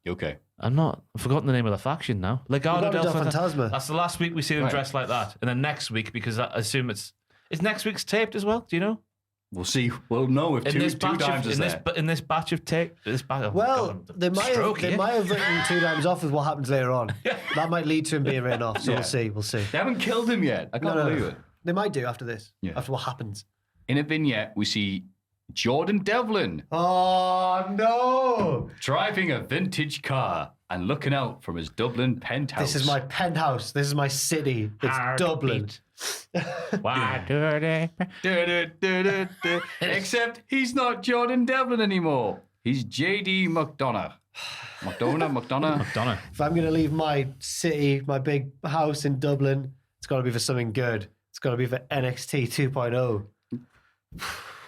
You okay? I've forgotten the name of the faction now. Legado del Fantasma. That's the last week we see them dressed like that. And then next week, because I assume is next week's taped as well? Do you know? We'll see. We'll know if two times is there. In this batch of tape. They might have written 2 times off with what happens later on. That might lead to him being written off. So we'll see. They haven't killed him yet. I can't believe it. They might do after this. Yeah. After what happens. In a vignette, we see Jordan Devlin, Oh, no. driving a vintage car and looking out from his Dublin penthouse. This is my penthouse. This is my city. It's Dublin. Why do they? Except he's not Jordan Devlin anymore. He's JD McDonough. McDonough. If I'm going to leave my city, my big house in Dublin, it's got to be for something good. It's got to be for NXT 2.0.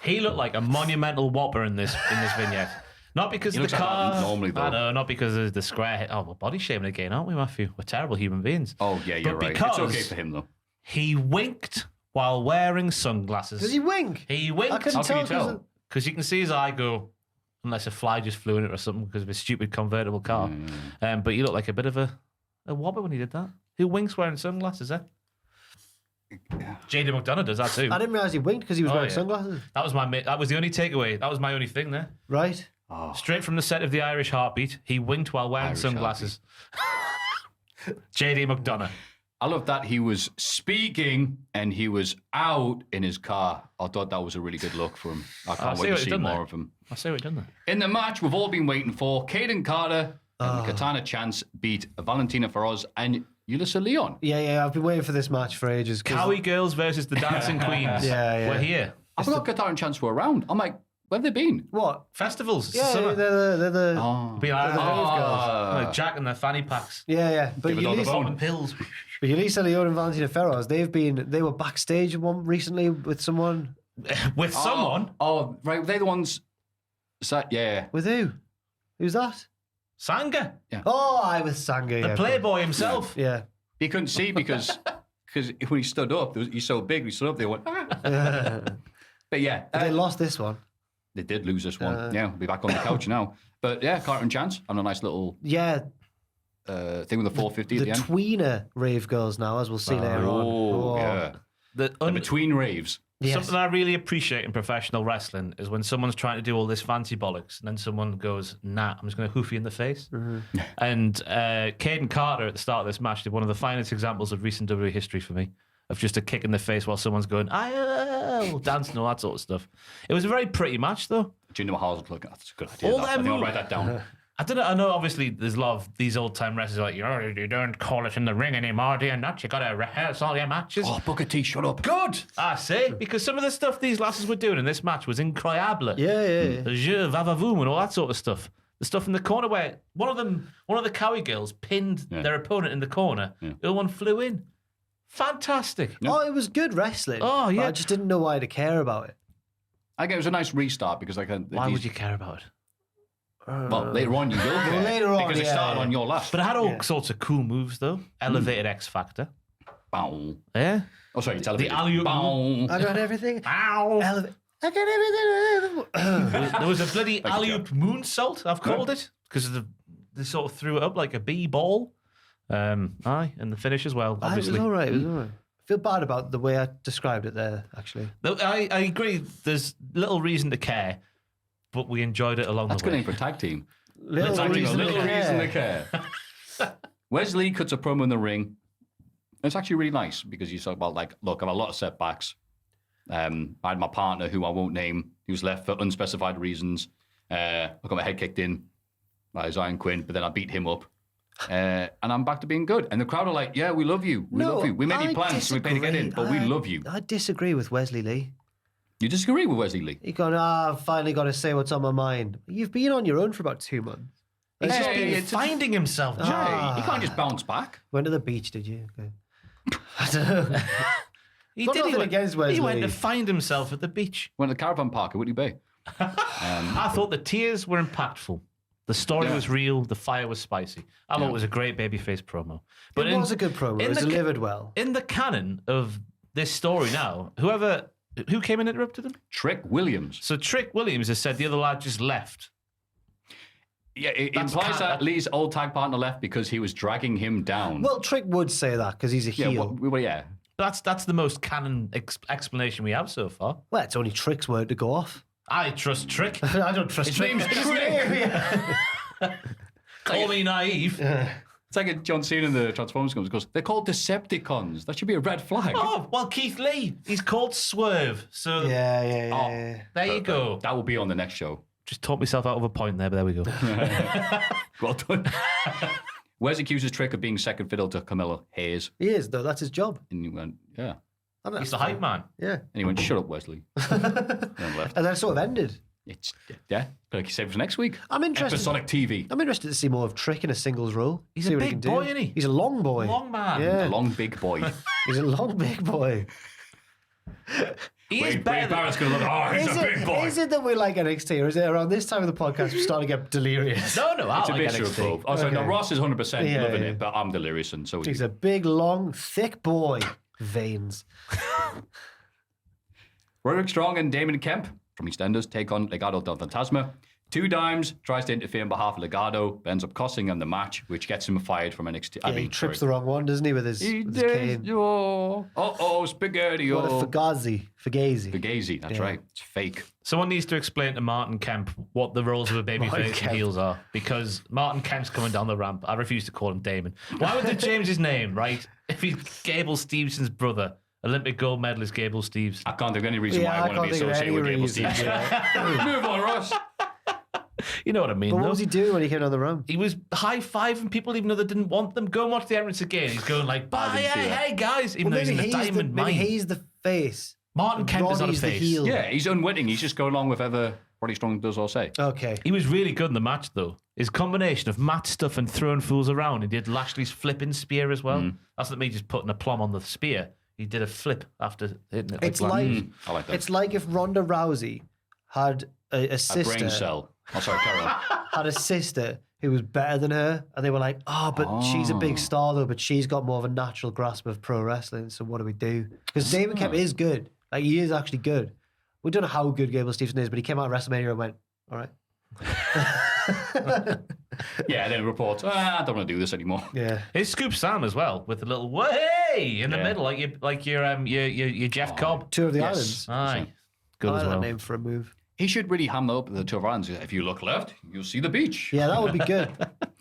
He looked like a monumental whopper in this vignette. Not because He of the looks like car. that normally, though. I know, not because of the square head. Oh, we're body shaming again, aren't we, Maffew? We're terrible human beings. Oh, yeah, you're But right. because It's okay for him, though. he winked while wearing sunglasses. Does he wink? He winked. I couldn't How can you tell. tell? Because you can see his eye go, unless a fly just flew in it or something because of his stupid convertible car. But he looked like a bit of a whopper when he did that. Who winks wearing sunglasses, eh? JD McDonough does that too. I didn't realise he winked because he was wearing sunglasses. That was that was the only takeaway. That was my only thing there. Right? Straight from the set of The Irish Heartbeat, he winked while wearing Irish sunglasses. JD McDonough. I love that he was speaking and he was out in his car. I thought that was a really good look for him. I can't see wait what to he's see done more there. of him. I see what you've done there. In the match we've all been waiting for, Caden Carter and Katana Chance beat Valentina Feroz and Yulisa Leon. Yeah. I've been waiting for this match for ages. 'cause- Cowie Girls versus the Dancing Queens. Yeah. We're here. I forgot Katana and Chance were around. I'm like, where have they been? What? Festivals. Yeah, Summer. they're the... Be like, the Rave Girls. like Jack and their fanny packs. Yeah. But Give it all the Yulisa, bone. Popping pills. Leon and Valentina Feroz, they were backstage one recently with someone. With someone. Oh, right. They're the ones. Yeah. With who? Who's that? Sanga. Oh, I was Sanga. The Playboy himself. Yeah. He couldn't see because when he stood up, he's so big, he stood up, they went, But yeah. But they lost this one. They did lose this one. Yeah, we'll be back on the couch now. But yeah, Carter and Chance on a nice little Yeah. thing with the 450 The at the end. tweener rave girls now, as we'll see later on. Oh, yeah. The And between raves. Yes. Something I really appreciate in professional wrestling is when someone's trying to do all this fancy bollocks and then someone goes, nah, I'm just going to hoof you in the face. Mm-hmm. And Caden Carter at the start of this match did one of the finest examples of recent WWE history for me, of just a kick in the face while someone's going, dancing and all that sort of stuff. It was a very pretty match, though. Jinder Mahal's looking, that's a good idea. All I them think I'll moves- write that down. I don't know. I know. Obviously, there's a lot of these old-time wrestlers like, you don't call it in the ring anymore, do you not? You got to rehearse all your matches. Oh, Booker T, shut up. Good, I say, because some of the stuff these lasses were doing in this match was incroyable. Yeah. Je vavavoom and all that sort of stuff. The stuff in the corner where one of the Cowie girls pinned their opponent in the corner. The other one flew in. Fantastic. Oh, it was good wrestling. Oh, yeah. But I just didn't know why to care about it. I think it was a nice restart because Why would you care about it? Well, later on you will care. later on, because it yeah, started yeah. on your left. But it had all sorts of cool moves, though. Elevated X Factor. Bow. Yeah. Oh, sorry, tell me. The alley-oop. Bow. I got everything. Ow. I got everything. There was a bloody alley-oop moonsault, I've called it, because they sort of threw it up like a bee ball. And the finish as well, It obviously. was all right. I feel bad about the way I described it there, actually. No, I agree. There's little reason to care, but we enjoyed it along That's the a good way. name for a tag team. Little Tag team, a reason to little reason to care. care. Wesley cuts a promo in the ring. It's actually really nice because you talk about, like, look, I've had a lot of setbacks. I had my partner, who I won't name, he was left for unspecified reasons. I got my head kicked in by Zion Quinn, but then I beat him up. And I'm back to being good. And the crowd are like, yeah, we love you. We love you. We made you plans, so we paid to get in, but we love you. I disagree with Wesley Lee. You disagree with Wesley Lee? He gone, I've finally got to say what's on my mind. You've been on your own for about 2 months. He's just Hey, been it's- finding himself, Jay. You can't just bounce back. Went to the beach, did you? Okay. I don't know. He Got did. He nothing went, against he went Wesley. to find himself at the beach. Went to the caravan park at Whitney Bay. I thought the tears were impactful. The story was real. The fire was spicy. I thought it was a great babyface promo. But It was a good promo. It was delivered well. In the canon of this story now, who came and interrupted him? Trick Williams. So Trick Williams has said the other lad just left. Yeah, it That's implies kind that Lee's old tag partner left because he was dragging him down. Well, Trick would say that because he's a yeah, heel. well, yeah. That's the most canon explanation we have so far. Well, it's only Trick's word to go off. I trust Trick. I don't trust His Trick. name's Trick. Call me naive. It's like a John Cena in the Transformers comes. Goes, they're called Decepticons. That should be a red flag. Oh, well, Keith Lee, he's called Swerve. So Yeah. there you go. That will be on the next show. Just talked myself out of a point there, but there we go. Well done. Wes accuses Trick of being second fiddle to Camilla Hayes. He is, though. That's his job. And he went, yeah. He's the hype man. Yeah. And he went, shut up, Wesley. And then left. And then it sort of ended. It's, yeah. Like you said for next week. I'm interested. Episodic TV. I'm interested to see more of Trick in a singles role. He's See a what he big can boy, do. isn't he? He's a long boy. Long man. Yeah. A long big boy. He's a long big boy. He is Wade better. Barrett's going to look, oh, he's a big boy. Is it that we like NXT, or is it around this time of the podcast we're starting to get delirious? No, I It's a like mixture of both. NXT. Oh, sorry, no, Okay. Ross is 100% Yeah, loving yeah. it, but I'm delirious, and so is He's he. a big, long, thick boy. Veins. Roderick Strong and Damon Kemp from EastEnders take on Legado del Fantasma. Two Dimes tries to interfere on behalf of Legado, but ends up costing him the match, which gets him fired from NXT. Yeah, he trips the wrong one, doesn't he, with his cane? Spaghetti. What a Fugazi. Fugazi, that's right. It's fake. Someone needs to explain to Martin Kemp what the roles of a Martin babyface Kemp. and heels are, because Martin Kemp's coming down the ramp. I refuse to call him Damon. Why would they change his name, right? If he's Gable Stevenson's brother, Olympic gold medalist Gable Steves. I can't think of any reason Yeah, why I I want to be can't think of associated any with Gable reason. Stevens. Yeah. Move on, Ross. You know what I mean, But what though. was he doing when he came down the ramp? He was high-fiving people even though they didn't want them. Go and watch the entrance again. He's going like, bye, didn't see that. hey, guys. Even though he's in the diamond maybe mine. he's the face. Martin Kemp is not a Ronnie's the face. heel. Yeah, he's unwitting. He's just going along with whatever Roddy Strong does or say. Okay. He was really good in the match, though. His combination of mat stuff and throwing fools around. He did Lashley's flipping spear as well. That's not me just putting a plum on the spear. He did a flip after hitting it. It's Lashley. like I like that. it's like if Ronda Rousey had a A sister, brain cell. Oh, sorry, carry on. had a sister who was better than her, and they were like, "Oh, but she's a big star though, but she's got more of a natural grasp of pro wrestling. So what do we do?" Because Damon Kemp is good, like he is actually good. We don't know how good Gable Stevenson is, but he came out at WrestleMania and went, "All right." Yeah, then reports, I don't want to do this anymore. Yeah. His Scoop Sam as well, with the little way in the Yeah. middle, like your Jeff Cobb. Two of the Yes. islands. Aye, good I as like well. that name for a move. He should really ham that up at the two of islands. If you look left, you'll see the beach. Yeah, that would be good.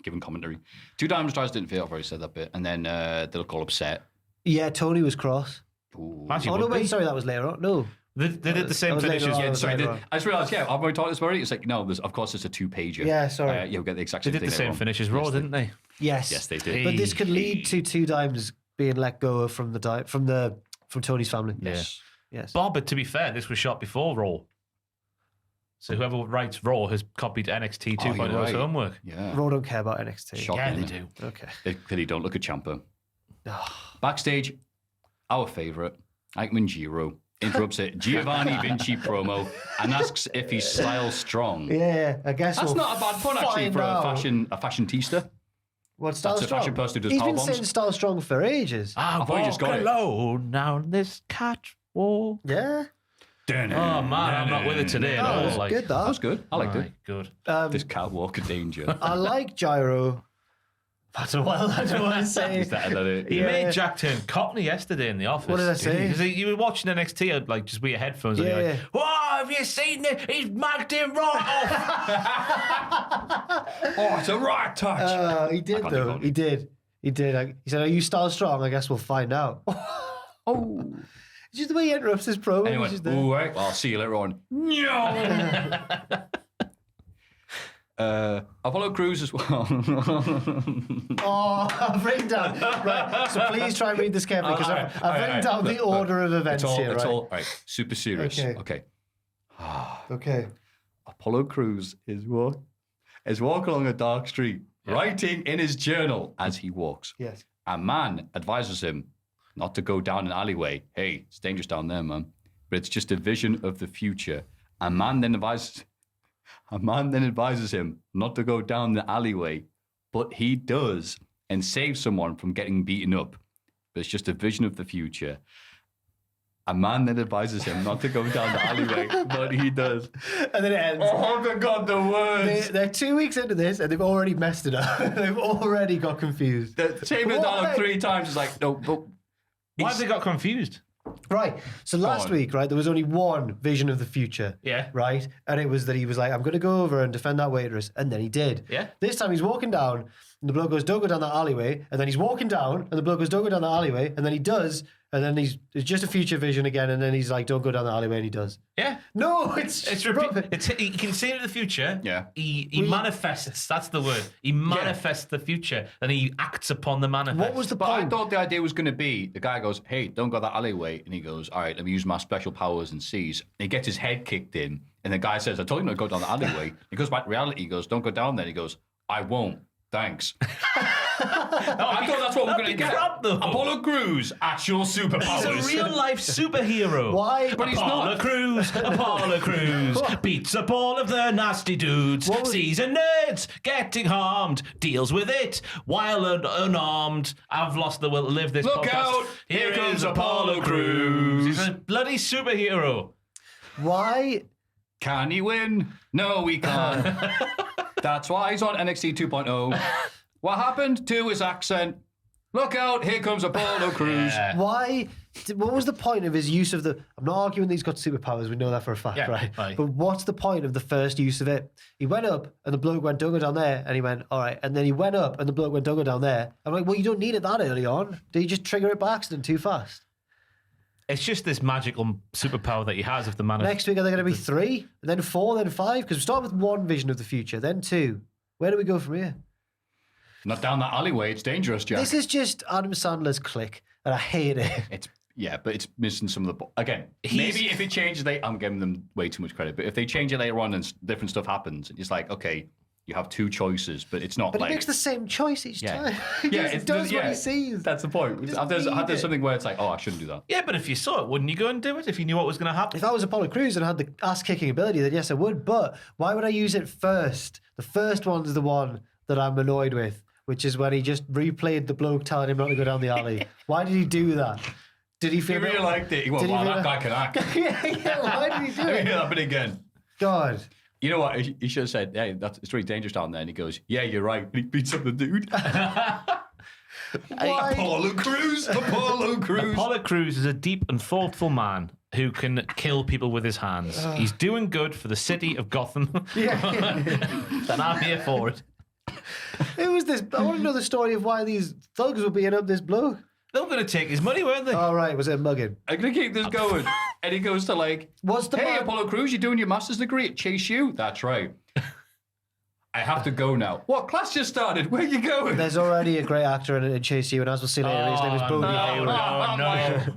Given commentary. Two Dimes tries to interfere. I've already said that bit. And then they look all upset. Yeah, Tony was cross. Ooh. Actually, Oh no, would wait, be. sorry, that was later on. No. They did the same was later finish as on. Yeah, sorry. later on. I just realised, I've already talked this already. It's like, no, of course, it's a two-pager. Yeah, sorry. You'll get the exact They same did the thing same later on. finish as Raw, Yes, didn't they? Yes. Yes, they did. But this could lead to Two Dimes being let go from from Tony's family. Yes. Yes. Bob, but to be fair, this was shot before Raw. So whoever writes Raw has copied NXT Oh, you're 2.0's right. homework. Yeah. Raw don't care about NXT. Shocking, Yeah, they isn't it? do. Okay. They clearly don't look at Ciampa. Backstage, our favourite, Ike Manjiro, interrupts a Giovanni Vinci promo and asks if he's style strong. Yeah, I guess That's we'll not a bad pun, actually, find for out. a fashionista. What, Style That's a Strong? fashion person who does He's power been bombs. saying Style Strong for ages. I thought you just got it. alone down this catwalk. Yeah. Oh man, I'm not with it today at Oh, all. that's Like, good, That was that. good. I liked it. Right, good. This catwalk of danger. I like Gyro. That's a well, I don't want to say. Is that it? You Yeah. made Jack turn Cockney yesterday in the office. What did I say? Because you were watching NXT, like just with your headphones. And you're Yeah. like, "Whoa, have you seen it? He's mugged him right off." Oh, it's a right touch. He did, can't though. think of He did. He did. He said, "Are you Style Strong? I guess we'll find out." Oh. It's just the way he interrupts his promo. Anyway, He's just there. ooh, right. Well, I'll see you later on. No. Apollo Crews as well. Oh, I've written down. Right, so please try and read this carefully because I've written down the order of events here, It's right? all right. Super serious. Okay. Okay. Okay. Apollo Crews is walking along a dark street, writing in his journal as he walks. Yes. A man advises him not to go down an alleyway. Hey, it's dangerous down there, man. But it's just a vision of the future. A man then advises him not to go down the alleyway, but he does and saves someone from getting beaten up. But it's just a vision of the future. A man then advises him not to go down the alleyway, but he does. And then it ends. Oh my God, the words. They're 2 weeks into this and they've already messed it up. They've already got confused. The Chamberlain Why? dialogue 3 times is like, no, but Why have they got confused? Right. So last on. week, right, there was only one vision of the future. Yeah. Right? And it was that he was like, I'm going to go over and defend that waitress. And then he did. Yeah. This time he's walking down And the bloke goes, don't go down that alleyway. And then he's walking down, and the bloke goes, don't go down that alleyway. And then he does. And then it's just a future vision again. And then he's like, don't go down the alleyway. And he does. Yeah. No, it's He can see into the future. Yeah. He manifests. That's the word. He manifests the future, and he acts upon the manifest. What was the But I point? thought the idea was going to be the guy goes, hey, don't go that alleyway. And he goes, all right, let me use my special powers and sees. And he gets his head kicked in. And the guy says, I told you not to go down the alleyway. He goes back to reality. He goes, don't go down there. He goes, I won't. Thanks. I thought that's what we're going to get. crap, though. Apollo Crews, actual superpowers. He's a real-life superhero. Why? But he's Apollo not. Crews, Apollo Crews beats up all of the nasty dudes, sees a nerds getting harmed, deals with it while unarmed. I've lost the will to live this Look podcast. out, here comes Apollo Crews. He's a bloody superhero. Why? Can he win? No, he can't. That's why he's on NXT 2.0. What happened to his accent? Look out, here comes Apollo Crews. Yeah. Why? What was the point of his use of the... I'm not arguing that he's got superpowers. We know that for a fact, Yeah, right? aye. But what's the point of the first use of it? He went up and the bloke went, don't go down there. And he went, all right. And then he went up and the bloke went, don't go down there. I'm like, well, you don't need it that early on. Did you just trigger it by accident too fast? It's just this magical superpower that he has of the man. Next week, are there going to be 3? Then 4, then 5? Because we start with 1 vision of the future, then 2. Where do we go from here? Not down that alleyway, it's dangerous, Jack. This is just Adam Sandler's click, and I hate it. But it's missing some of the... Again, maybe if it changes, I'm giving them way too much credit, but if they change it later on and different stuff happens, it's like, okay, you have 2 choices, but it's not But like... he makes the same choice each time. He it does what he sees. That's the point. There's something where it's like, oh, I shouldn't do that. Yeah, but if you saw it, wouldn't you go and do it if you knew what was going to happen? If I was Apollo Crews and had the ass-kicking ability, then yes, I would. But why would I use it first? The first one's the one that I'm annoyed with, which is when he just replayed the bloke telling him not to go down the alley. Why did he do that? Did he feel... He really liked it. He went, wow, that guy can act. yeah, why did he do Let me it? hear that bit again. God. You know what? He should have said, hey, it's really dangerous down there. And he goes, yeah, you're right. And he beats up the dude. Why? Apollo Crews. Apollo Crews. Apollo Crews is a deep and thoughtful man who can kill people with his hands. He's doing good for the city of Gotham. And I'm here for it. Who was this? I want to know the story of why these thugs were beating up this bloke. They were going to take his money, weren't they? All right, was it mugging? I'm going to keep this going. And he goes to like, What's the hey, man- Apollo Crews, you're doing your master's degree at Chase U? That's right. I have to go now. What? Class just started. Where are you going? There's already a great actor in Chase U, and as we'll see later, his name is Bodie Hayward. no.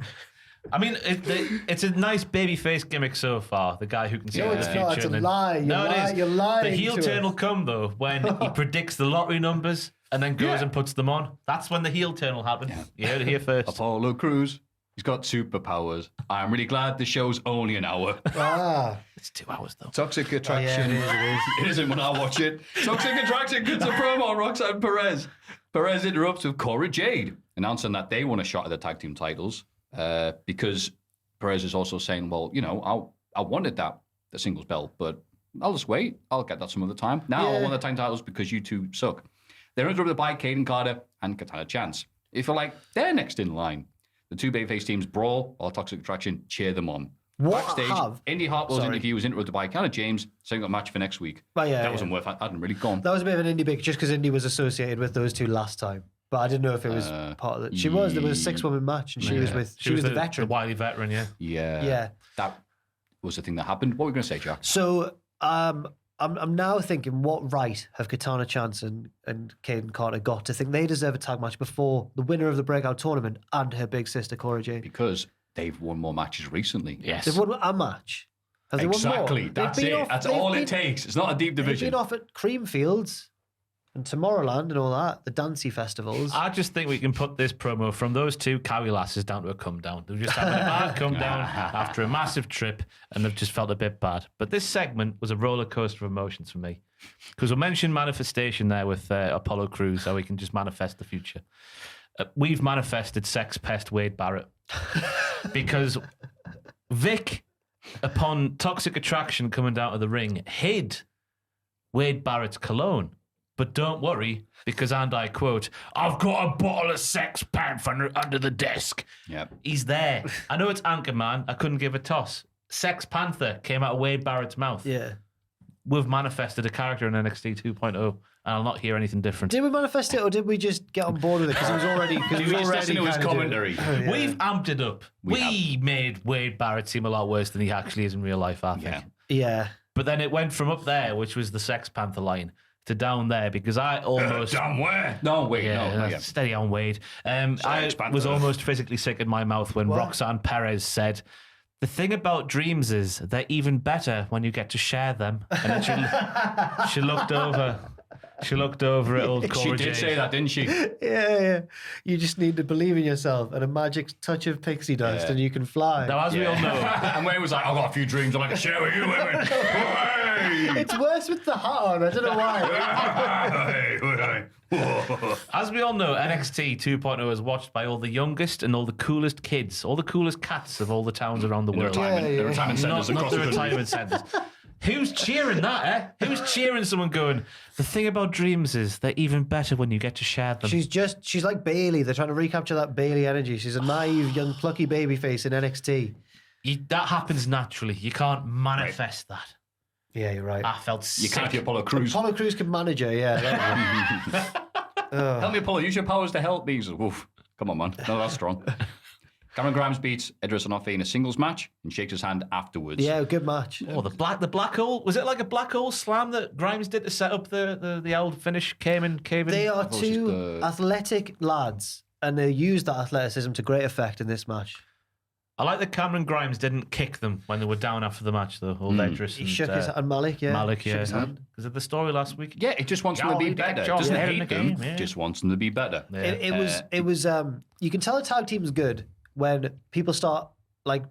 I mean, it's a nice babyface gimmick so far. The guy who can see No, into it's the not. future. It's a and then- lie. You're lying The heel to turn us. will come though when he predicts the lottery numbers and then goes and puts them on. That's when the heel turn will happen. You heard it here first. Apollo Crews. He's got superpowers. I'm really glad the show's only an hour. Ah. It's 2 hours though. Toxic Attraction. it is. It isn't when I watch it. Toxic Attraction gets a promo on Roxanne Perez. Perez interrupts with Cora Jade, announcing that they want a shot at the tag team titles because Perez is also saying, well, you know, I wanted the singles belt, but I'll just wait. I'll get that some other time. Now I want the tag titles because you two suck. They're interrupted by Caden Carter and Katana Chance. They feel like they're next in line. The 2 babyface teams brawl while Toxic Attraction cheer them on. What Backstage, have- Indy Hartwell's Sorry. interview was interrupted by Kiana James saying a match for next week. Oh, yeah, that yeah. wasn't worth it. I hadn't really gone. That was a bit of an indie pick just because Indy was associated with those 2 last time. But I didn't know if it was part of it. She was. There was a 6-woman match, and she was with. She was the veteran. The wily veteran, yeah. Yeah. That was the thing that happened. What were we going to say, Jack? So I'm now thinking, what right have Katana Chance and Caden Carter got to think they deserve a tag match before the winner of the breakout tournament and her big sister Cora Jade? Because they've won more matches recently. Yes. They've won a match. Have they won more? Exactly. That's it. That's all it takes. It's not a deep They've division. been off at Creamfields and Tomorrowland and all that, the dancey festivals. I just think we can put this promo from those 2 Cowie lasses down to a come down. They've just having a bad come down after a massive trip and they've just felt a bit bad. But this segment was a roller coaster of emotions for me. Because we mentioned manifestation there with Apollo Crews, how we can just manifest the future. We've manifested sex pest Wade Barrett. Because Vic, upon Toxic Attraction coming down to the ring, hid Wade Barrett's cologne. But don't worry, because, and I quote, I've got a bottle of Sex Panther under the desk. Yep. He's there. I know it's Anchorman. I couldn't give a toss. Sex Panther came out of Wade Barrett's mouth. Yeah. we've manifested a character in NXT 2.0, and I'll not hear anything different. Did we manifest it, or did we just get on board with it because it was already? Because it was already his commentary. We've amped it up. We made Wade Barrett seem a lot worse than he actually is in real life, I think. Yeah. But then it went from up there, which was the Sex Panther line, to down there, because I almost... Down where? No, wait, no. Steady on, Wade. I was almost physically sick in my mouth when Roxanne Perez said, the thing about dreams is they're even better when you get to share them. And then she looked over. She looked over at old Cora She did say that, didn't she? Yeah. You just need to believe in yourself and a magic touch of pixie dust and you can fly. Now, as we all know... And Wayne was like, I've got a few dreams I'd like to share with you, women. It's worse with the hat on. I don't know why. As we all know, NXT 2.0 is watched by all the youngest and all the coolest kids, all the coolest cats of all the towns around the world. The retirement centres Not across the the retirement centres. Who's cheering that, eh? Who's cheering someone going, the thing about dreams is they're even better when you get to share them. She's like Bailey. They're trying to recapture that Bailey energy. She's a naive, young, plucky baby face in NXT. That happens naturally. You can't manifest that. Yeah, you're right. I felt sick. You can't if you're Apollo Crews. Apollo Crews can manage her, yeah. Help me, Apollo. Use your powers to help me. Oof. Come on, man. No, that's strong. Cameron Grimes beats Idris Enofe in a singles match and shakes his hand afterwards. Yeah, good match. Oh, the black hole. Was it like a black hole slam that Grimes did to set up the old finish? Came in. They are two athletic lads, and they used that athleticism to great effect in this match. I like that Cameron Grimes didn't kick them when they were down after the match, though. Old Idris. He shook his hand. Malik, yeah. Malik, shook his hand. Was it the story last week? Yeah, it just wants them to be better. Doesn't hate them. Yeah. Just wants them to be better. Yeah. It was. You can tell a tag team's good when people start like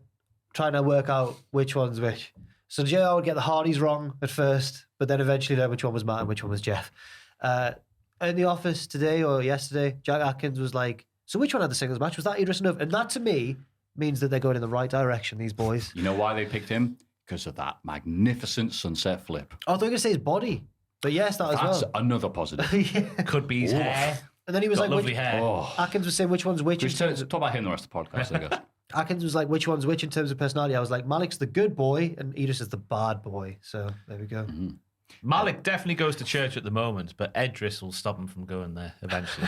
trying to work out which one's which. So JR would get the Hardys wrong at first, but then eventually learn which one was Matt and which one was Jeff. In the office today or yesterday, Jack Atkins was like, so which one had the singles match? Was that Idris Enough? And that to me means that they're going in the right direction, these boys. You know why they picked him? Because of that magnificent sunset flip. Oh, they're going to say his body. But yes, that as well. That's another positive. Yeah. Could be his hair. And then he was Got like, lovely hair. Oh. Atkins was saying which one's which. Just talk about him the rest of the podcast, I guess. Atkins was like, which one's which in terms of personality? I was like, Malik's the good boy and Idris is the bad boy. So there we go. Mm-hmm. Malik definitely goes to church at the moment, but Idris will stop him from going there eventually.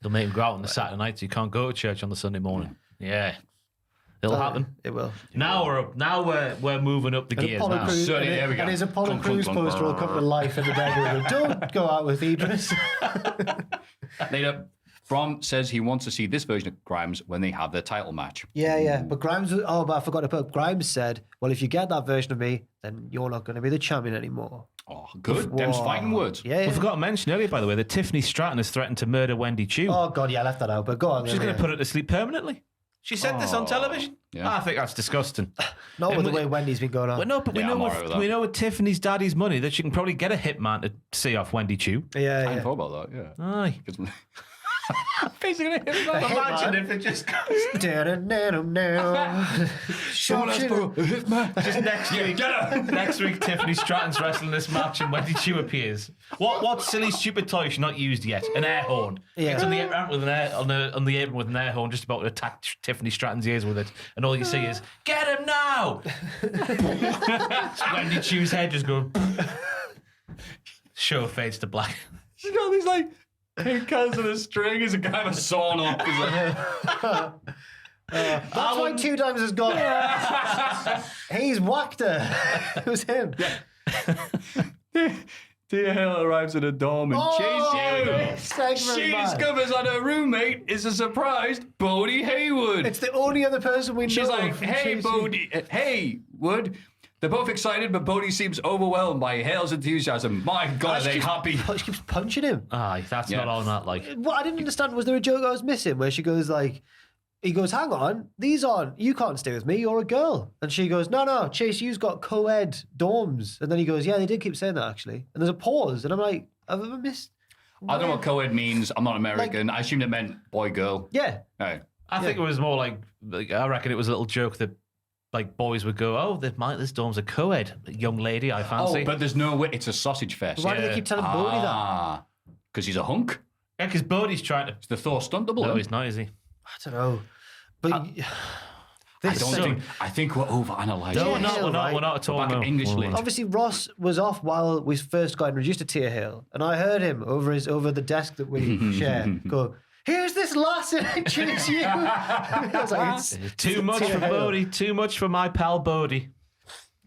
They'll make him go out on the Saturday night so you can't go to church on the Sunday morning. Yeah. It'll happen. It will. Now we're up. Now we're moving up the gears Apollo now. Crews, Certainly, there we go. And his Apollo Clunk, Crews clunk, clunk. poster will come to life in the bedroom. Don't go out with Idris. Later, Brom says he wants to see this version of Grimes when they have their title match. Yeah. But Grimes, but I forgot to put, Grimes said, well, if you get that version of me, then you're not going to be the champion anymore. Oh, good. Them's fighting words. Yeah. I forgot to mention earlier, by the way, that Tiffany Stratton has threatened to murder Wendy Chu. Oh, God, yeah, I left that out, but go on. She's going to put her to sleep permanently. She said this on television. Yeah. I think that's disgusting. Not with the way Wendy's been going on. Well, no, but Yeah, I'm all right with that. we know with Tiffany's daddy's money that she can probably get a hitman to see off Wendy Chu. I Yeah. hadn't thought about that, yeah. Aye. Basically, Imagine if it just goes someone else for a hitman. just next week. Next week, Tiffany Stratton's wrestling this match and Wendy Chu appears. What silly, stupid toy she's not used yet? An air horn. Yeah. It's on the apron with on the apron with an air horn, just about to attack Tiffany Stratton's ears with it, and all you see is "Get him now!" Wendy Chu's head just goes. Show fades to black. She's got these like pink cans and a string. He's a guy with a sawn off. He's like, That's why 2 times has gone. He's whacked her. It was him. Dear Hell arrives at a dorm and this segment, she man. discovers that her roommate is a surprised Bodie Haywood. It's the only other person we know. She's like, from hey, JC. Bodie, hey, Wood. They're both excited, but Bodie seems overwhelmed by Hale's enthusiasm. My God, are they happy? She keeps punching him. Aye, that's not all that like. What I didn't understand, was there a joke I was missing where she goes like, he goes, hang on, these aren't, you can't stay with me, you're a girl. And she goes, no, Chase, you've got co-ed dorms. And then he goes, yeah, they did keep saying that actually. And there's a pause, and I'm like, have I missed? I don't know what co-ed means. I'm not American. I assumed it meant boy-girl. Yeah. Right. I think it was more like I reckon it was a little joke that like boys would go, oh, this dorm's a co-ed young lady I fancy. Oh, but there's no way. It's a sausage fest. Why do they keep telling Bodie that? Because he's a hunk. Yeah, because Bodie's trying to. It's the Thor stunt double. No, he's not, is he? I don't know. But I think we're overanalyzing. No, Hill, we're not at all. Back no. at English We're League. not. Obviously, Ross was off while we first got introduced to Tia Hill, and I heard him over the desk that we share go, "Here's this lass and I choose you." I was like, it's Too much Tia for Hill. Bodie. Too much for my pal Bodie.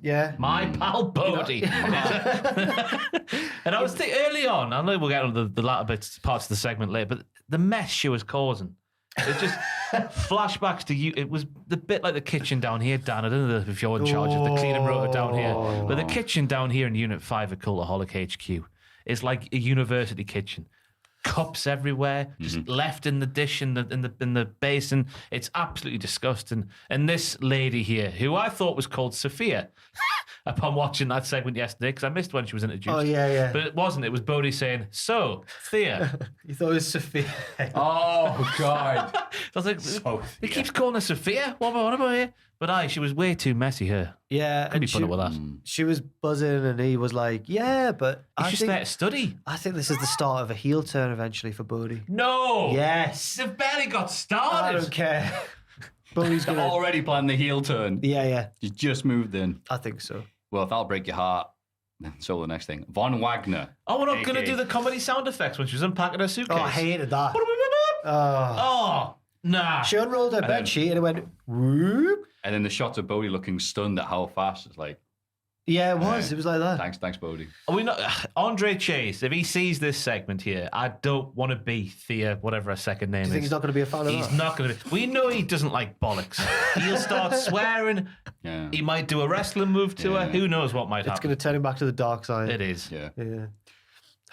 Yeah. My pal Bodie. And I was thinking early on, I know we'll get on the latter parts of the segment later, but the mess she was causing. It just flashbacks to you. It was the bit like the kitchen down here, Dan. I don't know if you're in charge of the cleaning rotor down here, but the kitchen down here in Unit 5 at Cultaholic HQ is like a university kitchen. Cups everywhere, just left in the dish in the basin. It's absolutely disgusting. And this lady here, who I thought was called Sophia, upon watching that segment yesterday, because I missed when she was introduced. Oh, yeah. But it wasn't. It was Bodie saying, "So, Thea." You thought it was Sophia. Oh, God. I was like, he keeps calling her Sophia. What about here? But she was way too messy. Her. Yeah, Couldn't be and put up with that. she was buzzing, and he was like, "Yeah, but He's I just think there to study. I think this is the start of a heel turn eventually for Bodie." No. Yes, They've barely got I started. don't care. Bodie's gonna. Already planned the heel turn. Yeah, You just moved in. I think so. Well, if that'll break your heart, then so the next thing. Von Wagner. Oh, we're not going to AKA do the comedy sound effects when she was unpacking her suitcase. Oh, I hated that. Oh. Oh, nah. She unrolled her bed sheet and it went whoop. And then the shot of Bodie looking stunned at how fast. It's like, Yeah, it was. It was like that. thanks, Bodie. Are we not? Andre Chase, if he sees this segment here, I don't want to be Thea, whatever her second name Do you think is. he's not going to be a fan of He's that? not going to be. We know he doesn't like bollocks. He'll start swearing. Yeah. He might do a wrestling move to her. Yeah. Who knows what might It's happen? going to turn him back to the dark side. It is. Yeah. Yeah.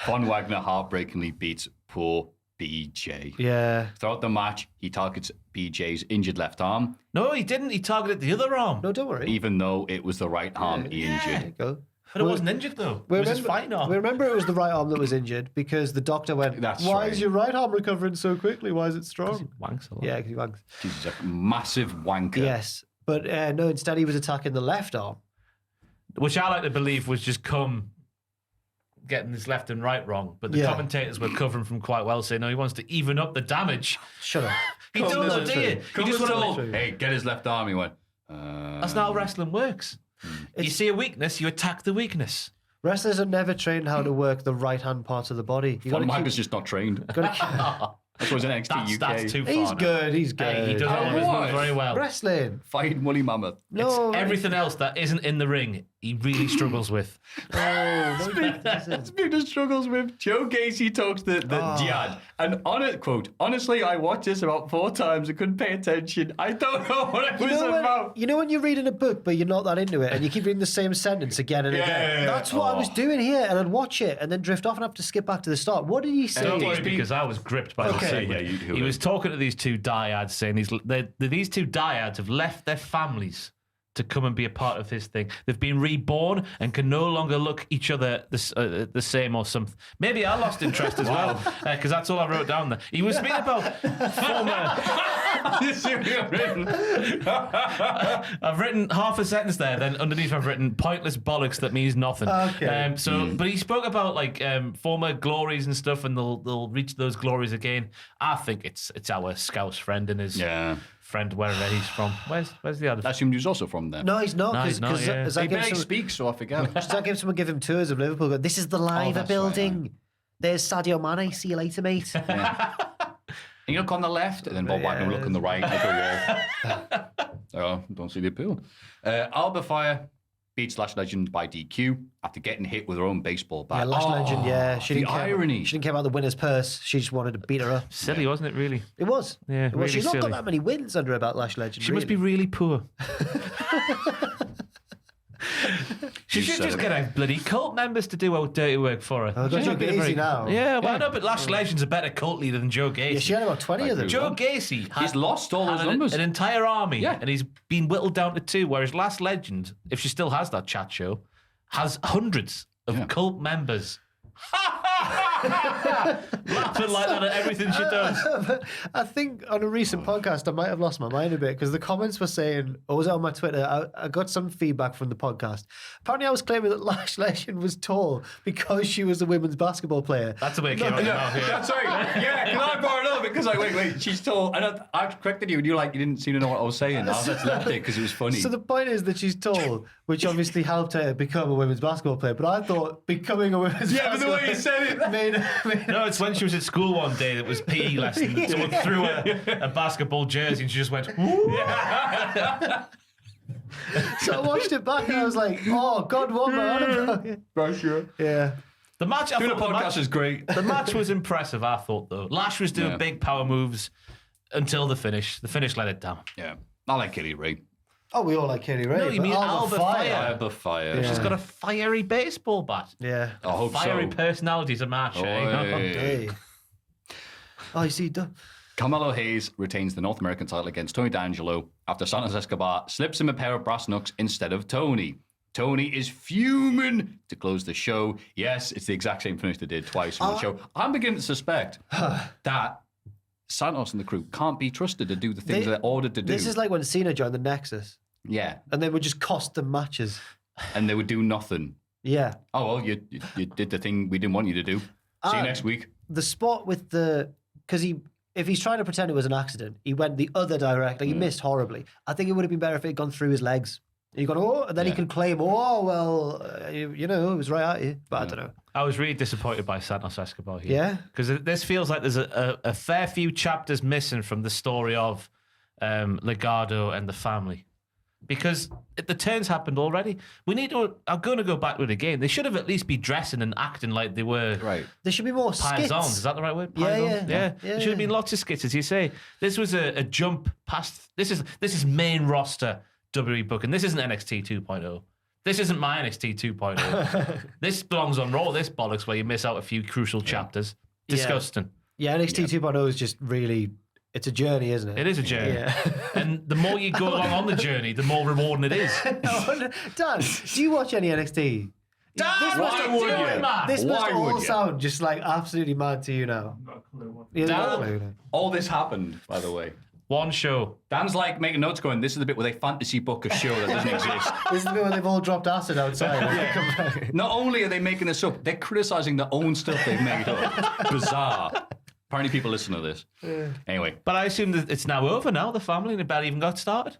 Von Wagner heartbreakingly beats poor BJ. Yeah. Throughout the match, he targets BJ's injured left arm, No, he didn't. He targeted the other arm. No, don't worry. even though it was the right arm he There injured. you go. But it wasn't injured, though. We It was his fighting arm. we remember it was the right arm that was injured because the doctor went, That's "Why right. is your right arm recovering so quickly? Why is it strong?" Wanks a lot. Yeah, because he wanks. He's a massive wanker. Yes. But no, instead he was attacking the left arm. Which I like to believe was just getting this left and right wrong. But the Yeah. commentators were covering from quite well, saying, no, he wants to even up the damage. Shut up. You don't know, do you? You just want to. Hey, get his left arm. He went. That's not how wrestling works. You see a weakness, you attack the weakness. Wrestlers are never trained how to work the right hand part of the body. You Von gotta Wagner's just not trained. gotta That's why he's in NXT UK. That's too far. He's now. good. He's good. Hey, he does all of his what? moves very well. Wrestling. Fighting Woolly Mammoth. No. Everything else that isn't in the ring, he really struggles with. Speaking of struggles with, Joe Gacy talks the Jihad. And honestly, I watched this about 4 times and couldn't pay attention. I don't know what it was about. You know when you're reading a book but you're not that into it and you keep reading the same sentence again and again? Yeah. That's what I was doing here, and I'd watch it and then drift off and have to skip back to the start. What did he say? Don't worry, because I was gripped by the Okay. segment. Yeah, you do He it. was talking to these two dyads, saying these two dyads have left their families to come and be a part of his thing. They've been reborn and can no longer look each other the same or something. Maybe I lost interest as well, because that's all I wrote down there. He was speaking about former... I've written half a sentence there, then underneath I've written pointless bollocks that means nothing. Okay. But he spoke about like former glories and stuff, and they'll reach those glories again. I think it's our Scouse friend and his friend wherever he's from. Where's the other? I assumed he was also from there. No, he's not. No, he's not, yeah. As He I gave barely some, speaks, so I forget. someone give him tours of Liverpool. Go, this is the Liver that's building. right, There's Sadio Mane. See you later, mate. And you look on the left, and then Bob Wagner will look on the right, like a wall. Oh, don't see the appeal. Alba Fire beat Lash Legend by DQ after getting hit with her own baseball bat. Yeah, Lash Legend, yeah. She the didn't care. irony. She didn't care about the winner's purse. She just wanted to beat her up. Silly, wasn't it? Really? It was. Yeah, It was. really She's not silly. got that many wins under her belt, Lash Legend. She must be really poor. She should just get our bloody cult members to do our dirty work for her. Oh, She's Joe not being Gacy now. Yeah, well, I know, but Lash Legend's a better cult leader than Joe Gacy. Yeah, she had about 20 of them. Joe Gacy He's lost all those had numbers. an entire army, Yeah. and he's been whittled down to 2, whereas Lash Legend, if she still has that chat show, has hundreds of cult members. Laughing like that at everything she does. I think on a recent podcast, I might have lost my mind a bit because the comments were saying, or was it on my Twitter? I got some feedback from the podcast. Apparently, I was claiming that Lash Legend was tall because she was a women's basketball player. That's the way it came out. That's right. Yeah, can I borrow it up? Because was like, wait, she's tall. And I corrected you, and you didn't seem to know what I was saying. I just left it because it was funny. So the point is that she's tall, which obviously helped her become a women's basketball player. But I thought becoming a women's basketball player... Yeah, but the way you said it... No, it's when she was at school one day, it was PE lesson. And someone threw a basketball jersey and she just went, woo! So I watched it back and I was like, oh, God, what am I on about? For sure. Yeah. The match, Doing a podcast is great. The match was impressive, I thought, though. Lash was doing big power moves until the finish. The finish let it down. Yeah. I like Kitty Ray. Oh, we all like Katie Ray. No, you mean Alba Fire. Alba Fire. Yeah. She's got a fiery baseball bat. Yeah. I hope Fiery so. personality to match, eh? Hey. Oh, you see, Carmelo Hayes retains the North American title against Tony D'Angelo after Santos Escobar slips him a pair of brass knucks instead of Tony. Tony is fuming to close the show. Yes, it's the exact same finish they did twice on the show. I'm beginning to suspect that Santos and the crew can't be trusted to do the things they're ordered to do. This is like when Cena joined the Nexus. Yeah. And they would just cost them matches. And they would do nothing. Yeah. Oh, well, you did the thing we didn't want you to do. See you next week. The spot with because if he's trying to pretend it was an accident, he went the other direction. He missed horribly. I think it would have been better if it had gone through his legs. You gone, oh, and then he can claim, oh, well, you know, it was right at you. But I don't know. I was really disappointed by Santos Escobar here. Yeah? Because this feels like there's a fair few chapters missing from the story of Legado and the family. Because the turns happened already. I'm going to go back to it again. They should have at least be dressing and acting like they were There should be more skits. Paisans. Is that the right word? Yeah, Paisans? yeah. There should have been lots of skits, as you say. This was a jump past. This is main roster WWE booking. This isn't NXT 2.0. This isn't my NXT 2.0. This belongs on Raw. This bollocks where you miss out a few crucial chapters. Disgusting. Yeah, NXT 2.0 is just really, it's a journey, isn't it? It is a journey. Yeah. And the more you go along on the journey, the more rewarding it is. Dan, do you watch any NXT? Dan, Why would you? This must Why all would you? sound just like absolutely mad to you now. I've got a clue what. You Dan- don't know. All this happened, by the way. One show. Dan's like making notes going, this is the bit where they fantasy book a show that doesn't exist. This is the bit where they've all dropped acid outside. Not only are they making this up, they're criticizing their own stuff they've made up. Bizarre. Apparently people listen to this. Anyway, But I assume that it's now over now, the family, and it barely even got started.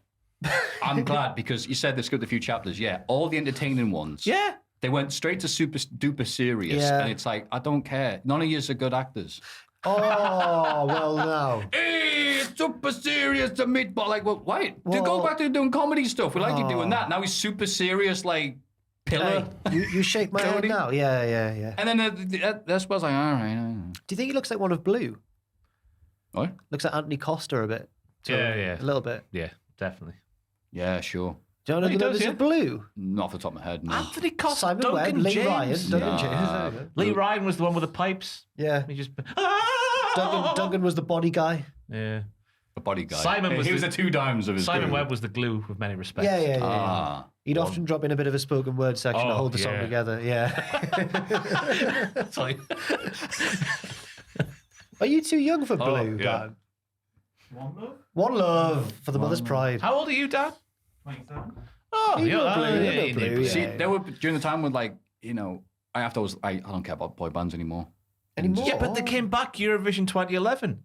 I'm glad because you said they skipped a few chapters. Yeah, all the entertaining ones. Yeah. They went straight to super duper serious. Yeah. And it's like, I don't care. None of yous are good actors. Oh, well, now. Hey, it's super serious to meet. But like, well, wait. Go Well- back to doing comedy stuff. We like you doing that. Now he's super serious, like, pillar. Hey, you shake my head Cody? now. Yeah. And then that's what's like, all right. Do you think he looks like one of Blue? What? Looks like Anthony Costa a bit. Yeah. A little bit. Yeah, definitely. Yeah, sure. Do you know He the does, members yeah. of Blue? Not off the top of my head, no. Anthony Costa, Simon Duncan Webb, Lee James. Ryan. Duncan Nah. James. There you go. Lee Ryan was the one with the pipes. Yeah. He just... Duncan was the body guy. Yeah. A body guy. Simon was he was the- the two dimes of his Simon group. Webb was the glue with many respects. Yeah. Ah. He'd often drop in a bit of a spoken word section to Oh, hold the song yeah. together. Yeah. Sorry. Are you too young for Blue, yeah. Dan? One love? One love for the mother's pride. How old are you, Dad? 27. Oh, You know yeah, Blue, you know you Blue, know Blue. yeah. See, there were during the time when, like, you know, I don't care about boy bands anymore. Anymore? Yeah, but they came back Eurovision 2011.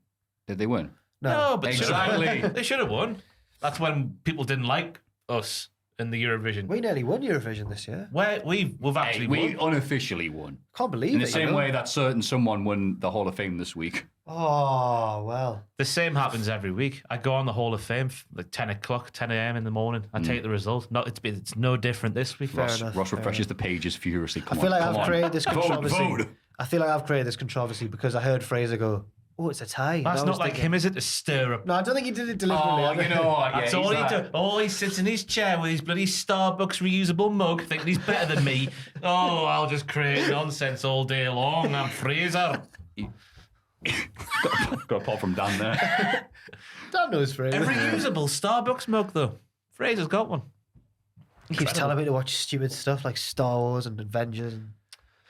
Did they win? No, but Exactly. they should have won. That's when people didn't like us in the Eurovision. We nearly won Eurovision this year. Where we've actually We won. unofficially won. Can't believe In it. the same you know? way that certain someone won the Hall of Fame this week. Oh, well. The same happens every week. I go on the Hall of Fame like 10 o'clock, 10 a.m. in the morning. I take the result. No, it's no different this week. Ross enough, refreshes the pages furiously. I feel like I've created this Vote, controversy. vote. I feel like I've created this controversy because I heard Fraser go, "Oh, it's a tie." And That's I not was like thinking- him, is it? To stir up. No, I don't think he did it deliberately. Oh, I you think- know what? Yeah, That's he's all he that- does. Oh, he sits in his chair with his bloody Starbucks reusable mug, thinking he's better than me. Oh, I'll just create nonsense all day long. I'm Fraser. Got a pop from Dan there. Dan knows Fraser. A reusable Starbucks mug, though. Fraser's got one. He keeps telling me to watch stupid stuff like Star Wars and Avengers. And...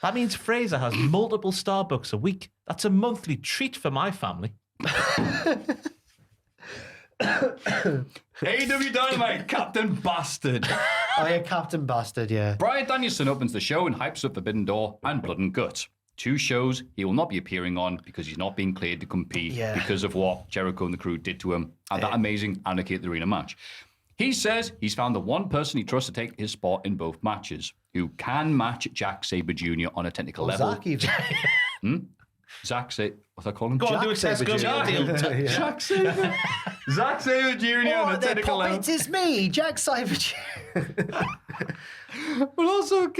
That means Fraser has multiple Starbucks a week. That's a monthly treat for my family. AEW Dynamite, Captain Bastard. Oh, yeah, Captain Bastard, yeah. Bryan Danielson opens the show and hypes up Forbidden Door and Blood and Guts. 2 shows he will not be appearing on because he's not being cleared to compete because of what Jericho and the crew did to him at that amazing Anarchy at the Arena match. He says he's found the one person he trusts to take his spot in both matches, who can match Jack Sabre Jr. on a technical level. Zach even. Zach Sabre, what's that called him? Go on, do a Jack test. Go Sabre Jr. Jack Sabre. Zach Sabre Jr. on a technical level. It's me, Jack Sabre Jr. But also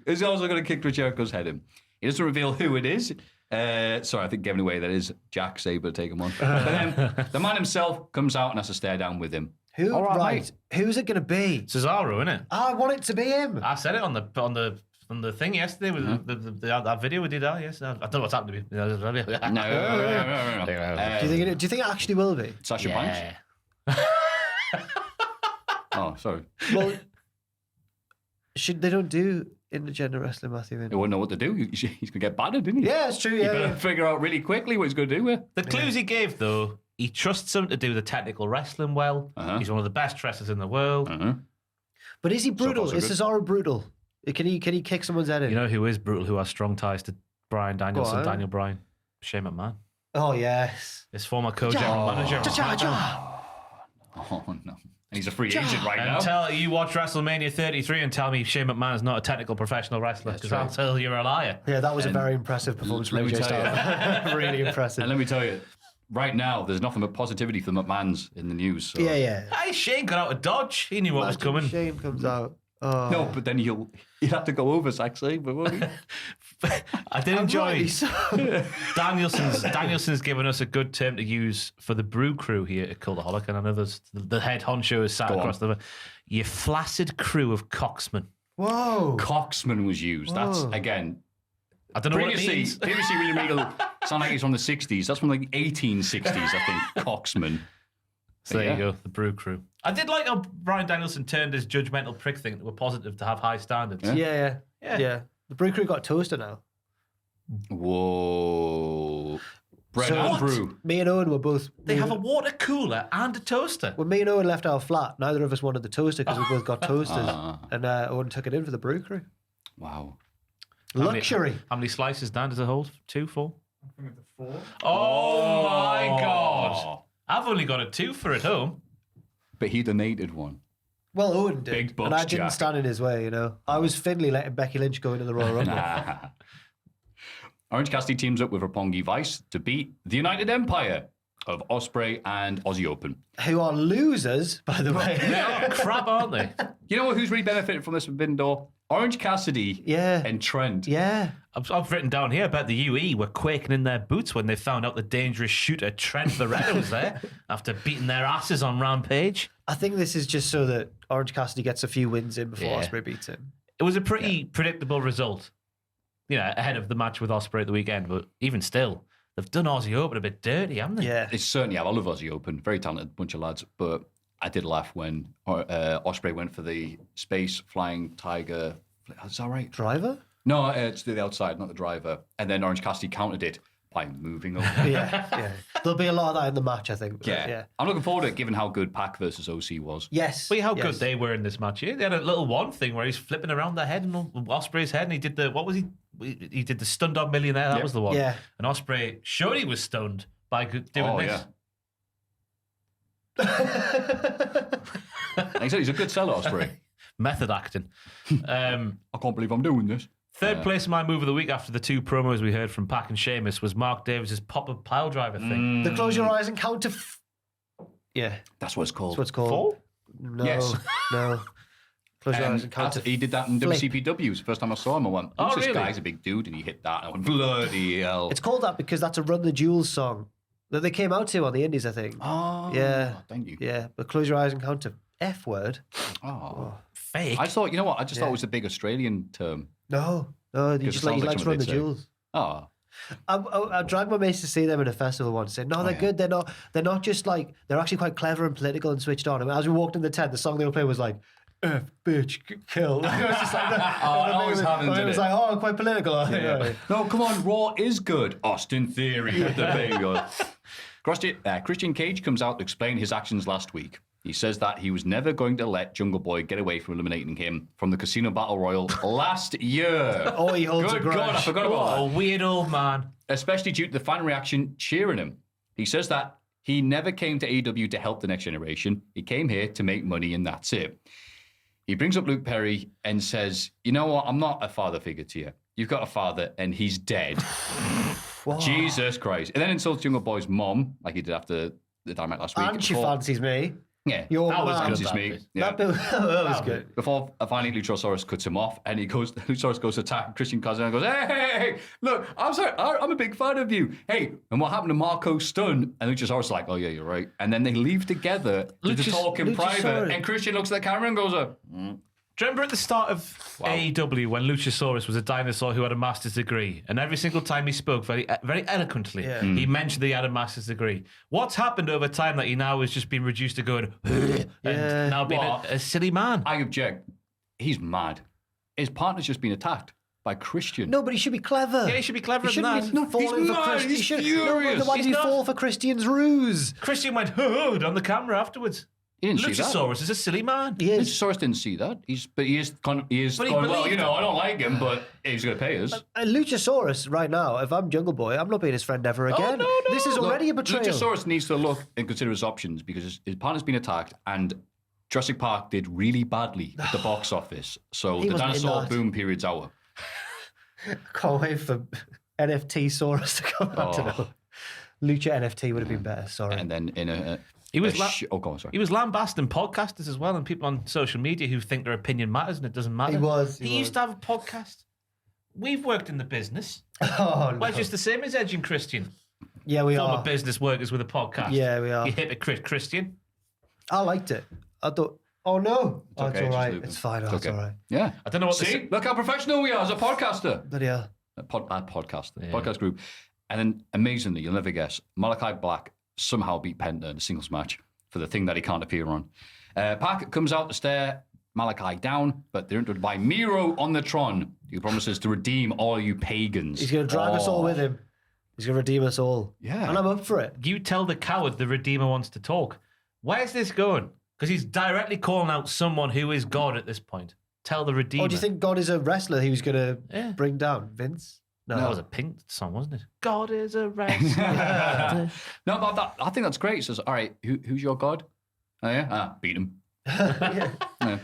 is also going to kick Chris Jericho's head in. He doesn't reveal who it is. Sorry, I think giving away that is Jack Sabre to take him on. But then the man himself comes out and has to stare down with him. Who? All right, Right. Who's it going to be? Cesaro, isn't it? I want it to be him. I said it on the thing yesterday with that video we did out yesterday. I don't know what's happened to me. No. Do you think it actually will be? Sasha Banks? Oh, sorry. Well, they don't do intergender wrestling, Maffew. He wouldn't know what to do. He's going to get battered, didn't he? Yeah, it's true. He Yeah. better figure out really quickly what he's going to do with. The clues he gave, though, he trusts him to do the technical wrestling well. He's one of the best wrestlers in the world. But is he brutal? so Is good. Cesaro brutal? Can he kick someone's head in? You know who is brutal, who has strong ties to Bryan Danielson, on. Daniel Bryan? Shane McMahon. Oh yes. His former co-general manager. Oh, no. And he's a free agent right now. Until you watch WrestleMania 33 and tell me Shane McMahon is not a technical professional wrestler, because I'll tell you're a liar. Yeah, that was a very impressive performance from let me AJ tell you. Styles. Really impressive. And let me tell you, right now, there's nothing but positivity for the McMahons in the news. So. Yeah. Hey, Shane got out of Dodge. He knew what was coming. Shame comes out. Oh. No, but then you'd have to go over Zack Sabre, won't you? I did enjoy Rightly so. Danielson's given us a good term to use for the brew crew here at Cultaholic, and I know there's the head honcho is sat Go across the you flaccid crew of cocksmen. Whoa. Coxman was used. That's, again, I don't know what it means. previously William Regal sound like he's from the 60s. That's from like the 1860s, I think, Coxman. So there you go, the brew crew. I did like how Bryan Danielson turned his judgmental prick thing into a positive to have high standards. Yeah. The brew crew got toaster now. Whoa. Bread So- and What? brew. Me and Owen were both. They have a water cooler and a toaster. When me and Owen left our flat, neither of us wanted the toaster because we both got toasters, Ah. and Owen took it in for the brew crew. Wow. Luxury. How many slices, Dan, does it hold? 2, 4? I think it's a 4. Oh my God. I've only got a 2 for at home. But he donated one. Well, Owen did, Big bucks, and I didn't Jack. stand in his way. You know, I was Finley letting Becky Lynch go into the Royal Rumble. Orange Cassidy teams up with Roppongi Vice to beat the United Empire of Ospreay and Aussie Open. Who are losers, by the way. Crap, aren't they? You know who's really benefited from this with Bindor? Orange Cassidy Yeah. and Trent. Yeah. I've written down here about the UE were quaking in their boots when they found out the dangerous shooter Trent Barretta was there after beating their asses on Rampage. I think this is just so that Orange Cassidy gets a few wins in before Yeah. Ospreay beats him. It was a pretty predictable result, you know, ahead of the match with Ospreay at the weekend. But even still, they've done Aussie Open a bit dirty, haven't they? Yeah. It's certainly, I love Aussie Open. Very talented bunch of lads. But I did laugh when Ospreay went for the space flying tiger. Is that right? Driver? No, it's to the outside, not the driver. And then Orange Cassidy countered it by moving over. Yeah. There'll be a lot of that in the match, I think. but Yeah. I'm looking forward to it, given how good Pac versus OC was. Yes. See how yes. good they were in this match here. They had a little one thing where he's flipping around their head and Ospreay's head, and he did the he did the Stun Dog Millionaire. That was the one. Yeah. And Ospreay showed he was stunned by doing this. Like I said, he's a good seller, Ospreay. Method acting. I can't believe I'm doing this. Third place in my move of the week after the 2 promos we heard from Pac and Sheamus was Mark Davis's pop-up pile driver thing. The close your eyes and count to. Yeah. That's what it's called. That's what it's called. 4? No. Yes. No. Close your eyes and count to. He did that in flip. WCPW. It's the first time I saw him. I went, Oh, this really? guy's a big dude, and he hit that. And I went, bloody hell. It's called that because that's a Run the Jewels song that they came out to on the Indies, I think. Oh, Yeah. Thank you. Yeah. But close your eyes and count to F word. Oh. Fake. I thought, you know what? I just thought Yeah. it was a big Australian term. No. You Because just it like, sounds you like like to something Run the they'd say. Jewels. Oh. I dragged my mates to see them in a festival once. Said, no, they're good. They're not just like, they're actually quite clever and political and switched on. I mean, as we walked in the tent, the song they were playing was like, F, bitch, kill. It was just like that. always happens, It was innit? like, oh, quite political. Yeah. No, come on. Raw is good. Austin Theory. There you go. Christian Cage comes out to explain his actions last week. He says that he was never going to let Jungle Boy get away from eliminating him from the Casino Battle Royal last year. Oh, he holds a Good grudge. God, I forgot about that. Oh, weird old man. Especially due to the fan reaction cheering him. He says that he never came to AEW to help the next generation. He came here to make money, and that's it. He brings up Luke Perry and says, you know what? I'm not a father figure to you. You've got a father, and he's dead. Jesus Christ. And then insults Jungle Boy's mom, like he did after the Dynamite last week. And she fancies me. Yeah, You're That was mad. good. fancies me. Yeah. That was good. Before finally Luchasaurus cuts him off, and Luchasaurus goes to attack Christian Cosmo and goes, hey, look, I'm sorry, I'm a big fan of you. Hey, and what happened to Marco Stun? And Luchasaurus is like, oh yeah, you're right. And then they leave together to talk in private, and Christian looks at the camera and goes, Do you remember at the start of AEW when Luchasaurus was a dinosaur who had a master's degree, and every single time he spoke very eloquently, he mentioned that he had a master's degree. What's happened over time that he now has just been reduced to going and now being a silly man? I object. He's mad. His partner's just been attacked by Christian. No, but he should be clever. Yeah, he should be cleverer He than shouldn't that. be falling he's for mad, Christian. he's He should- furious. No, why did he He's fall not. for Christian's ruse? Christian went on the camera afterwards. He didn't see that. Luchasaurus is a silly man. He is. Luchasaurus didn't see that. He is But he going, well, believed I don't like him, but he's going to pay us. Luchasaurus, right now, if I'm Jungle Boy, I'm not being his friend ever again. no. This is already a betrayal. Luchasaurus needs to look and consider his options because his partner's been attacked and Jurassic Park did really badly at the box office. So He the wasn't in dinosaur that. boom period's over. Can't wait for NFT Saurus to come out. Oh. Lucha NFT would have been better, sorry. And then in a... He was go on, sorry. He was lambasting podcasters as well, and people on social media who think their opinion matters and it doesn't matter. He was. He used to have a podcast. We've worked in the business. Oh, no. We're just the same as Edge and Christian. Yeah, we Former are. business workers with a podcast. Yeah, we are. You hypocrite Christian. I liked it. I thought, oh no. Oh, okay, it's all just right. leave it. It's fine. It's It's okay. all right. Yeah. I don't know what See? Look how professional we are as a podcaster. But yeah. Podcast group. And then, amazingly, you'll never guess, Malachi Black somehow beat Penta in a singles match for the thing that he can't appear on. Pac comes out to stare Malachi down, but they're interrupted by Miro on the Tron, who promises to redeem all you pagans. He's going to drag us all with him. He's going to redeem us all. Yeah. And I'm up for it. You tell the coward the Redeemer wants to talk. Where's this going? Because he's directly calling out someone who is God at this point. Tell the Redeemer. Or do you think God is a wrestler he was going to Yeah. bring down? Vince? No. That was a Pink song, wasn't it? God is a wrestler. No, but I think that's great. He says, all right, who's your god? Oh, yeah? Beat him. Yeah,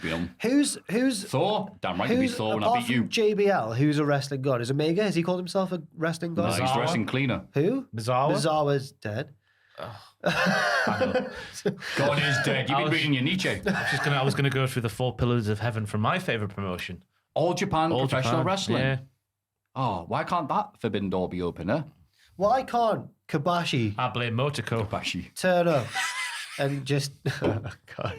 beat him. Who's Thor? Damn right, you beat who's Thor when I apart beat from you. JBL? Who's a wrestling god? Is Omega? Has he called himself a wrestling god? No, he's Mizawa? dressing cleaner. Who? Mizawa? Mizawa's dead. God is dead. You've been reading your Nietzsche. I was gonna go through the 4 pillars of heaven from my favorite promotion. All Japan All professional Japan. wrestling. Yeah. Oh, why can't that forbidden door be open, huh? Why can't Kabashi I blame Motoko. Bashi. turn up and just? Oh, God.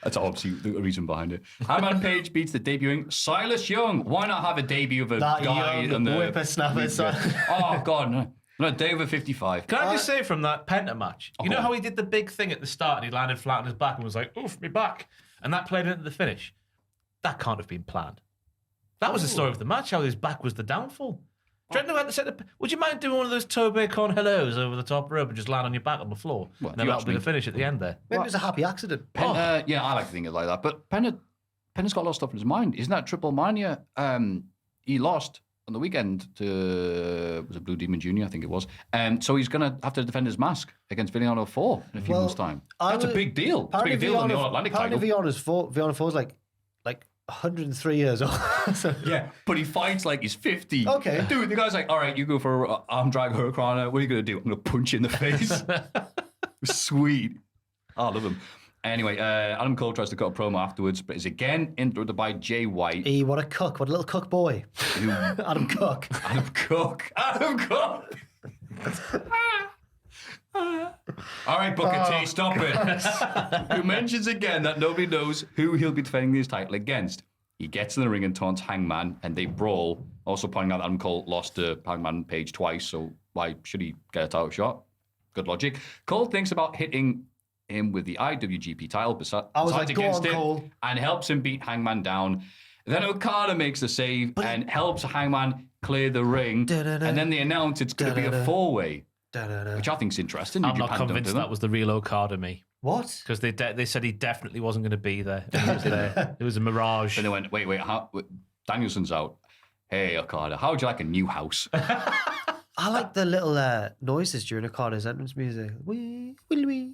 That's obviously the reason behind it. Hangman Page beats the debuting Silas Young. Why not have a debut of a That guy young on the whippersnapper, son. Oh God, no. No, day over 55. Can I just say from that Penta match, you know go on. how he did the big thing at the start and he landed flat on his back and was like, oof, me back. And that played into the finish. That can't have been planned. That was the story of the match, how his back was the downfall. Do you reckon they had to set the, would you mind doing one of those Tobey Con hellos over the top rope and just land on your back on the floor? Well, and then you that'll asked be me. the finish at the end there. Maybe it was a happy accident. Yeah, I like to think of it like that. But Penna's got a lot of stuff in his mind. Isn't that Triple Mania? He lost on the weekend to was it Blue Demon Jr. I think it was. So he's going to have to defend his mask against Villano 4 in a few months' time. That's a big deal. It's a big deal on the All Atlantic title. Villano 4 is like 103 years old. So- Yeah, but he fights like he's 50. Okay. Dude, the guy's like, all right, you go for arm drag hurricane. What are you going to do? I'm going to punch you in the face. Sweet. I love him. Anyway, Adam Cole tries to cut a promo afterwards, but is again interrupted by Jay White. What a cook. What a little cook boy. Adam Cook. Adam Cook. All right, Booker T, stop it. Who mentions again that nobody knows who he'll be defending his title against. He gets in the ring and taunts Hangman, and they brawl, also pointing out that Adam Cole lost to Hangman Page twice, so why should he get a title shot? Good logic. Cole thinks about hitting him with the IWGP title, I was like, decides go against on, it, Cole. and helps him beat Hangman down. Then Okada makes the save and helps Hangman clear the ring, and then they announce it's going to be a 4-way. Da-da-da. which I think is interesting. New I'm not Japan don't convinced do that was the real Okada me. What? Because they said he definitely wasn't going to be there. And he was there. It was a mirage. Then they went, wait, Danielson's out. Hey, Okada, how would you like a new house? I like the little noises during Okada's entrance music. Wee, wee, wee.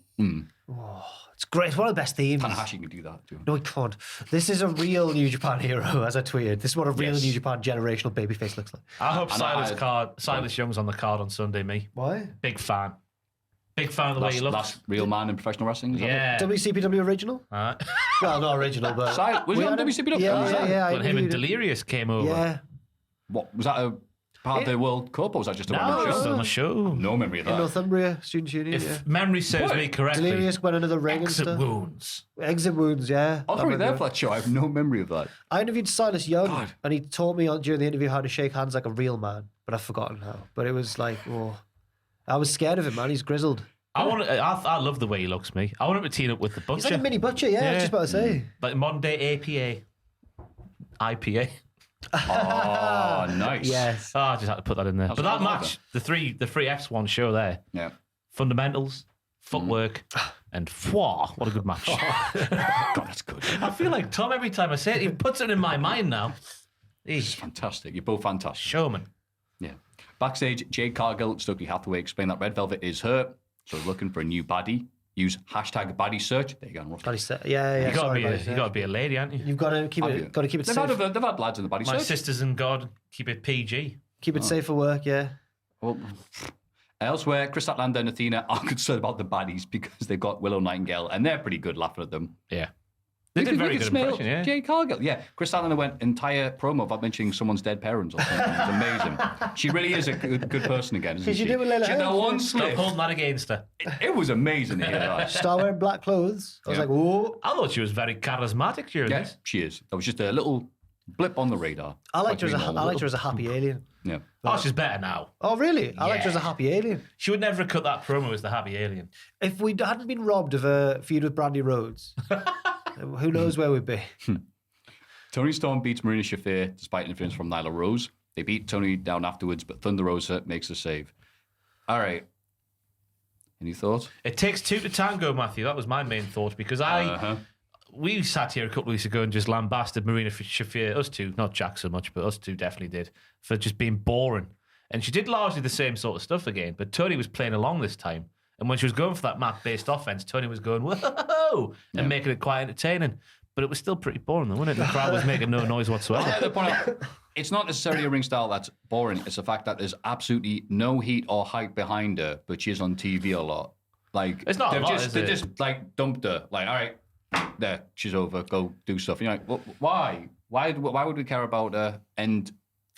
Oh, it's great. It's one of the best themes. Tanahashi can do that too. No, he can't. This is a real New Japan hero, as I tweeted. This is what a real Yes. New Japan generational babyface looks like. I hope And Silas Young's on the card on Sunday, me. Why? Big fan. Big fan of the way he looks. Last real man in professional wrestling. Is that it? Yeah. WCPW original? Alright. Well, not original, but... Was he We on had him- WCPW? Yeah. I When him and interviewed him. Delirious came over. Yeah. What was that? A part of the World Cup, or was that just a random No, it's show? on the show. No memory of In that. Northumbria, student union, yeah. If memory serves me correctly, Delirious went under the ring and exit stuff. wounds. Exit wounds, yeah. I was probably there for that show. I have no memory of that. I interviewed Silas Young, God. and he taught me during the interview how to shake hands like a real man, but I've forgotten how. But it was like, oh, I was scared of him, man. He's grizzled. I love the way he looks, me. I want him to team up with the He's Butcher. like a mini butcher, yeah. I was just about to say. Like modern day IPA. Oh, nice. Yes. Oh, I just had to put that in there. But that match, the three Fs1 show there, Yeah. fundamentals, footwork, and what a good match. God, that's good. I feel like Tom every time I say it, he puts it in my mind now. It's He's fantastic. You're both fantastic. showman. Yeah. Backstage, Jade Cargill, Stokely Hathaway explained that Red Velvet is hurt, so looking for a new baddie. Use hashtag baddie search. There you go. Bloody yeah. You gotta sorry, be buddy, you gotta be a lady, aren't you? You've got to keep it. Got to keep it They've safe. had lads in the baddie My search. sisters in God, keep it PG. Keep it safe for work. Yeah. Well, elsewhere, Chris Statlander and Athena are concerned about the baddies because they've got Willow Nightingale, and they're pretty good laughing at them. Yeah. They did very good impression, yeah. Jade Cargill, yeah. Chris Statlander went entire promo about mentioning someone's dead parents or something. It's amazing. She really is a good person again, isn't Did she? you do with Layla She had that Hirsch? one Stop slip. holding that against her. It was amazing to hear that. Start wearing black clothes. I was Yeah. like, whoa. I thought she was very charismatic during Yeah, this. she is. That was just a little blip on the radar. I liked her Quite as a normal. happy alien. Yeah. Oh, she's better now. Oh, really? I liked her as a Yeah. happy alien. She would never have cut that promo as the happy alien. If we hadn't been robbed of a feud with Brandy Rhodes, who knows where we'd be? Tony Storm beats Marina Shafir despite interference from Nyla Rose. They beat Tony down afterwards, but Thunder Rosa makes the save. All right. Any thoughts? It takes two to tango, Matthew. That was my main thought because we sat here a couple of weeks ago and just lambasted Marina Shafir. Us two, not Jack so much, but us two definitely did, for just being boring. And she did largely the same sort of stuff again, but Tony was playing along this time. And when she was going for that mat-based offense, Tony was going, whoa, and making it quite entertaining. But it was still pretty boring, though, wasn't it? The crowd was making no noise whatsoever. Yeah, the point out, it's not necessarily a ring style that's boring. It's the fact that there's absolutely no heat or hype behind her, but she's on TV a lot. Like It's not a they've lot, just is they it? just like dumped her. Like, all right, there, she's over. Go do stuff. You're like, why? Why would we care about her? And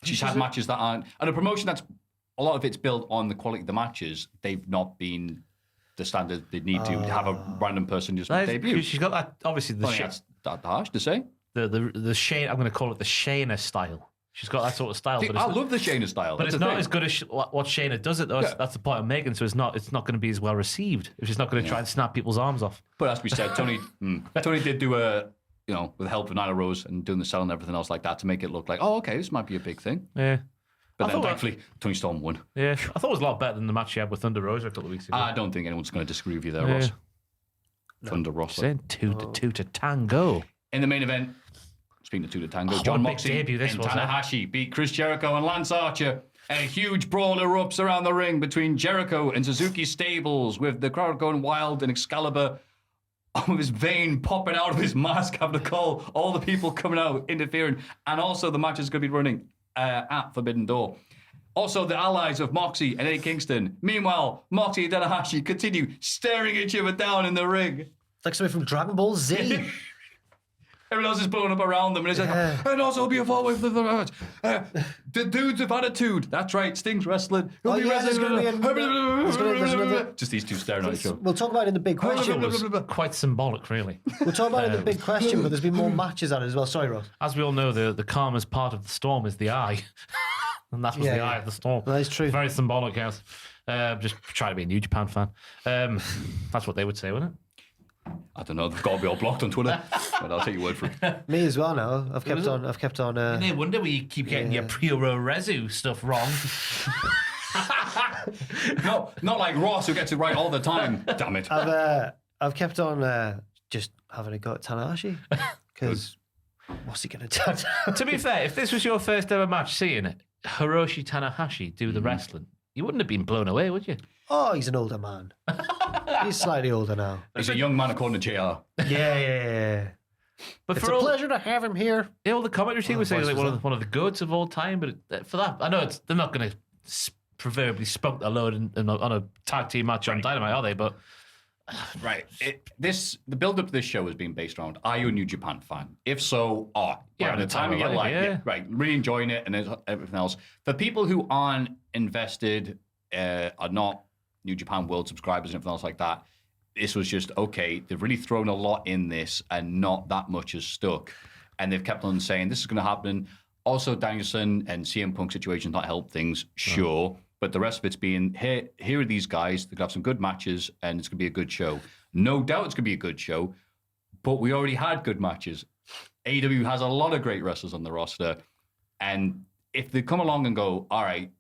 she's had matches that aren't, and a promotion that's a lot of it's built on the quality of the matches. They've not been the standard they need to have a random person just debut. She's got that, obviously, the That's that harsh to say. the Shane, I'm going to call it the Shayna style. She's got that sort of style. See, But I it's, love the Shayna style. but That's it's the not thing. as good as what Shayna does it, though. Yeah. That's the point I'm making. So it's not going to be as well received if she's not going to try and snap people's arms off. But as we said, Tony did do a, with the help of Nyla Rose and doing the sell and everything else like that to make it look like, oh, okay, this might be a big thing. Yeah. But I then thought thankfully, Tony Storm won. Yeah. I thought it was a lot better than the match she had with Thunder Rosa a couple of weeks ago. I don't think anyone's going to disagree with you there, Yeah. Ross. Thunder Ross. Saying two to tango. In the main event, speaking of two to tango, Oh, John what a big Moxley debut this and was, eh? Tanahashi beat Chris Jericho and Lance Archer. A huge brawl erupts around the ring between Jericho and Suzuki Stables, with the crowd going wild and Excalibur with his vein popping out of his mask, having to call all the people coming out, interfering. And also the match is going to be running at Forbidden Door. Also, the allies of Moxie and Eddie Kingston. Meanwhile, Moxie and Tanahashi continue staring each other down in the ring. It's like something from Dragon Ball Z. Everyone else is blowing up around them, and it's like, and also be a fall away from the match. The dudes of attitude. That's right, Sting's wrestling. He'll be there's wrestling. there's another- Just these two staring at each other. We'll talk about it in the big question. Quite symbolic, really. We'll talk about it in the big question, but there's been more matches at it as well. Sorry, Ross. As we all know, the calmest part of the storm is the eye. And that was Yeah, the yeah. eye of the storm. That is true. Very symbolic, yes. Just try to be a New Japan fan. That's what they would say, wouldn't it? I don't know. They've got to be all blocked on Twitter, but I'll take your word for it. Me as well now. I've kept on. No wonder we keep getting your Puro Rezu stuff wrong. Not like Ross, who gets it right all the time. Damn it. I've kept on just having a go at Tanahashi because what's he going to do? To be fair, if this was your first ever match seeing Hiroshi Tanahashi do the wrestling, you wouldn't have been blown away, would you? Oh, he's an older man. He's slightly older now. He's a young man according to JR. Yeah. But It's for a all, pleasure to have him here. yeah, all the commentary team was saying voice like was one of the goats of all time. But for that, I know they're not going to proverbially spunk their load on a tag team match on Dynamite, are they? But Right. The build up to this show has been based around, are you a New Japan fan? If so, Yeah, at the time of your life, life, yeah. right, really enjoying it and everything else. For people who aren't invested, are not New Japan World subscribers and everything else like that, this was just, okay, they've really thrown a lot in this and not that much has stuck. And they've kept on saying, this is going to happen. Also, Danielson and CM Punk situations not help things, sure. But the rest of it's being, here are these guys, they're going to have some good matches and it's going to be a good show. No doubt it's going to be a good show, but we already had good matches. AEW has a lot of great wrestlers on the roster. And if they come along and go, all right,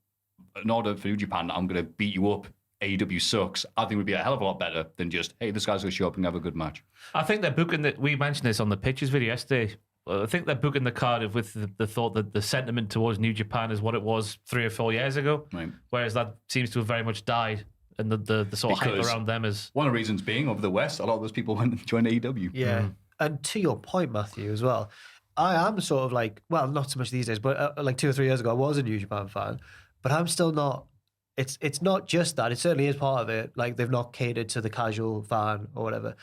in order for New Japan, I'm going to beat you up, AEW sucks, I think it would be a hell of a lot better than just, hey, this guy's going to show up and have a good match. I think they're booking that. We mentioned this on the Pictures video yesterday. I think they're booking the Cardiff with the thought that the sentiment towards New Japan is what it was 3 or 4 years ago, Right. whereas that seems to have very much died, and the sort of hype Because around them is. one of the reasons being, over the West, a lot of those people went and joined AEW. Yeah. And to your point, Matthew, as well, I am sort of like, well, not so much these days, but like 2 or 3 years ago, I was a New Japan fan, but I'm still not. It's not just that. It certainly is part of it. Like, they've not catered to the casual fan or whatever.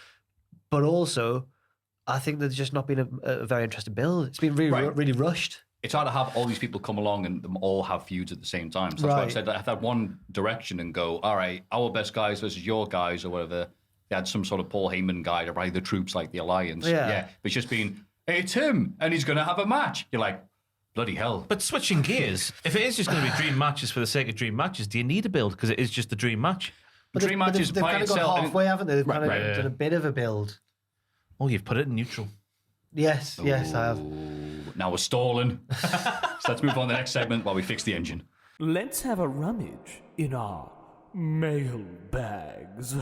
But also, I think there's just not been a very interesting build. It's been really, Right. really rushed. It's hard to have all these people come along and them all have feuds at the same time. So that's why I've Right. said that have that one direction and go, all right, our best guys versus your guys or whatever. They had some sort of Paul Heyman guy to rally the troops like the Alliance. Yeah. But it's just been, hey, it's him and he's going to have a match. You're like, bloody hell. But switching gears, if it is just going to be dream matches for the sake of dream matches, do you need a build? Because it is just the dream match. Dream matches they've by kind of gone itself. halfway, haven't they? They've kind of right. done a bit of a build. Oh, you've put it in neutral. Yes, I have. Now we're stalling. So let's move on to the next segment while we fix the engine. Let's have a rummage in our mail bags.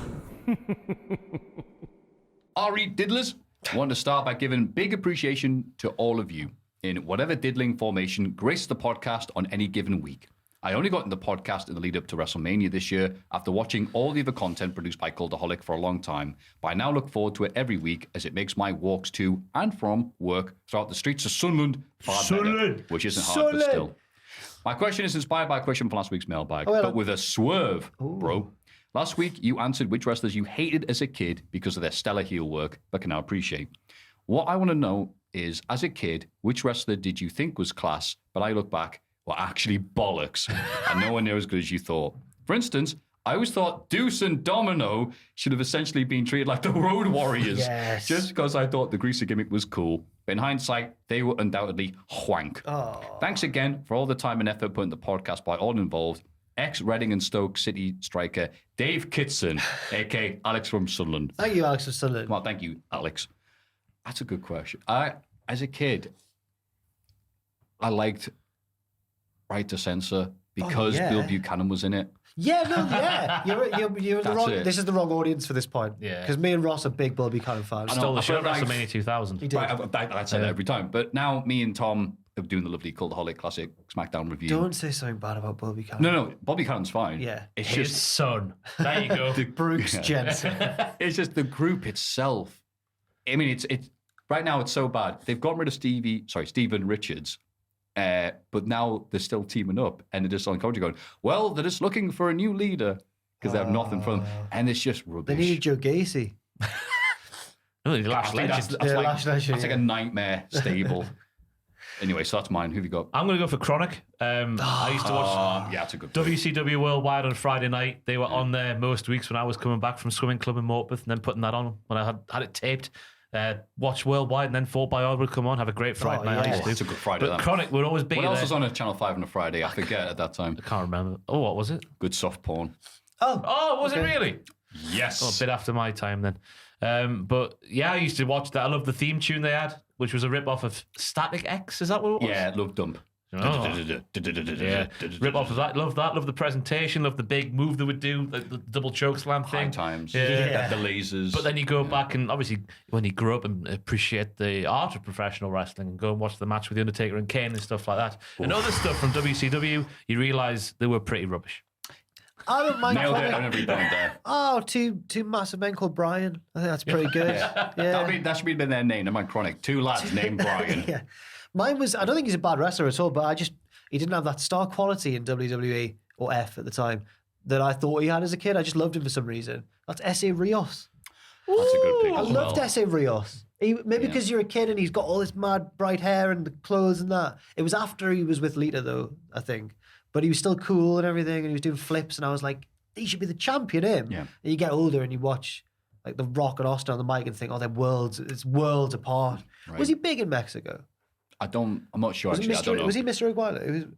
Ari Diddlers, I want to start by giving big appreciation to all of you in whatever diddling formation graces the podcast on any given week. I only got into the podcast in the lead up to WrestleMania this year after watching all the other content produced by Cultaholic for a long time, but I now look forward to it every week as it makes my walks to and from work throughout the streets of Sunderland far better, which isn't hard, but still. My question is inspired by a question from last week's mailbag, but with a swerve, bro. Last week, you answered which wrestlers you hated as a kid because of their stellar heel work, but can now appreciate. What I want to know is, as a kid, which wrestler did you think was class, but I look back, were actually bollocks, and nowhere near as good as you thought? For instance, I always thought Deuce and Domino should have essentially been treated like the Road Warriors, Yes. just because I thought the greaser gimmick was cool. But in hindsight, they were undoubtedly wank. Thanks again for all the time and effort put in the podcast by all involved. Ex-Reading and Stoke City striker Dave Kitson, a.k.a. Alex from Sunderland. Thank you, Alex, for Sunderland. Well, thank you, Alex. That's a good question. As a kid, I liked Right to Censor because yeah. Bill Buchanan was in it. Yeah, no, yeah. You're the That's wrong. it. This is the wrong audience for this point. Yeah. Because me and Ross are big Bull Buchanan fans. Stole the I show at feel like- WrestleMania 2000. He did. Right, I'd say that every time. But now me and Tom are doing the lovely Cultaholic Classic SmackDown review. Don't say something bad about Bull Buchanan. No, Bobby Cannon's fine. Yeah. It's His just son. There you go. Bruce Jensen. it's just the group itself. I mean, it's right now it's so bad. They've gotten rid of Steven Richards, but now they're still teaming up, and they're just on commentary going, "Well, they're just looking for a new leader because they have nothing from them," and it's just They rubbish. needed Joe Gacy. Oh, the I Lash think Legend. that's Yeah, like, Lash Legend, that's like yeah. a nightmare stable. Anyway, so that's mine. Who have you got? I'm going to go for Chronic. I used to watch Yeah, that's a good pick. WCW Worldwide on Friday night. They were on there most weeks when I was coming back from swimming club in Morpeth and then putting that on when I had it taped. Watch Worldwide and then Fought by Odd would come on. Have a great Friday night. I yeah. used to. That's a good Friday. But That. Chronic would always be What there. else was on a Channel 5 on a Friday? I forget at that time. I can't remember. Oh, what was it? Good soft porn. Oh, was it really? Yes. Oh, a bit after my time then. But yeah, I used to watch that. I loved the theme tune they had, which was a rip off of Static X. Is that what it was? Yeah, Love Dump. Yeah, rip off of that. Love the presentation, love the big move they would do, the double choke slam thing. High times, Yeah. the lasers. But then you go back and obviously when you grow up and appreciate the art of professional wrestling and go and watch the match with The Undertaker and Kane and stuff like that, and other stuff from WCW, you realise they were pretty rubbish. I don't mind. Nailed it on every point there. Oh, two massive men called Brian. I think that's pretty good. Yeah. That should be their name. Am I chronic? 2 lads named Brian. Yeah. Mine was, I don't think he's a bad wrestler at all, but he didn't have that star quality in WWE or F at the time that I thought he had as a kid. I just loved him for some reason. That's S.A. Rios. That's a good pick I as loved well. S.A. Rios. Maybe because you're a kid and he's got all this mad bright hair and the clothes and that. It was after he was with Lita though, I think. But he was still cool and everything and he was doing flips and I was like, he should be the champion, him. Yeah. And you get older and you watch like The Rock and Austin on the mic and think, oh, it's worlds apart. Right. Was he big in Mexico? I'm not sure Was, actually. I don't know. was he Mr. Iguala?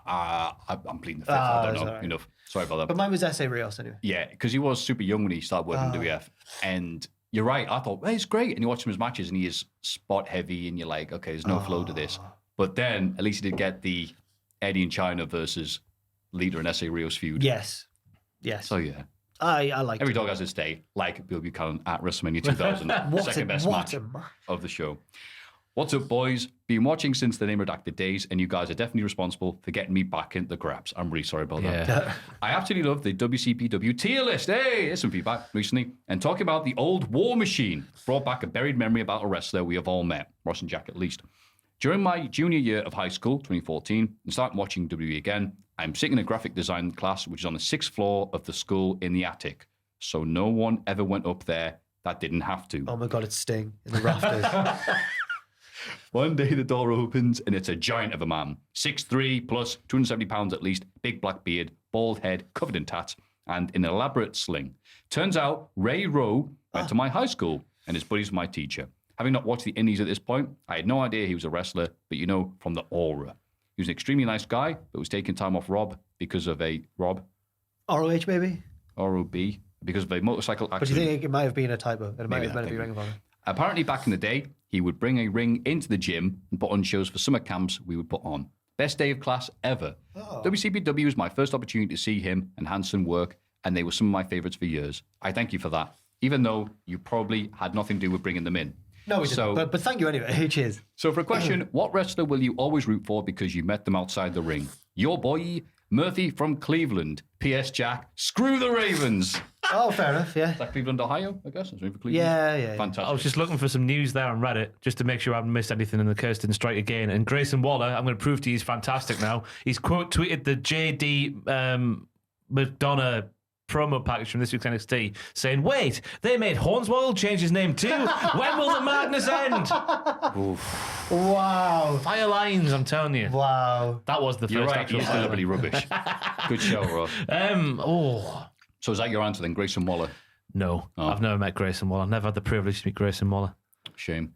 I'm pleading the fifth. I don't that's know all right. enough. Sorry about that. But mine was S.A. Rios anyway. Yeah, because he was super young when he started working in WF. And you're right. I thought, hey, it's great. And you watch him his matches and he is spot heavy and you're like, okay, there's no flow to this. But then at least he did get the Eddie and China versus Lita and S.A. Rios feud. Yes. So yeah. I like Every dog has its day, like Bill Buchanan at WrestleMania 2000. Second best match of the show. What's up, boys? Been watching since the Name Redacted days, and you guys are definitely responsible for getting me back into the grabs. I'm really sorry about that. I absolutely love the WCPW tier list. Hey, here's some feedback recently. And talking about the old War Machine, brought back a buried memory about a wrestler we have all met, Ross and Jack at least. During my junior year of high school, 2014, and started watching WWE again, I'm sitting in a graphic design class, which is on the 6th floor of the school in the attic. So no one ever went up there that didn't have to. Oh my God, it's Sting in the rafters. One day the door opens and it's a giant of a man. 6'3", plus 270 pounds at least, big black beard, bald head, covered in tats, and an elaborate sling. Turns out Ray Rowe went to my high school and his buddy's my teacher. Having not watched the Indies at this point, I had no idea he was a wrestler, but you know, from the aura. He was an extremely nice guy, but was taking time off Rob because of a ROH maybe? ROB, because of a motorcycle But accident. do you think it might have been a typo? And it might Maybe have that meant to be thing. Ring of Honor. Apparently, back in the day, he would bring a ring into the gym and put on shows for summer camps we would put on. Best day of class ever. WCPW was my first opportunity to see him and Hanson work, and they were some of my favourites for years. I thank you for that, even though you probably had nothing to do with bringing them in. No, we So- didn't. But thank you anyway. Cheers. So for a question, what wrestler will you always root for because you met them outside the ring? Your boy, Murphy from Cleveland. P.S. Jack, screw the Ravens. Is Oh, fair enough, yeah. that Cleveland, Ohio, I guess? It's for Cleveland. Yeah. Fantastic. I was just looking for some news there on Reddit just to make sure I haven't missed anything in the Kirsten strike again. And Grayson Waller, I'm going to prove to you he's fantastic now. He's quote tweeted the JD McDonough promo package from this week's NXT saying, wait, they made Hornswoggle change his name too? When will the madness end? Wow. Fire lines, I'm telling you. Wow. That was the You're first right, actual he's fire deliberately rubbish. Good show, Ross. So is that your answer then, Grayson Waller? No, I've never met Grayson Waller. I've never had the privilege to meet Grayson Waller. Shame.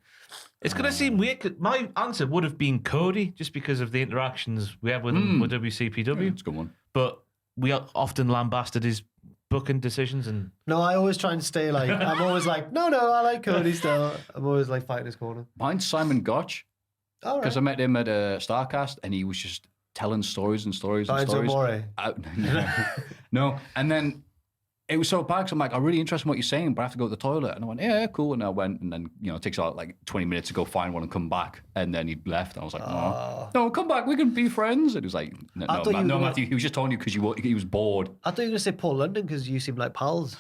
It's going to seem weird. 'Cause my answer would have been Cody, just because of the interactions we have with him with WCPW. It's a good one. But we often lambasted his booking decisions, and No, I always try and stay like, I'm always like, no, I like Cody still. I'm always like fighting his corner. Mine's Simon Gotch, All because right. I met him at a StarCast and he was just telling stories and stories and Enzo stories. Amore. No, and then it was so bad because I'm like, I'm really interested in what you're saying, but I have to go to the toilet. And I went, yeah, cool. And I went, and then, it takes about like 20 minutes to go find one and come back. And then he left. And I was like, no, come back. We can be friends. And he was like, no, I thought you were- Matthew, he was just telling you because he was bored. I thought you were going to say Paul London because you seem like pals.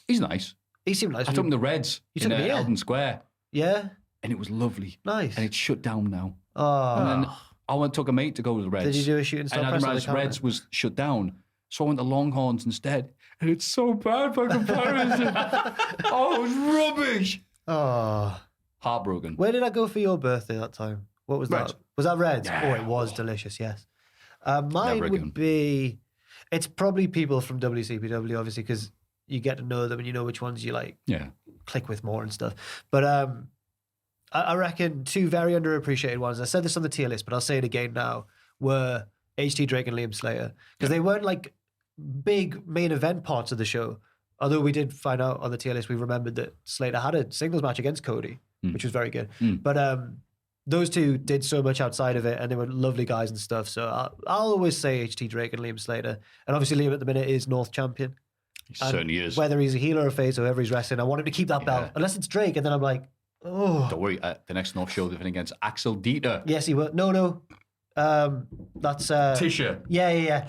He's nice. He seemed nice. I took him to Reds You in took him here? Eldon Square. Yeah. And it was lovely. Nice. And it's shut down now. Oh. And then I took a mate to go to the Reds. Did you do a shooting star And I press didn't on the realize counter? Reds was shut down. So I went to Longhorns instead. And it's so bad by comparison. Oh, it was rubbish. Oh. Heartbroken. Where did I go for your birthday that time? What was Reds. that? Was that Reds? Yeah. Oh, it was delicious, yes. Mine Never again. would be, it's probably people from WCPW, obviously, because you get to know them and you know which ones you like Yeah. click with more and stuff. But I reckon two very underappreciated ones, I said this on the tier list, but I'll say it again now, were HT Drake and Liam Slater. Because they weren't like big main event parts of the show. Although we did find out on the tier list, we remembered that Slater had a singles match against Cody, which was very good. But those two did so much outside of it, and they were lovely guys and stuff. So I'll always say HT Drake and Liam Slater. And obviously Liam at the minute is North champion. He certainly is. Whether he's a heel or a face or whoever he's wrestling, I want him to keep that belt. Unless it's Drake, and then I'm like, oh. Don't worry, the next North show defending against Axel Dieter. Yes, he will. No. That's Tisha. Yeah.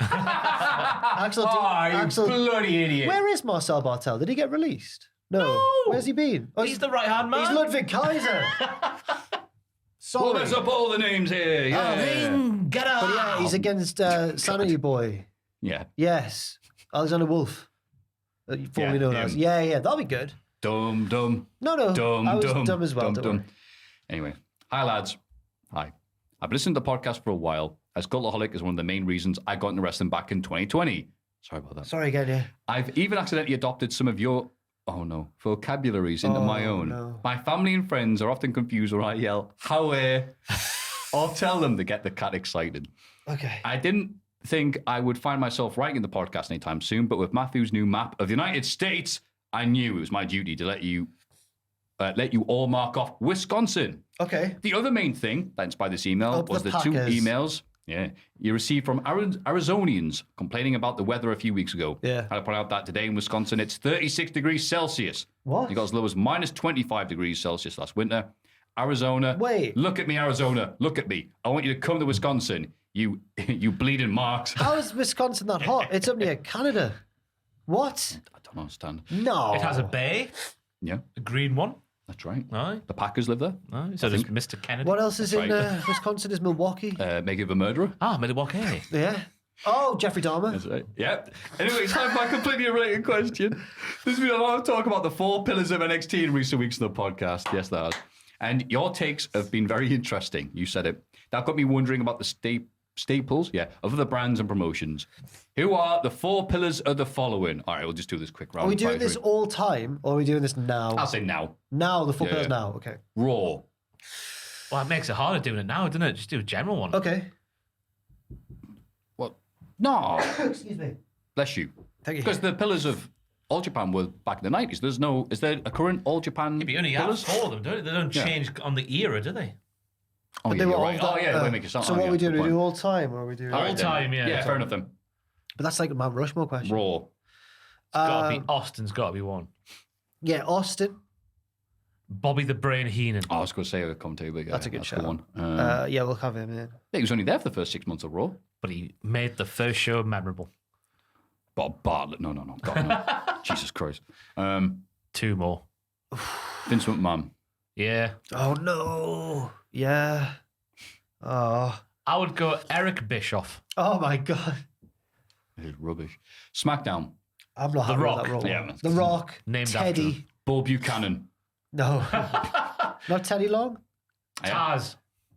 Axel. Axel. Bloody idiot. Where is Marcel Bartel? Did he get released? No. Where's he been? Oh, He's the right-hand man. He's Ludwig Kaiser. Sorry. Well, let's up all the names here. Yeah. Get out. But yeah, he's against Sanity Boy. Yeah. Yes. Alexander Wolf. Formerly known as. Yeah, that'll be good. Dumb. No. I was dumb as well. Dumb. Anyway. Hi, lads. Hi. I've listened to the podcast for a while, as Cultaholic is one of the main reasons I got into wrestling back in 2020. Sorry about that. Sorry again, yeah. I've even accidentally adopted some of your, vocabularies into my own. No. My family and friends are often confused when I yell, how or tell them to get the cat excited. Okay. I didn't think I would find myself writing the podcast anytime soon, but with Maffew's new map of the United States, I knew it was my duty to let you all mark off Wisconsin. Okay. The other main thing that inspired this email was the two Packers. emails you received from Arizonians complaining about the weather a few weeks ago. Yeah. I point out that today in Wisconsin, it's 36 degrees Celsius. What? It got as low as minus 25 degrees Celsius last winter. Arizona. Wait. Look at me, Arizona. Look at me. I want you to come to Wisconsin. You bleeding marks. How is Wisconsin that hot? It's up near Canada. What? I don't understand. No. It has a bay, Yeah, a green one. that's right. Aye. The Packers live there. Aye. So does Mr. Kennedy. What else is That's in right. Wisconsin? Is Milwaukee? Make a murderer. Milwaukee. Yeah. Oh, Jeffrey Dahmer. That's right. Yep. Anyway, time for my completely related question. There's been a lot of talk about the 4 pillars of NXT in recent weeks on the podcast. Yes, there has. And your takes have been very interesting. You said it. That got me wondering about the staples, of other brands and promotions. Who are the 4 pillars of the following? All right, we'll just do this quick round. Are we doing this all time, or are we doing this now? I'll say now. Now, the 4 pillars Yeah. now. Okay. Raw. Well, it makes it harder doing it now, doesn't it? Just do a general one. Okay. What? No. Excuse me. Bless you. Thank you. Because the pillars of All Japan were back in the 90s. Is there a current All Japan Yeah, but you only have pillars? 4 of them, don't they? They don't Yeah. change on the era, do they? Oh, But yeah, they were you're all right. that, Oh, yeah, they make it sound. So oh, what yeah, are we doing? good We do point. all time, or are we doing? All right, then. time, yeah. Yeah, fair enough then. But that's like a Mount Rushmore question. Raw. Gotta be Austin's got to be one. Yeah, Austin. Bobby the Brain Heenan. I was going to say a commentator, but yeah, That's a good shout. one. Yeah, we'll have him in. He was only there for the first 6 months of Raw. But he made the first show memorable. Bob Bartlett. No. God, no. Jesus Christ. 2 more. Vince McMahon. Yeah. Oh no. Yeah. Oh. I would go Eric Bischoff. Oh my God. This is rubbish. SmackDown. I'm not happy Rock. with that role. Yeah, man. The Rock. Named after Teddy. him. Bull Buchanan. No. Not Teddy Long. Taz.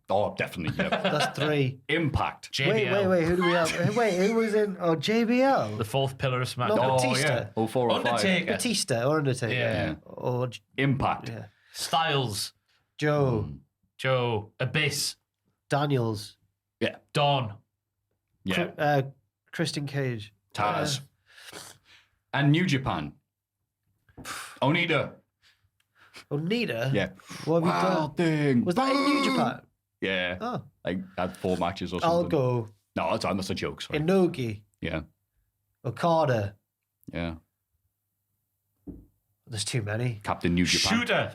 Oh, definitely. Yeah. That's 3. Impact. JBL. Wait. Who do we have? Wait, who was in? Oh, JBL. The 4th pillar of SmackDown. No, Oh, Batista. yeah. 04, 05. Undertaker. Batista or Undertaker. Yeah. Or Impact. yeah. Styles. Joe. Joe. Abyss. Daniels. Yeah. Dawn. Yeah. Kristen Cage. Taz. And New Japan. Onita. Onita. Yeah. What have you done? Wild thing. Was that in New Japan? Yeah. Oh. Like, had 4 matches or something. I'll go. No, that's a joke. Sorry. Inoki. Yeah. Okada. Yeah. There's too many. Captain New Japan. Shooter.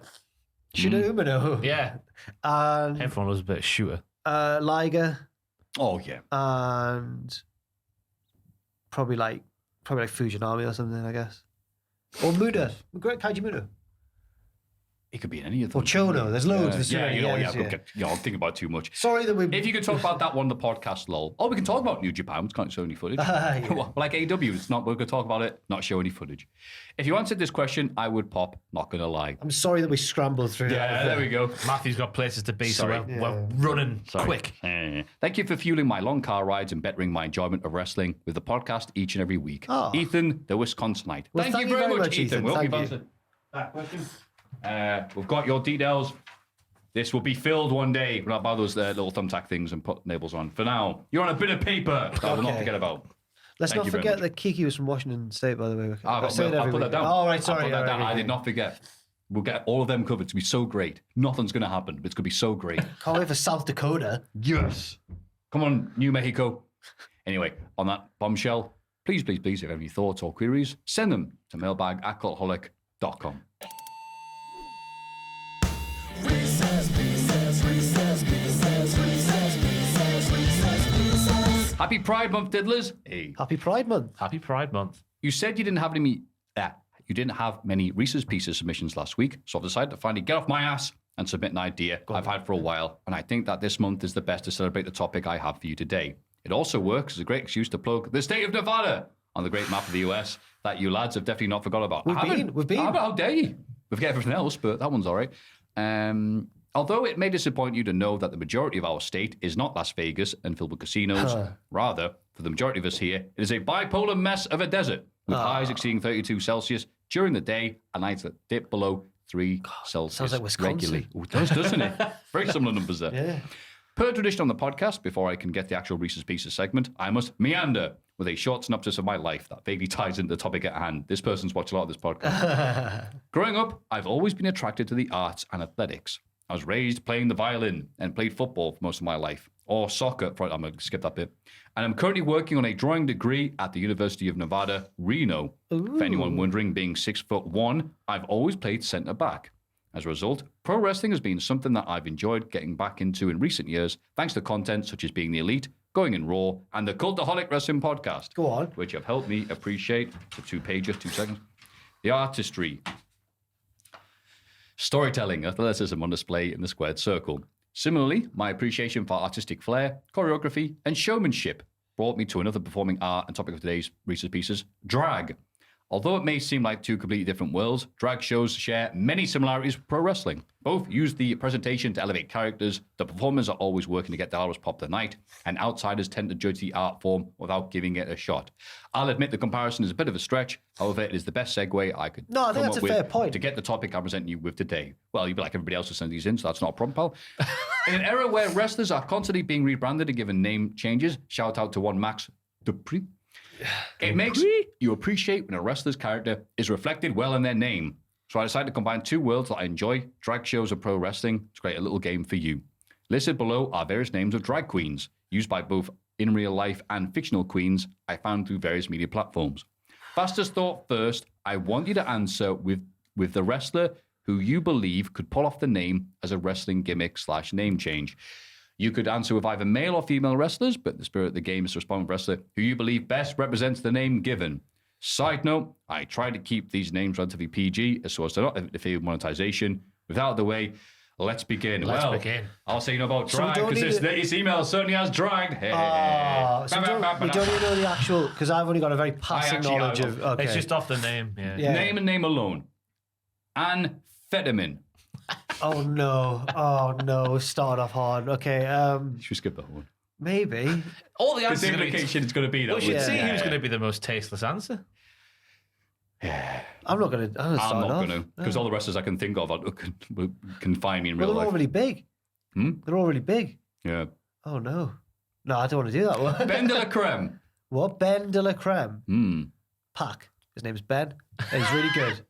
Shooter Umino. Yeah. And Everyone loves a bit of Shooter. Liger. Oh, yeah. And probably like Fujinami or something, I guess. Or Muda. Kaiji Muda. It could be in any of them. Or Chono. There's loads. There's too Yeah, many. you know, Yes, I'm thinking about it too much. Sorry that we. If you could talk about that one, the podcast, lol. Oh, we can talk about New Japan. It's can't show any footage. Yeah. Well, like AEW, it's not. We're going to talk about it, not show any footage. If you answered this question, I would pop. Not going to lie. I'm sorry that we scrambled through. Yeah, there we go. Matthew's got places to be, Sorry. so we're running Sorry. quick. Thank you for fueling my long car rides and bettering my enjoyment of wrestling with the podcast each and every week. Oh. Ethan, the Wisconsinite. Well, thank you very much, Ethan. Well, Thank we've you. answered that question. We've got your details. This will be filled one day. We'll buy those little thumbtack things and put labels on. For now, you're on a bit of paper that I will not Okay. forget about. Let's Thank not you very forget much. that Kiki was from Washington State, by the way. I'll say it every put that week. down. Oh, right, sorry. I'll put that yeah, down. right, I okay. did not forget. We'll get all of them covered. It's going to be so great. Nothing's going to happen, but it's going to be so great. Can't wait for South Dakota. Yes. Come on, New Mexico. Anyway, on that bombshell, please, if you have any thoughts or queries, send them to mailbag@cultaholic.com. Happy Pride Month, diddlers. Hey. Happy Pride Month. Happy Pride Month. You said you didn't have many Reese's Pieces submissions last week, so I've decided to finally get off my ass and submit an idea I've had for a while, and I think that this month is the best to celebrate the topic I have for you today. It also works as a great excuse to plug the state of Nevada on the great map of the US that you lads have definitely not forgot about. We've been. How dare you? We forget everything else, but that one's all right. Although it may disappoint you to know that the majority of our state is not Las Vegas and filled with casinos, rather, for the majority of us here, it is a bipolar mess of a desert with highs exceeding 32 Celsius during the day and nights that dip below 3 Celsius sounds like Wisconsin. regularly. Oh, it does, doesn't it? Very similar numbers there. Yeah. Per tradition on the podcast, before I can get the actual Reese's Pieces segment, I must meander with a short synopsis of my life that vaguely ties into the topic at hand. This person's watched a lot of this podcast. Growing up, I've always been attracted to the arts and athletics. I was raised playing the violin and played football for most of my life, or soccer. I'm going to skip that bit. And I'm currently working on a drawing degree at the University of Nevada, Reno. Ooh. For anyone wondering, being 6'1", I've always played centre back. As a result, pro wrestling has been something that I've enjoyed getting back into in recent years, thanks to content such as Being the Elite, Going in Raw, and the Cultaholic Wrestling Podcast. Go on. Which have helped me appreciate the 2-pager, 2 seconds. The artistry, storytelling, athleticism on display in the squared circle. Similarly, my appreciation for artistic flair, choreography, and showmanship brought me to another performing art and topic of today's Reese's Pieces, drag. Although it may seem like two completely different worlds, drag shows share many similarities with pro wrestling. Both use the presentation to elevate characters, the performers are always working to get dollars pop the night, and outsiders tend to judge the art form without giving it a shot. I'll admit the comparison is a bit of a stretch, however, it is the best segue I could No, I think come that's up a with fair point. to get the topic I'm presenting you with today. Well, you'd be like everybody else who sends these in, so that's not a problem, pal. In an era where wrestlers are constantly being rebranded and given name changes, shout out to one Max Dupree. It makes you appreciate when a wrestler's character is reflected well in their name. So I decided to combine two worlds that I enjoy, drag shows and pro wrestling, to create a little game for you. Listed below are various names of drag queens, used by both in real life and fictional queens I found through various media platforms. Fastest thought first, I want you to answer with the wrestler who you believe could pull off the name as a wrestling gimmick / name change. You could answer with either male or female wrestlers, but the spirit of the game is to respond with wrestler who you believe best represents the name given. Side note, I try to keep these names relatively PG so as to not interfere with monetization. Without the way, let's begin. Let's begin. I'll say about So we drag, don't because need this email certainly has drag. Hey. So we don't even know the actual, because I've only got a very passing actually knowledge have- of. Okay. It's just off the name. Yeah. Yeah. Name and name alone. Amphetamine. Oh no! Start off hard. Okay. Should we skip that one? Maybe. All the Because answers the are going to be. implication it's going to be that We should one. see Yeah. who's going to be the most tasteless answer. I'm not gonna. I'm I'm start not off. going to, because all the wrestlers I can think of can find me in Well, real they're all life. really big. They're all really big. Yeah. Oh no! No, I don't want to do that one. Ben de la Creme. What? Ben de la Creme. Pac. His name's Ben. And he's really good.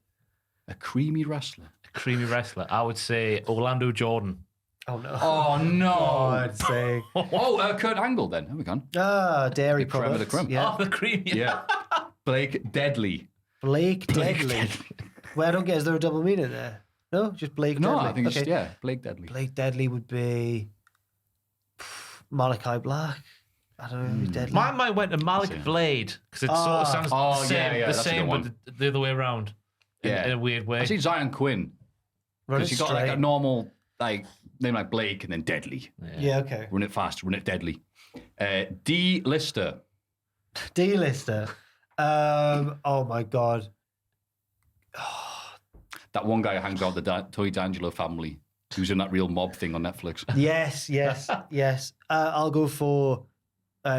A creamy wrestler. Creamy wrestler. I would say Orlando Jordan. Oh no! Oh, no. I'd say. Kurt Angle then. There we go. Dairy The creme of the products. creme. Yeah. Oh, the creamy. Yeah. Blake Deadly. Blake Deadly. Where I don't get, is there a double meaning there? No, just Blake No, Deadly. I think it's, Blake Deadly. Blake Deadly would be Malachi Black. I don't know. Deadly. My mind went to Malik Blade because it sort of sounds the same, that's a good but one. the other way around. In a weird way. I see Zion Quinn. Run it Because you got like straight. a normal name like Blake and then Deadly. Yeah, okay. Run it fast, run it deadly. D-lister. D-lister. Oh my God. That one guy who hangs out with the Tony D'Angelo family, who's in that real mob thing on Netflix. Yes. I'll go for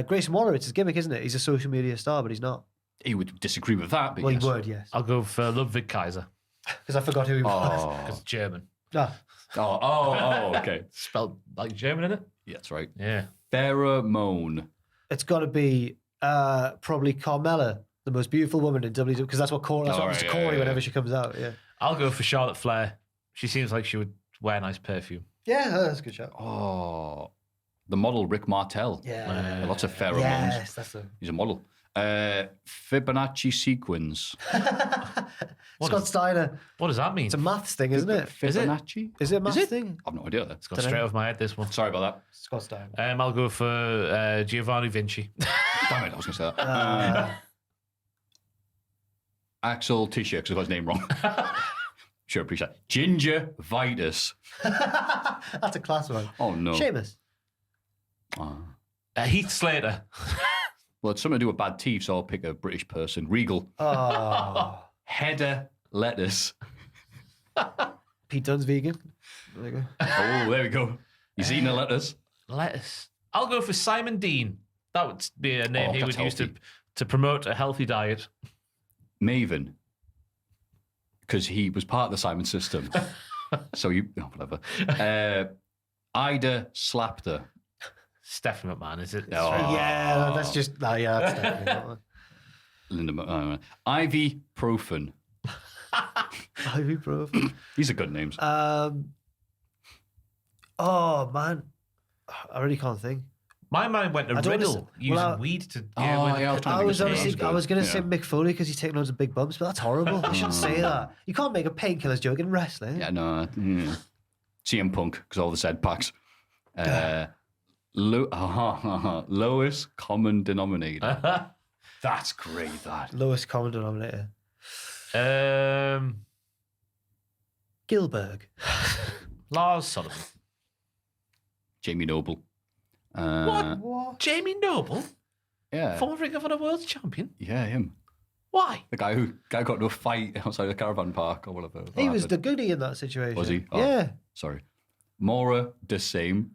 Grayson Waller. It's his gimmick, isn't it? He's a social media star, but he's not. He would disagree with that, but Well, yes. he would, yes. I'll go for Ludwig Kaiser Because I forgot who he was. because it's German. Ah, Okay. Spelled like German, isn't it? Yeah, that's right. Yeah. Pheromone. it's got to be probably Carmella, the most beautiful woman in WWE, because that's what Corey Oh, right, to yeah, Corey yeah, whenever yeah. she comes out. Yeah. I'll go for Charlotte Flair. She seems like she would wear nice perfume. Yeah, that's a good shot. Oh, the model Rick Martel. Yeah. Lots of pheromones. Yes, that's a... He's a model. Fibonacci sequence. Scott Steiner. What does that mean? It's a maths thing, isn't it? Fibonacci? Is it a maths thing? I've no idea. It's gone straight off my head, this one. Sorry about Scott Steiner. I'll go for Giovanni Vinci. that. Damn it, I was going to say that. Axel Tischer, because I got his name wrong. Sure, appreciate that. Ginger Vitus. That's a class one. Oh, no. Seamus. Heath Slater. Well, it's something to do with bad teeth, so I'll pick a British person. Regal. Oh. Header Lettuce. Pete Dunne's vegan. There you go. Oh, there we go. He's eating a lettuce. Lettuce. I'll go for Simon Dean. That would be a name he that's would use healthy. to promote a healthy diet. Maven. Because he was part of the Simon system. So whatever. Ida Slapter. Stephanie McMahon, is it? Oh. Yeah, that's just... No, yeah, that's definitely that one. Linda. Ivy Profen. Ibuprofen. These are good names. Oh, man. I really can't think. My mind went to I don't Riddle wanna using well, weed to. I was trying to think of something else I was good. going to say Yeah. Mick Foley because he's taking loads of big bumps, but that's horrible. You shouldn't say that. You can't make a painkillers joke in wrestling. Yeah, no. CM Punk, because all the said packs. Lowest common denominator. That's great, that. Lowest common denominator. Gilbert. Lars Sullivan. Jamie Noble. What? Jamie Noble, Yeah. former Ring of Honor World Champion. Yeah, him. Why? The guy who got into a fight outside the caravan park or whatever. He was the goodie in that situation. Was he? Oh. Yeah. Sorry. Maura the same.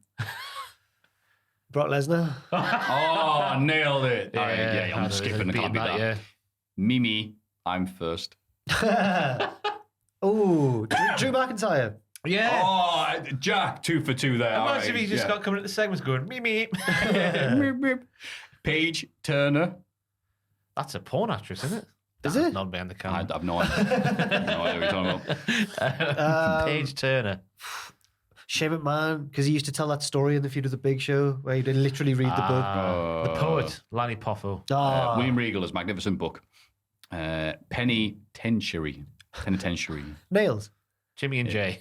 Brock Lesnar. Oh, nailed it. Yeah, I'm skipping. I can't beat that. Yeah. Mimi, I'm first. Oh, Drew McIntyre. Yeah. Oh, Jack, 2 for 2 there. All Imagine right, if he just yeah. got coming at the segments going, me. Meep, meep. Paige Turner. That's a porn actress, isn't it? Is it? Not behind the I camera. have no idea. No idea what you're talking about. Paige Turner. Shane McMahon, because he used to tell that story in the Feud of the Big Show where he'd literally read the book. The poet, Lanny Poffo. William Regal is magnificent book. Penitentiary. Nails. Jimmy and Jay.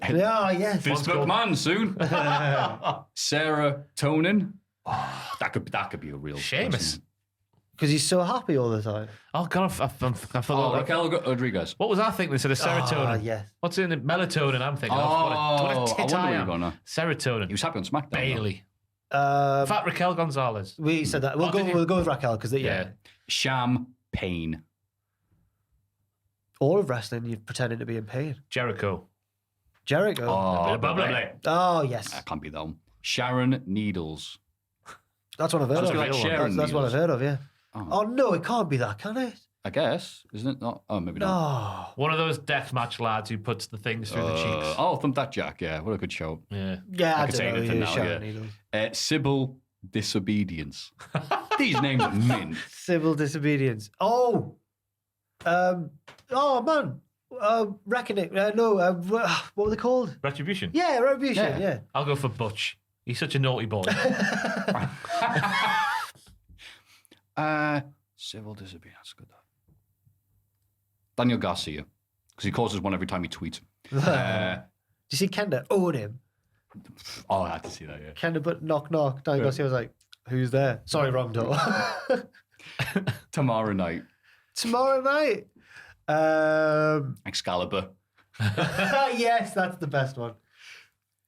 Yeah, yes. Vince McMahon soon. Sarah Tonin. Oh, that could be a real Seamus. person. Because he's so happy all the time. Oh, God, I forgot. Raquel Rodriguez. What was I thinking instead of serotonin? Ah, yes. What's in it? Melatonin, I'm thinking. Oh, of. What a I tit wonder I where am. you're going now. Serotonin. He was happy on SmackDown. Bailey. Um, Fat Raquel Gonzalez. we said that. We'll go with Raquel because Yeah. Champagne. all of wrestling, you're pretending to be in pain. Jericho. Jericho. Oh, blah, blah, blah. Oh, yes. I can't beat that one. Sharon Needles. That's what I've heard Sounds of. like Sharon That's what I've Needles. heard of, yeah. Oh, no, it can't be that, can it? I guess, isn't it? Not. Oh, maybe not. No. One of those deathmatch lads who puts the things through the cheeks. Oh, Thump That Jack. Yeah, what a good show. Yeah. Yeah, I I could don't say know. anything Yeah, now, Sharon yeah. Needles. Sybil Disobedience. These names are mint. Civil disobedience. Oh, man. Reckoning. What were they called? Retribution. Yeah, Retribution. Yeah. I'll go for Butch. He's such a naughty boy. Civil Disobedience. Good. Daniel Garcia, because he causes one every time he tweets. Do you see Kenda own him? Oh, I had to see that. Yeah. Kenda, but knock knock. Daniel Garcia was like, "Who's there?" Sorry, wrong door. Tomorrow night. Tomorrow night. Excalibur. Yes, that's the best one.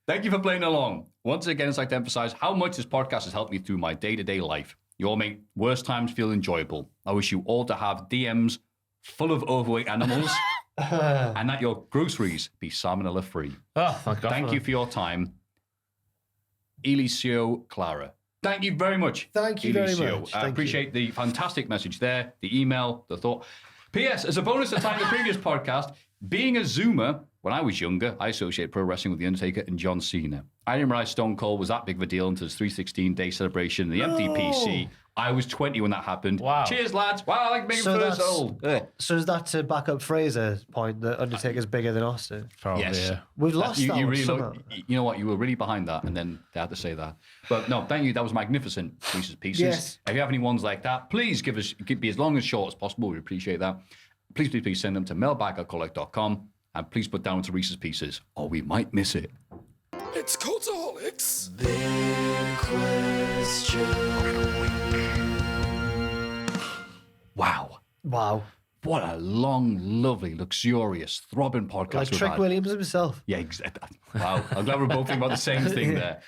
Thank you for playing along. Once again, I'd like to emphasize how much this podcast has helped me through my day-to-day life. You all make worst times feel enjoyable. I wish you all to have DMs full of overweight animals and that your groceries be salmonella-free. Oh, thank God. Thank you for your time. Elisio Clara. Thank you very much. Thank you very Elisio. much. I Thank appreciate the fantastic message there, the email, the thought. P.S. As a bonus to time the previous podcast, being a Zoomer, when I was younger, I associated pro wrestling with The Undertaker and John Cena. I didn't realize Stone Cold was that big of a deal until his 316-day celebration in the MDPC I was 20 when that happened. Wow. Cheers, lads. Wow, I like being So first that's- old. So is that to back up Fraser's point that Undertaker's bigger than Austin? Probably, Yes. yeah. We've lost you that one really somehow. you know what? You were really behind that, and then they had to say that. But no, thank you. That was magnificent. Pieces. Yes. If you have any ones like that, please be as long as short as possible. We appreciate that. Please send them to mailbag@cultaholic.com, and please put down to Reese's Pieces, or we might miss it. It's Cultaholics. Wow. Wow. What a long, lovely, luxurious, throbbing podcast Like we've Trick had. Williams himself. Yeah, exactly. Wow. I'm glad we're both thinking about the same thing there.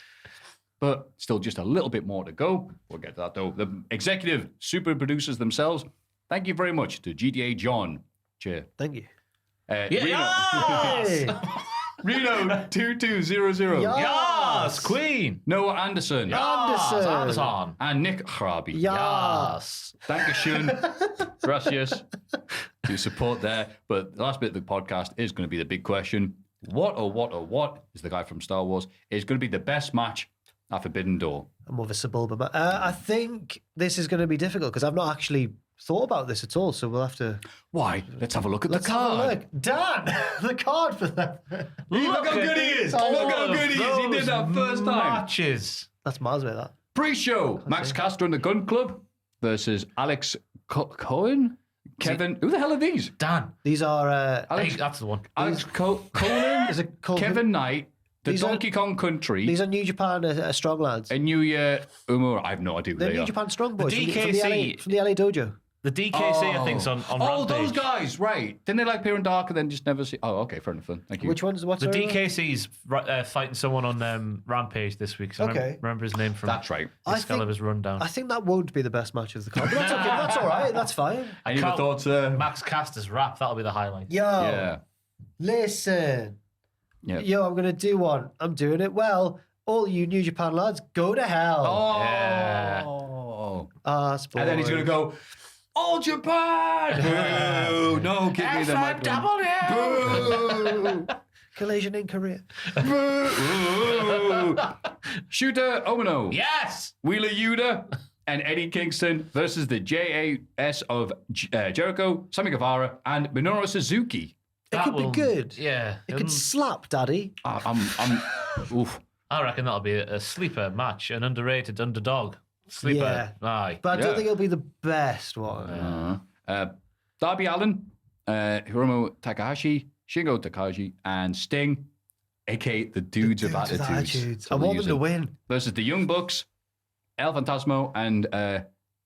But still just a little bit more to go. We'll get to that though. The executive super producers themselves, thank you very much to GDA John. Cheer. Thank you. Yes! Reno 2200. Yes! Queen! Noah Anderson. Anderson. Anderson. And Nick Harabi. Yes. Dankeschön. Gracias. To support there. But the last bit of the podcast is going to be the big question. What is the guy from Star Wars, is going to be the best match at Forbidden Door? I'm more of a suburban man. I think this is going to be difficult because I've not actually thought about this at all. So we'll have to. Why? Let's have a look at Let's the have a card. look. Dan, the card for that. Look how good he is. Look how good he is. He did that first time. Matches. That's miles away, that. Pre-show, Max Castro and the Gun Club versus Alex Cohen. Kevin, who the hell are these? Dan. These are. Hey, that's the one. Alex Cohen, Is it called- Kevin Knight, the These are- Donkey Kong Country, These are New Japan strong lads. and New Year Umur. I have no idea who They're they New are. Japan strong boys. The from DKC. from the LA dojo. The DKC, I think's on Oh, Rampage. those guys, right. Didn't they like Appear in Dark and then just never see... Oh, okay, fair enough then. Thank you. Which one's what's The their- DKC's fighting someone on Rampage this week. So Okay. remember his name from That's right. I Excalibur's rundown. I think that won't be the best match of the card. But that's okay. That's all right. That's fine. I never Carl- thought... Max Caster's rap, that'll be the highlight. Yo, yeah. listen. Yeah. Yo, I'm going to do one. I'm doing it well. All you New Japan lads, go to hell. Oh. Yeah. Ass And then he's going to go, All Japan! Boo! No, give me the microphone. Boo! Collision in Korea. Boo! Shooter Omino. Yes! Wheeler Yuta and Eddie Kingston versus the JAS of Jericho, Sammy Guevara, and Minoru Suzuki. It could be good. Yeah. It could slap, Daddy. Oof. I reckon that'll be a sleeper match, an underrated underdog. Sleeper. Aye. But I don't Yeah. think it'll be the best one. Darby Allin, Hiromu Takahashi, Shingo Takagi, and Sting, aka the Dudes of Dudes with Attitudes. I want them to win. Versus the Young Bucks, El Fantasmo, and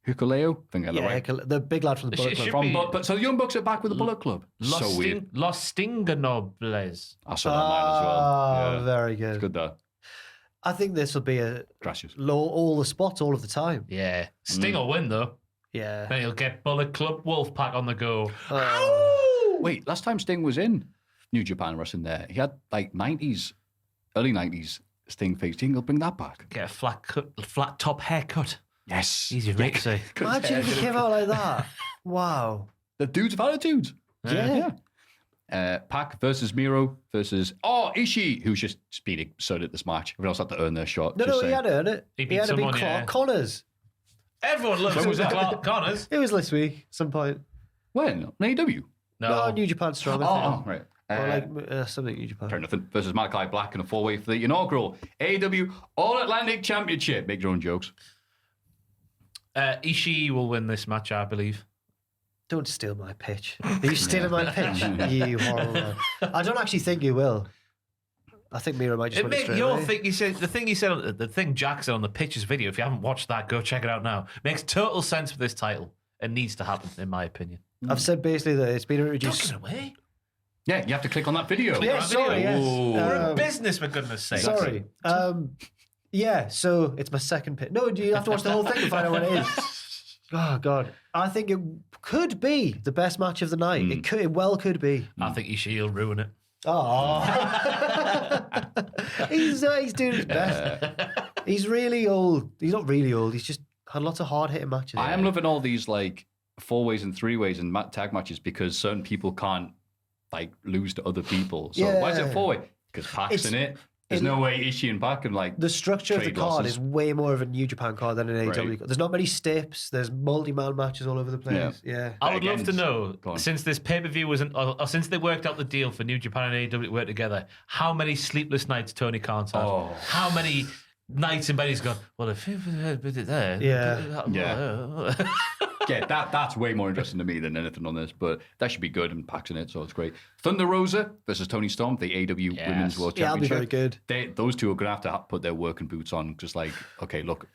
Hikuleo. I think I got that Yeah, right. the big lad from the It Bullet should Club. be- But so the Young Bucks are back with the Bullet Club. So weird. Los Stinganobles. I saw that line as well. Oh, Yeah. very It's good. good though. I think this will be a Gracias. all the spots all of the time. Yeah. Sting will win, though. Yeah. Then he'll get Bullet Club Wolfpack on the go. Wait, last time Sting was in New Japan Wrestling there, he had like 90s, early 90s Sting face. Do you think he'll bring that back? Get a flat top haircut. Yes. Easy for me to say. Imagine if he came out like that. Wow. The Dudes of Attitudes. Yeah. Pac versus Miro versus Ishii, who's just been inserted at this match. Everyone else had to earn their shot. No, just he saying. had to earn it. He He, beat had to beat someone, Clark yeah. Connors. Everyone loves When was that? Clark Connors. It was this week, at some point. When? On AEW? No, New Japan Strong. I think. Right. Or like something New Japan. Fair nothing. Versus Malachi Black in a four-way for the inaugural AEW All-Atlantic Championship. Make your own jokes. Ishii will win this match, I believe. Don't steal my pitch. Are you stealing my pitch? You horrible man. I don't actually think you will. I think Miro might just win it straight away. The thing Jack said on the pitches video, if you haven't watched that, go check it out now. Makes total sense for this title. It needs to happen, in my opinion. I've said basically that it's been Don't introduced. give it away. Yeah, you have to click on that video. Yeah, sorry, yes. Ooh. We're in business, for goodness sake. Sorry. Yeah, so it's my second pitch. No, you have to watch the whole thing to find out what it is. Oh, God. I think it could be the best match of the night. It well could be. I think Ishii will ruin it. Oh, he's doing his best. He's really old. He's not really old. He's just had lots of hard hitting matches. I am loving all these like 4-ways and 3-ways and tag matches because certain people can't like lose to other people. So why is it Yeah. 4-way? Because Pac's in it. There's no way Ishii and Pac can like The structure of the trade card losses. is way more of a New Japan card than an AEW Right. card. There's not many steps. There's multi-man matches all over the place. Yeah. I would love to Again, know, go on. since this pay-per-view wasn't, or since they worked out the deal for New Japan and AEW to work together, how many sleepless nights Tony Khan's had? Oh. How many nights in bed he's gone, well, if it there... Yeah. Yeah, that's way more interesting to me than anything on this, but that should be good, and Pac's in it, so it's great. Thunder Rosa versus Tony Storm, the AEW Yes. Women's World Yeah, that'll be Championship. very good. Those two are going to have to put their working boots on, just like, okay, look,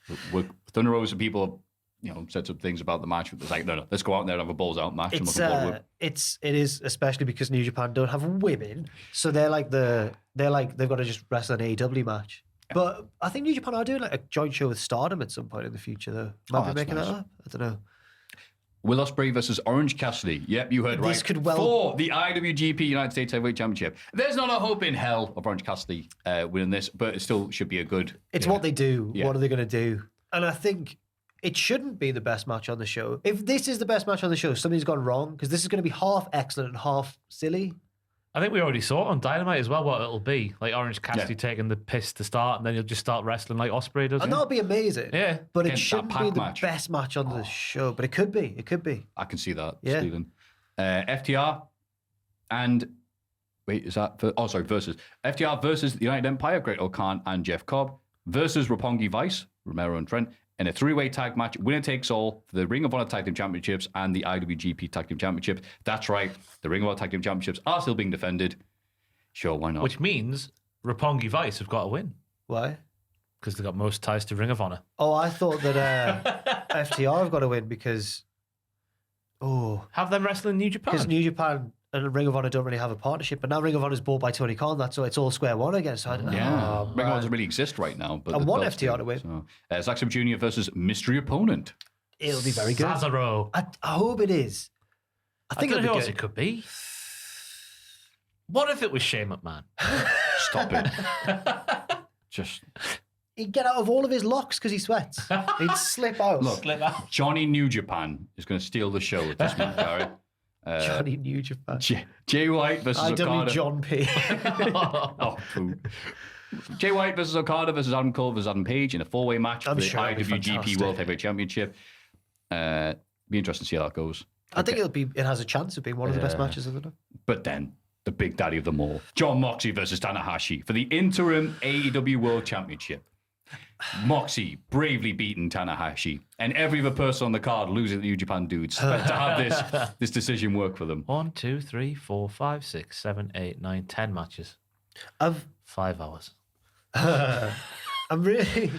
Thunder Rosa people have, said some things about the match, but it's like, no, let's go out there and have a balls out match. It is especially because New Japan don't have women, so they've got to just wrestle an AEW match. But I think New Japan are doing like a joint show with Stardom at some point in the future, though. Might be that's making nice. that up. I don't know. Will Ospreay versus Orange Cassidy. Yep, you heard right. This could well- For the IWGP United States Heavyweight Championship. There's not a hope in hell of Orange Cassidy winning this, but it still should be a good... It's what they do. Yeah. What are they going to do? And I think it shouldn't be the best match on the show. If this is the best match on the show, something's gone wrong, because this is going to be half excellent and half silly. I think we already saw it on Dynamite as well, what it'll be. Like Orange Cassidy taking the piss to start, and then he'll just start wrestling like Ospreay does. And that'll be amazing. Yeah. But it Against shouldn't that be Pac the match. best match on the show. But it could be. It could be. I can see that, Yeah. Stephen. FTR and... Wait, is that... versus. FTR versus the United Empire, Great O'Khan and Jeff Cobb, versus Roppongi Vice, Romero and Trent, in a three-way tag match, winner takes all for the Ring of Honor Tag Team Championships and the IWGP Tag Team Championships. That's right. The Ring of Honor Tag Team Championships are still being defended. Sure, why not? Which means Roppongi Vice have got to win, Why? because they've got most ties to Ring of Honor. Oh, I thought that FTR have got to win because... Have them wrestling New Japan. Because New Japan and Ring of Honor don't really have a partnership, but now Ring of Honor is bought by Tony Khan. That's so it's all square one again. So Yeah. oh, Ring of man. Honor doesn't really exist right now. But I the want belts FTR do. to win. So, Zack Sabre Jr. versus mystery opponent. It'll be very good. Cesaro. I hope it is. I think I don't know it'll who be else good. it could be. What if it was Shane McMahon? Stop it. Just He'd get out of all of his locks because he sweats. He'd slip out. look. Johnny New Japan is going to steal the show at this month, Gary. Johnny New Japan. Jay White versus IW Okada. John P. Oh, poo. Jay White versus Okada versus Adam Cole versus Adam Page in a four-way match I'm for the sure it'll be IWGP fantastic. World Heavyweight Championship. Be interesting to see how that goes. I think it has a chance of being one of the best matches of the night. But then, the big daddy of them all, John Moxley versus Tanahashi for the interim AEW World Championship. Moxley bravely beating Tanahashi, and every other person on the card losing the New Japan dudes to have this decision work for them. 1, 2, 3, 4, 5, 6, 7, 8, 9, 10 matches. I've 5 hours. I've really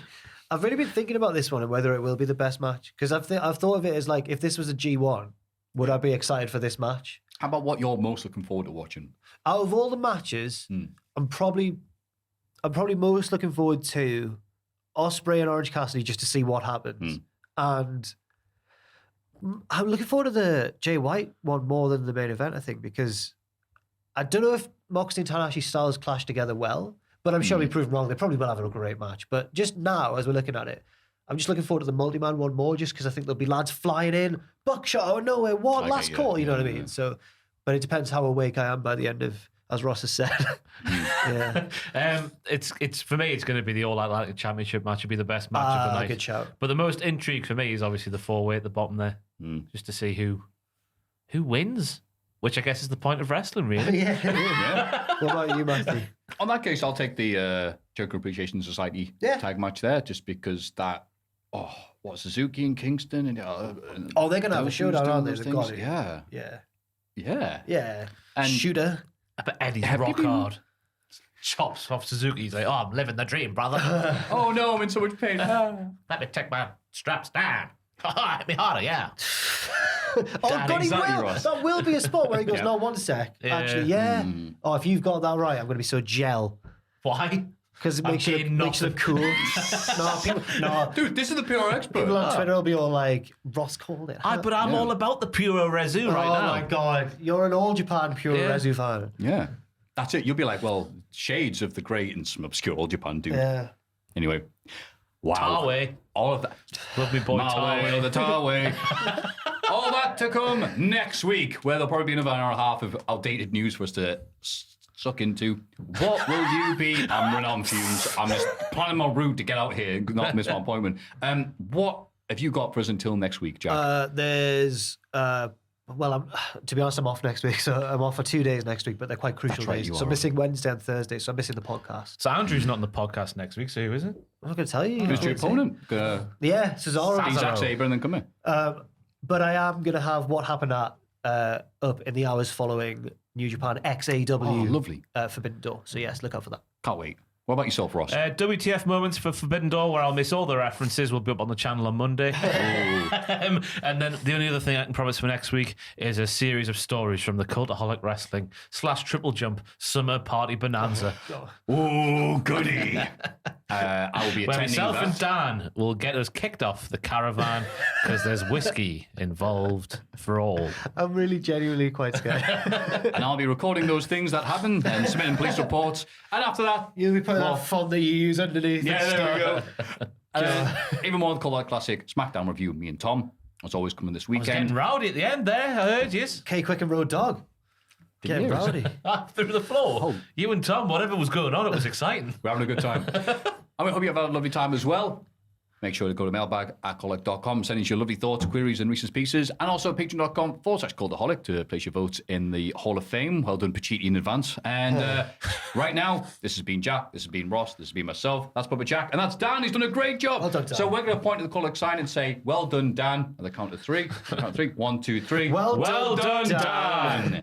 been thinking about this one and whether it will be the best match, because I've thought of it as like, if this was a G1, would I be excited for this match? How about what you're most looking forward to watching? Out of all the matches, I'm probably most looking forward to Ospreay and Orange Cassidy just to see what happens. And I'm looking forward to the Jay White one more than the main event, I think, because I don't know if Moxley and Tanahashi styles clash together well, but I'm sure we proved wrong. They probably will have a great match. But just now, as we're looking at it, I'm just looking forward to the multi-man one more, just because I think there'll be lads flying in, buckshot out of nowhere, what, last call, you know what I mean? So, but it depends how awake I am by the end of, as Ross has said. Yeah. It's for me, it's going to be the All Atlantic Championship match. It'll be the best match of the night. Good shout. But the most intrigue for me is obviously the 4-way at the bottom there, just to see who wins. Which I guess is the point of wrestling, really. Yeah. What about you, Matthew? On that case, I'll take the Joker Appreciation Society tag match there, just because that. Suzuki and Kingston and They're gonna have a showdown, aren't they? They've got it. Yeah. And Shooter. But Eddie's Have you rock been- hard. Chops off Suzuki. He's like, I'm living the dream, brother. oh no, I'm in so much pain. Let me take my straps down. Hit me harder, yeah. God, he exactly, will. Ross. That will be a spot where he goes, no, 1 sec. Yeah. Actually, yeah. Oh, if you've got that right, I'm going to be so gel. Why? Because it I'm makes you getting look cool. no, Dude, this is the PR expert. people on Twitter will be all like, Ross called it. But I'm all about the Puro Rezu right now. Oh my God. You're an All Japan Pure Yeah. Rezu fan. Yeah. That's it. You'll be like, well, shades of the great and some obscure old Japan dude. Yeah. Anyway. Wow. Tarway. All of that. Love me boy Tarway, the Tarway. Tarway. All that to come next week, where there'll probably be another hour and a half of outdated news for us to suck into. What will you be? I'm running on fumes. I'm just planning my route to get out here and not miss my appointment. What have you got for us until next week, Jack? To be honest, I'm off next week, so I'm off for 2 days next week, but they're quite crucial right, days. you So I'm are. missing Wednesday and Thursday, so I'm missing the podcast. So Andrew's not on the podcast next week, so who is it? I'm not going to tell you. Who's your opponent? Yeah, Cesaro. Zack Sabre and then come in. But I am going to have what happened at up in the hours following New Japan XAW. Oh, lovely. Forbidden Door. So yes, look out for that. Can't wait. What about yourself, Ross? WTF moments for Forbidden Door, where I'll miss all the references, will be up on the channel on Monday. And then the only other thing I can promise for next week is a series of stories from the Cultaholic Wrestling / Triple Jump Summer Party Bonanza. Oh, goody. I will be Where attending myself and that. Dan will get us kicked off the caravan because there's whiskey involved for all. I'm really genuinely quite scared. And I'll be recording those things that happen and submitting police reports. And after that, You'll be putting that font that you use underneath. yeah, and there stuff. we go. Even more than Cultaholic Classic SmackDown review, me and Tom. As always, coming this I was getting weekend. rowdy at the end there, I heard you. K Quick and Road Dog. Getting hear us? rowdy. Through the floor. You and Tom, whatever was going on, it was exciting. We're having a good time. I hope you have a lovely time as well. Make sure to go to mailbag@cultaholic.com, send us your lovely thoughts, queries, and recent pieces, and also patreon.com/cultaholic to place your votes in the Hall of Fame. Well done, Pacitti, in advance. And right now, this has been Jack, this has been Ross, this has been myself. That's Bubba Jack, and that's Dan. He's done a great job. Well done, Dan. So we're going to point to the Cultaholic sign and say, "Well done, Dan." At the count of three. 1, 2, 3. Well Well done, done, Dan. Dan.